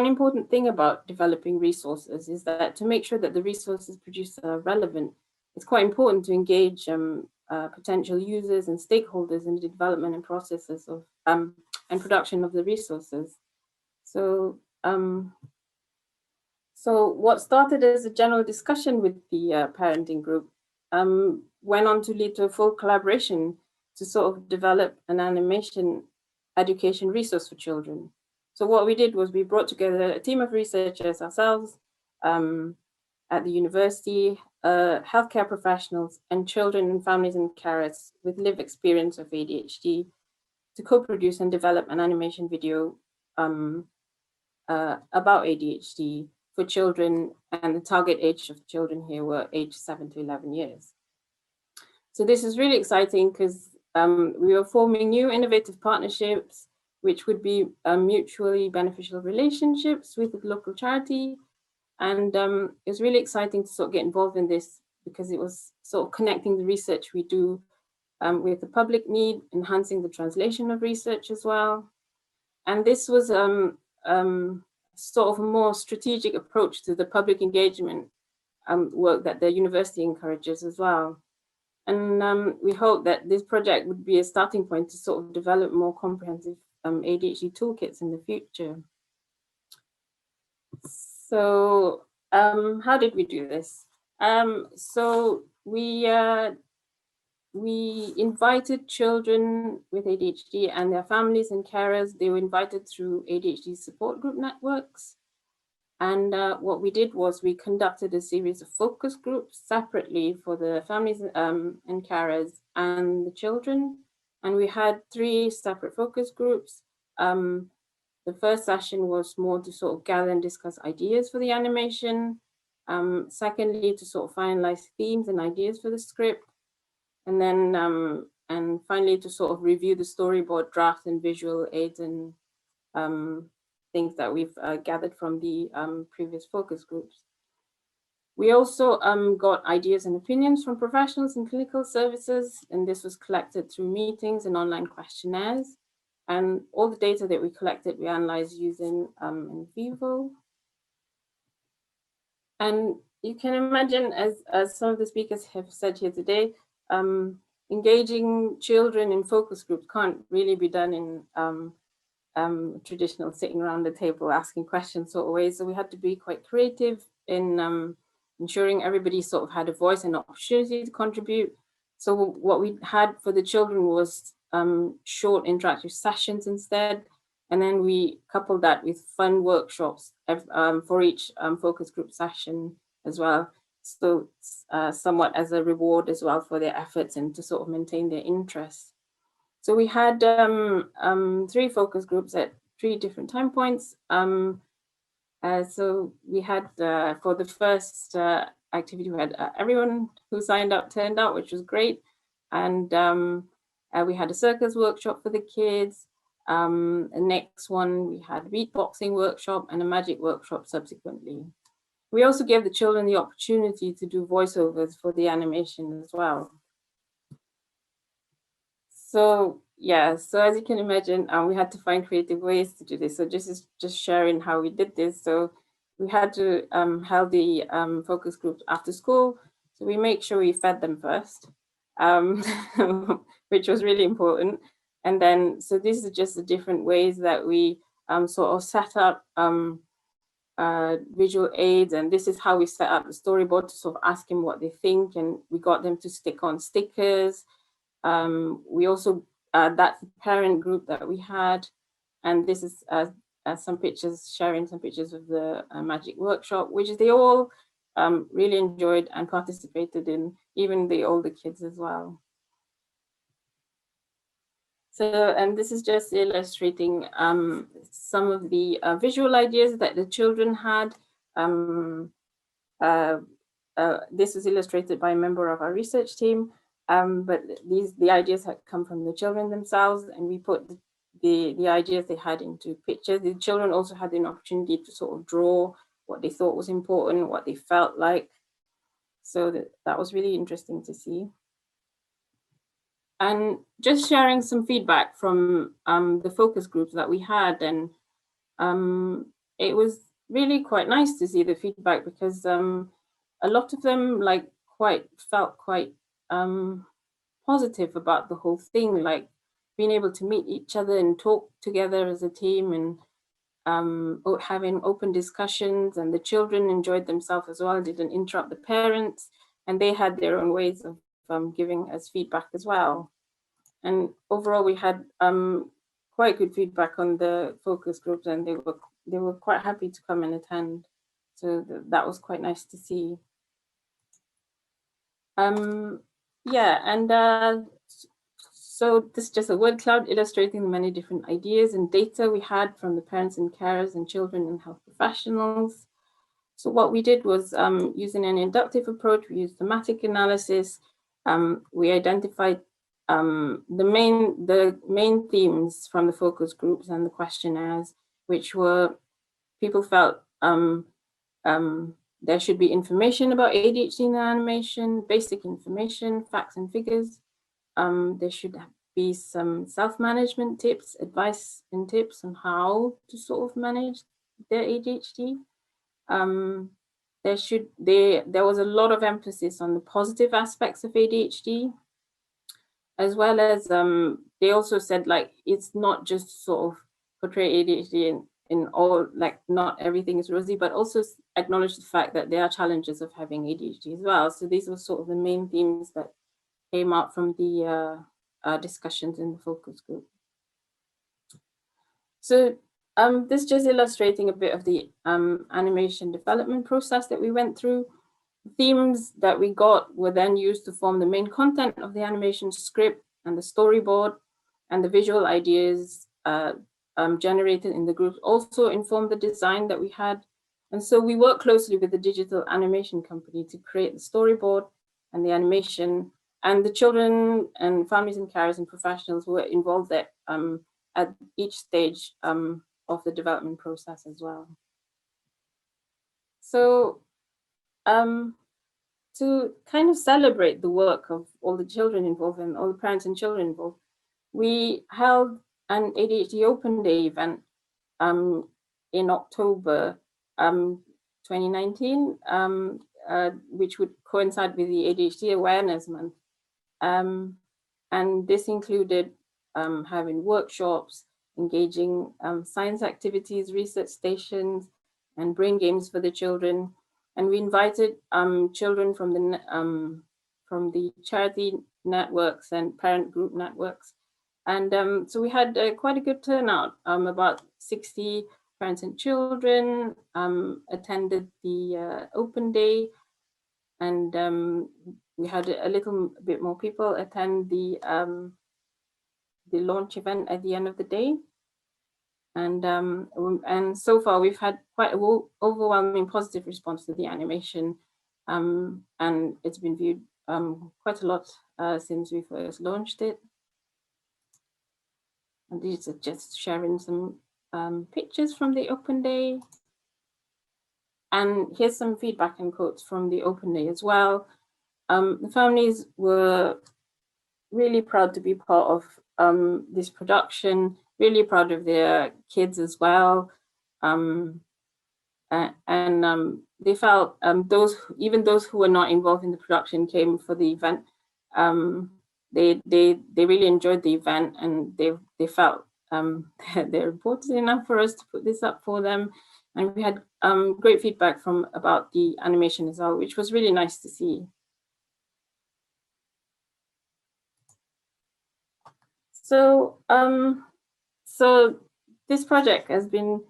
[SPEAKER 9] important thing about developing resources is that to make sure that the resources produced are relevant, it's quite important to engage potential users and stakeholders in the development and processes of and production of the resources. So what started as a general discussion with the parenting group went on to lead to a full collaboration to sort of develop an animation education resource for children. So what we did was we brought together a team of researchers ourselves at the university, healthcare professionals, and children and families and carers with lived experience of ADHD to co-produce and develop an animation video about ADHD for children, and the target age of children here were aged 7 to 11 years. So this is really exciting because we are forming new innovative partnerships, which would be mutually beneficial relationships with the local charity. And it's really exciting to sort of get involved in this because it was sort of connecting the research we do with the public need, enhancing the translation of research as well. And this was sort of a more strategic approach to the public engagement work that the university encourages as well. And we hope that this project would be a starting point to sort of develop more comprehensive ADHD toolkits in the future. So how did we do this? So we we invited children with ADHD and their families and carers. They were invited through ADHD support group networks. And what we did was we conducted a series of focus groups separately for the families and carers and the children. And we had 3 separate focus groups. The first session was more to sort of gather and discuss ideas for the animation. Secondly, to sort of finalize themes and ideas for the script. And then, and finally, to sort of review the storyboard draft and visual aids and things that we've gathered from the previous focus groups. We also got ideas and opinions from professionals in clinical services, and this was collected through meetings and online questionnaires. And all the data that we collected, we analyzed using in vivo. And you can imagine, as some of the speakers have said here today, engaging children in focus groups can't really be done in traditional sitting around the table asking questions sort of ways. So we had to be quite creative in ensuring everybody sort of had a voice and opportunity to contribute. So what we had for the children was short interactive sessions instead. And then we coupled that with fun workshops for each focus group session as well. So somewhat as a reward as well for their efforts and to sort of maintain their interest. So we had 3 focus groups at 3 different time points. So we had, for the first activity, we had everyone who signed up turned out, which was great. And we had a circus workshop for the kids. The next one, we had a beatboxing workshop and a magic workshop subsequently. We also gave the children the opportunity to do voiceovers for the animation as well. So yeah, so as you can imagine, we had to find creative ways to do this. So just sharing how we did this. So we had to hold the focus groups after school. So we make sure we fed them first, which was really important. And then, so these are just the different ways that we sort of set up visual aids. And this is how we set up the storyboard to sort of ask them what they think. And we got them to stick on stickers. We also, that's the parent group that we had. And this is some pictures, sharing some pictures of the magic workshop, which they all really enjoyed and participated in, even the older kids as well. So, and this is just illustrating some of the visual ideas that the children had. This is illustrated by a member of our research team, but the ideas had come from the children themselves, and we put the ideas they had into pictures. The children also had an opportunity to sort of draw what they thought was important, what they felt like. So that was really interesting to see. And just sharing some feedback from the focus groups that we had, and it was really quite nice to see the feedback, because a lot of them felt quite positive about the whole thing, like being able to meet each other and talk together as a team, and having open discussions. And the children enjoyed themselves as well, didn't interrupt the parents, and they had their own ways of giving us feedback as well. And overall, we had quite good feedback on the focus groups, and they were quite happy to come and attend. So that was quite nice to see. Yeah, and so this is just a word cloud illustrating the many different ideas and data we had from the parents and carers and children and health professionals. So what we did was, using an inductive approach, we used thematic analysis. We identified the main themes from the focus groups and the questionnaires, which were, people felt there should be information about ADHD in the animation, basic information, facts and figures. There should be some self-management tips, advice and tips on how to sort of manage their ADHD. There was a lot of emphasis on the positive aspects of ADHD, as well as they also said, like, it's not just sort of portray ADHD in all, like, not everything is rosy, but also acknowledge the fact that there are challenges of having ADHD as well. So these were sort of the main themes that came out from the discussions in the focus group. So this just illustrating a bit of the animation development process that we went through. Themes that we got were then used to form the main content of the animation script and the storyboard, and the visual ideas generated in the group also informed the design that we had. And so we worked closely with the digital animation company to create the storyboard and the animation, and the children and families and carers and professionals were involved at each stage of the development process as well. So to kind of celebrate the work of all the children involved and all the parents and children involved, we held an ADHD Open Day event in October 2019, which would coincide with the ADHD Awareness Month. And this included having workshops, engaging science activities, research stations, and brain games for the children. And we invited children from the charity networks and parent group networks. And so we had quite a good turnout. About 60 parents and children attended the open day, and we had a little bit more people attend the launch event at the end of the day. And so far we've had quite an overwhelming positive response to the animation, and it's been viewed quite a lot since we first launched it. And these are just sharing some pictures from the open day. And here's some feedback and quotes from the open day as well. The families were really proud to be part of this production, really proud of their kids as well. They felt even those who were not involved in the production came for the event. They really enjoyed the event, and they felt that they're important enough for us to put this up for them. And we had great feedback about the animation as well, which was really nice to see. So this project has been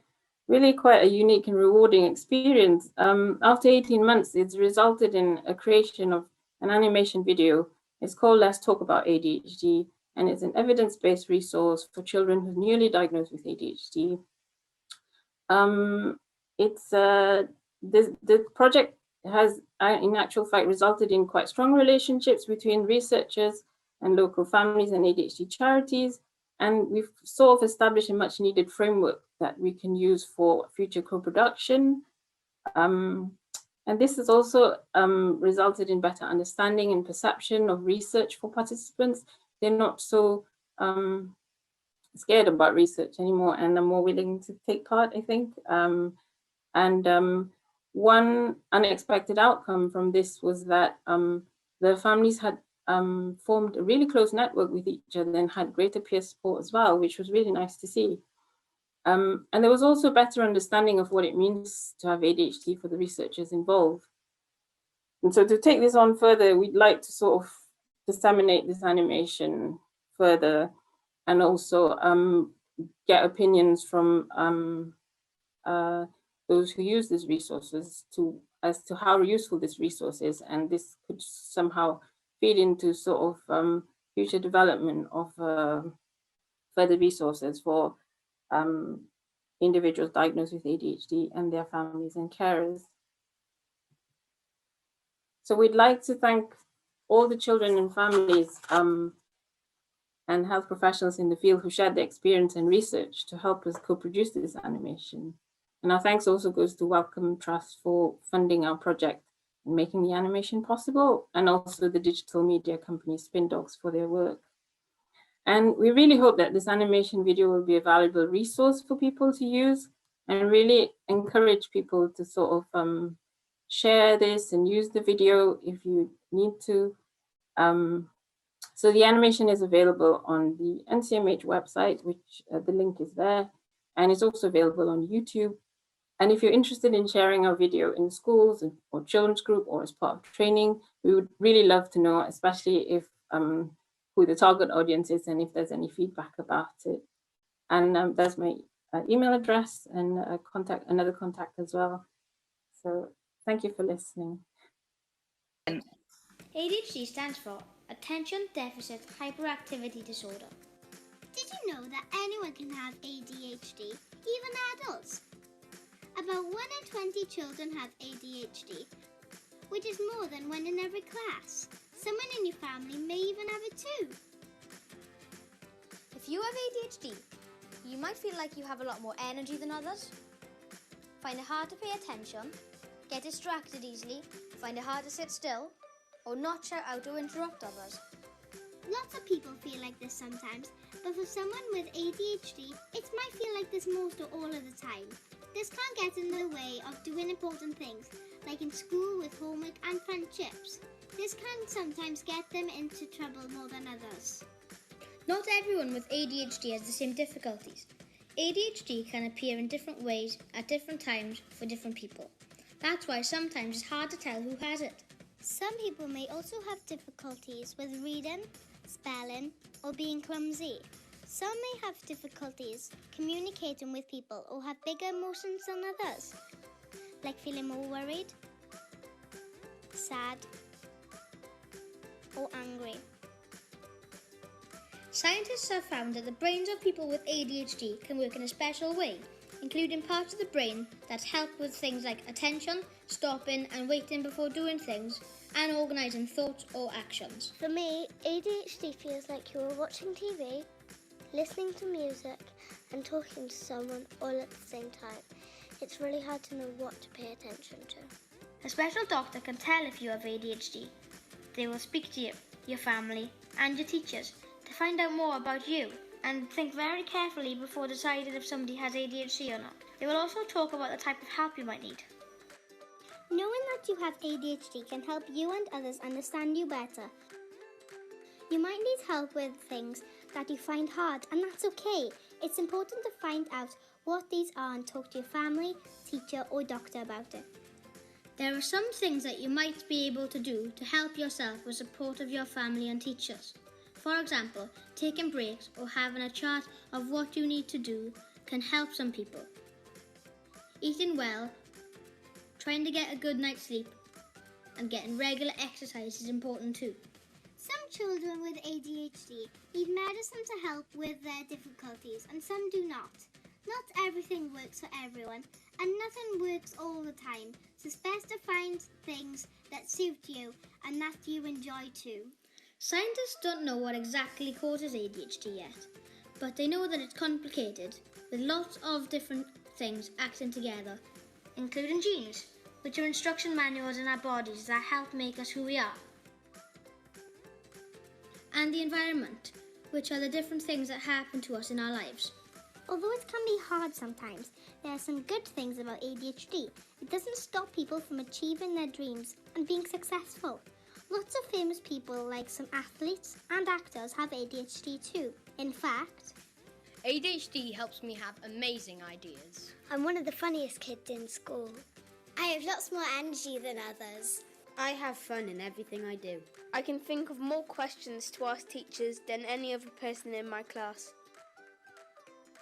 [SPEAKER 9] really quite a unique and rewarding experience. After 18 months, it's resulted in a creation of an animation video. It's called Let's Talk About ADHD, and it's an evidence-based resource for children who are newly diagnosed with ADHD. The project has, in actual fact, resulted in quite strong relationships between researchers and local families and ADHD charities. And we've sort of established a much needed framework that we can use for future co-production. And this has also resulted in better understanding and perception of research for participants. They're not so scared about research anymore, and are more willing to take part, I think. One unexpected outcome from this was that the families had formed a really close network with each other and had greater peer support as well, which was really nice to see. And there was also a better understanding of what it means to have ADHD for the researchers involved. And so to take this on further, we'd like to sort of disseminate this animation further, and also get opinions from those who use these resources as to how useful this resource is, and this could somehow feed into sort of future development of further resources for individuals diagnosed with ADHD and their families and carers. So we'd like to thank all the children and families and health professionals in the field who shared their experience and research to help us co-produce this animation. And our thanks also goes to Wellcome Trust for funding our project and making the animation possible, and also the digital media company Spin Dogs for their work. And we really hope that this animation video will be a valuable resource for people to use, and really encourage people to sort of share this and use the video if you need to. So the animation is available on the NCMH website, which the link is there, and it's also available on YouTube. And if you're interested in sharing our video in schools or children's group or as part of training, we would really love to know, especially if who the target audience is and if there's any feedback about it. And there's my email address and another contact as well. So thank you for listening.
[SPEAKER 10] ADHD stands for Attention Deficit Hyperactivity Disorder. Did you know that anyone can have ADHD, even adults? About 1 in 20 children have ADHD, which is more than 1 in every class. Someone in your family may even have it too.
[SPEAKER 11] If you have ADHD, you might feel like you have a lot more energy than others, find it hard to pay attention, get distracted easily, find it hard to sit still, or not shout out or interrupt others.
[SPEAKER 10] Lots of people feel like this sometimes, but for someone with ADHD, it might feel like this most or all of the time. This can get in the way of doing important things, like in school with homework and friendships. This can sometimes get them into trouble more than others.
[SPEAKER 11] Not everyone with ADHD has the same difficulties. ADHD can appear in different ways at different times for different people. That's why sometimes it's hard to tell who has it.
[SPEAKER 10] Some people may also have difficulties with reading, spelling, or being clumsy. Some may have difficulties communicating with people or have bigger emotions than others, like feeling more worried, sad, or angry.
[SPEAKER 11] Scientists have found that the brains of people with ADHD can work in a special way, including parts of the brain that help with things like attention, stopping and waiting before doing things, and organising thoughts or actions.
[SPEAKER 10] For me, ADHD feels like you are watching TV, listening to music, and talking to someone all at the same time. It's really hard to know what to pay attention to.
[SPEAKER 11] A special doctor can tell if you have ADHD. They will speak to you, your family, and your teachers to find out more about you and think very carefully before deciding if somebody has ADHD or not. They will also talk about the type of help you might need.
[SPEAKER 10] Knowing that you have ADHD can help you and others understand you better. You might need help with things that you find hard, and that's okay. It's important to find out what these are and talk to your family, teacher, or doctor about it.
[SPEAKER 11] There are some things that you might be able to do to help yourself with support of your family and teachers. For example, taking breaks or having a chart of what you need to do can help some people. Eating well, trying to get a good night's sleep, and getting regular exercise is important too.
[SPEAKER 10] Some children with ADHD need medicine to help with their difficulties, and some do not. Not everything works for everyone, and nothing works all the time, so it's best to find things that suit you and that you enjoy too.
[SPEAKER 11] Scientists don't know what exactly causes ADHD yet, but they know that it's complicated, with lots of different things acting together, including genes, which are instruction manuals in our bodies that help make us who we are, and the environment, which are the different things that happen to us in our lives.
[SPEAKER 10] Although it can be hard sometimes, there are some good things about ADHD. It doesn't stop people from achieving their dreams and being successful. Lots of famous people, like some athletes and actors, have ADHD too. In fact,
[SPEAKER 12] ADHD helps me have amazing ideas.
[SPEAKER 10] I'm one of the funniest kids in school. I have lots more energy than others.
[SPEAKER 12] I have fun in everything I do. I can think of more questions to ask teachers than any other person in my class.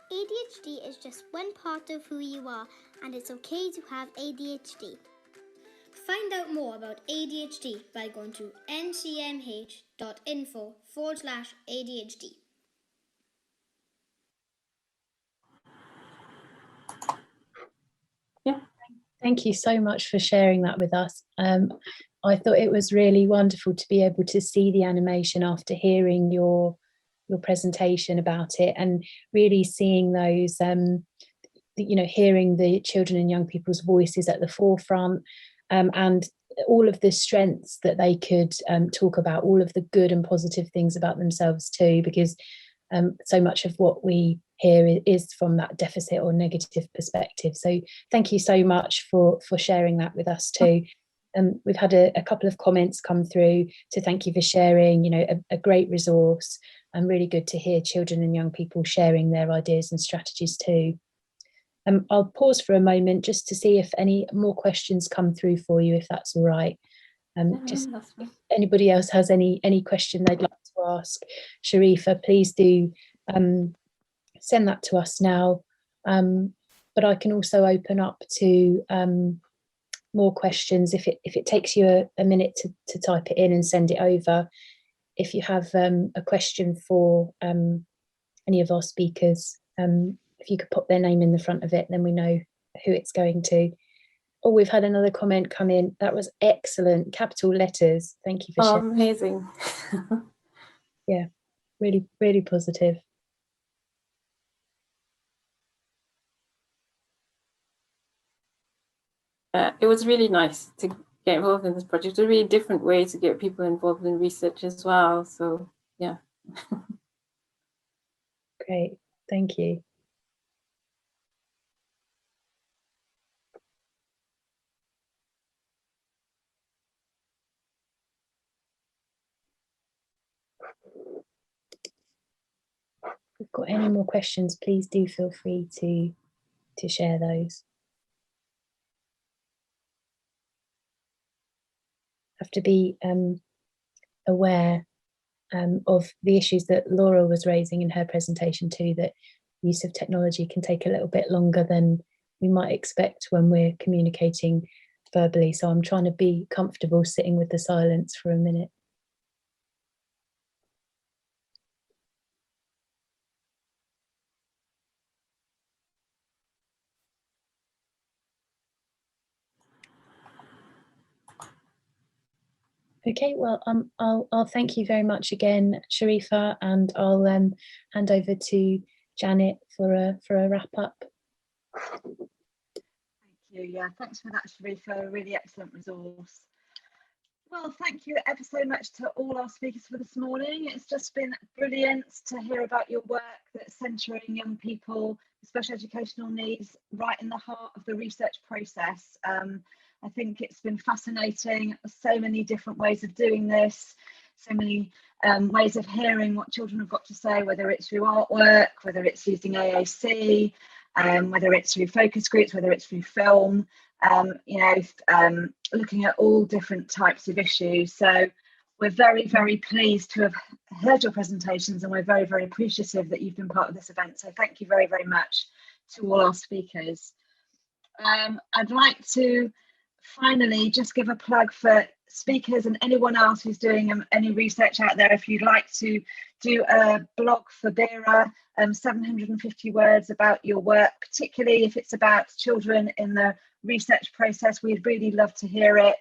[SPEAKER 10] ADHD is just one part of who you are, and it's okay to have ADHD.
[SPEAKER 11] Find out more about ADHD by going to ncmh.info/ADHD.
[SPEAKER 1] Yeah, thank you so much for sharing that with us. I thought it was really wonderful to be able to see the animation after hearing your presentation about it, and really seeing those, hearing the children and young people's voices at the forefront, and all of the strengths that they could talk about, all of the good and positive things about themselves too, because so much of what we hear is from that deficit or negative perspective. So thank you so much for sharing that with us too. We've had a couple of comments come through to thank you for sharing, a great resource, and really good to hear children and young people sharing their ideas and strategies too. I'll pause for a moment just to see if any more questions come through for you, if that's all right. Just if anybody else has any question they'd like to ask Sharifa, please do send that to us now. But I can also open up to more questions if it takes you a minute to type it in and send it over. If you have a question for any of our speakers, if you could pop their name in the front of it, then we know who it's going to. Oh, we've had another comment come in. That was excellent. Capital letters. Thank you for sharing.
[SPEAKER 9] Amazing.
[SPEAKER 1] Yeah, really, really positive.
[SPEAKER 9] It was really nice to get involved in this project. It's a really different way to get people involved in research as well. So, yeah.
[SPEAKER 1] Great. Thank you. If you've got any more questions, please do feel free to share those. Have to be aware of the issues that Laura was raising in her presentation too, that use of technology can take a little bit longer than we might expect when we're communicating verbally. So I'm trying to be comfortable sitting with the silence for a minute. Okay, well, I'll thank you very much again, Sharifa, and I'll hand over to Janet for a wrap up.
[SPEAKER 2] Thank you. Yeah, thanks for that, Sharifa. A really excellent resource. Well, thank you ever so much to all our speakers for this morning. It's just been brilliant to hear about your work that's centering young people with special educational needs right in the heart of the research process. I think it's been fascinating, so many different ways of doing this, so many ways of hearing what children have got to say, whether it's through artwork, whether it's using AAC, whether it's through focus groups, whether it's through film, looking at all different types of issues. So we're very, very pleased to have heard your presentations, and we're very, very appreciative that you've been part of this event. So thank you very, very much to all our speakers. I'd like to finally just give a plug for speakers and anyone else who's doing any research out there. If you'd like to do a blog for BERA, 750 words about your work, particularly if it's about children in the research process, we'd really love to hear it.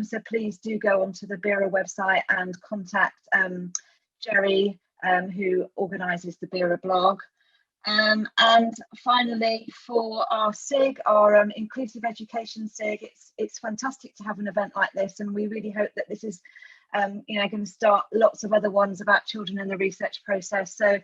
[SPEAKER 2] So please do go onto the BERA website and contact Jerry, who organises the BERA blog. And finally, for our SIG, our Inclusive Education SIG, it's fantastic to have an event like this, and we really hope that this is going to start lots of other ones about children in the research process. So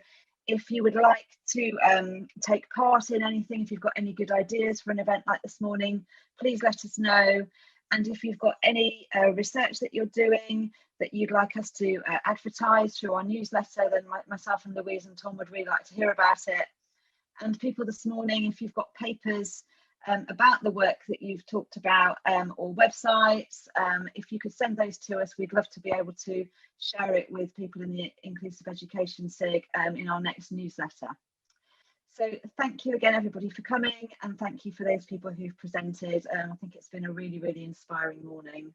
[SPEAKER 2] if you would like to take part in anything, if you've got any good ideas for an event like this morning, please let us know. And if you've got any research that you're doing that you'd like us to advertise through our newsletter, then myself and Louise and Tom would really like to hear about it. And people this morning, if you've got papers about the work that you've talked about, or websites, if you could send those to us, we'd love to be able to share it with people in the Inclusive Education SIG in our next newsletter. So thank you again, everybody, for coming, and thank you for those people who've presented. I think it's been a really, really inspiring morning.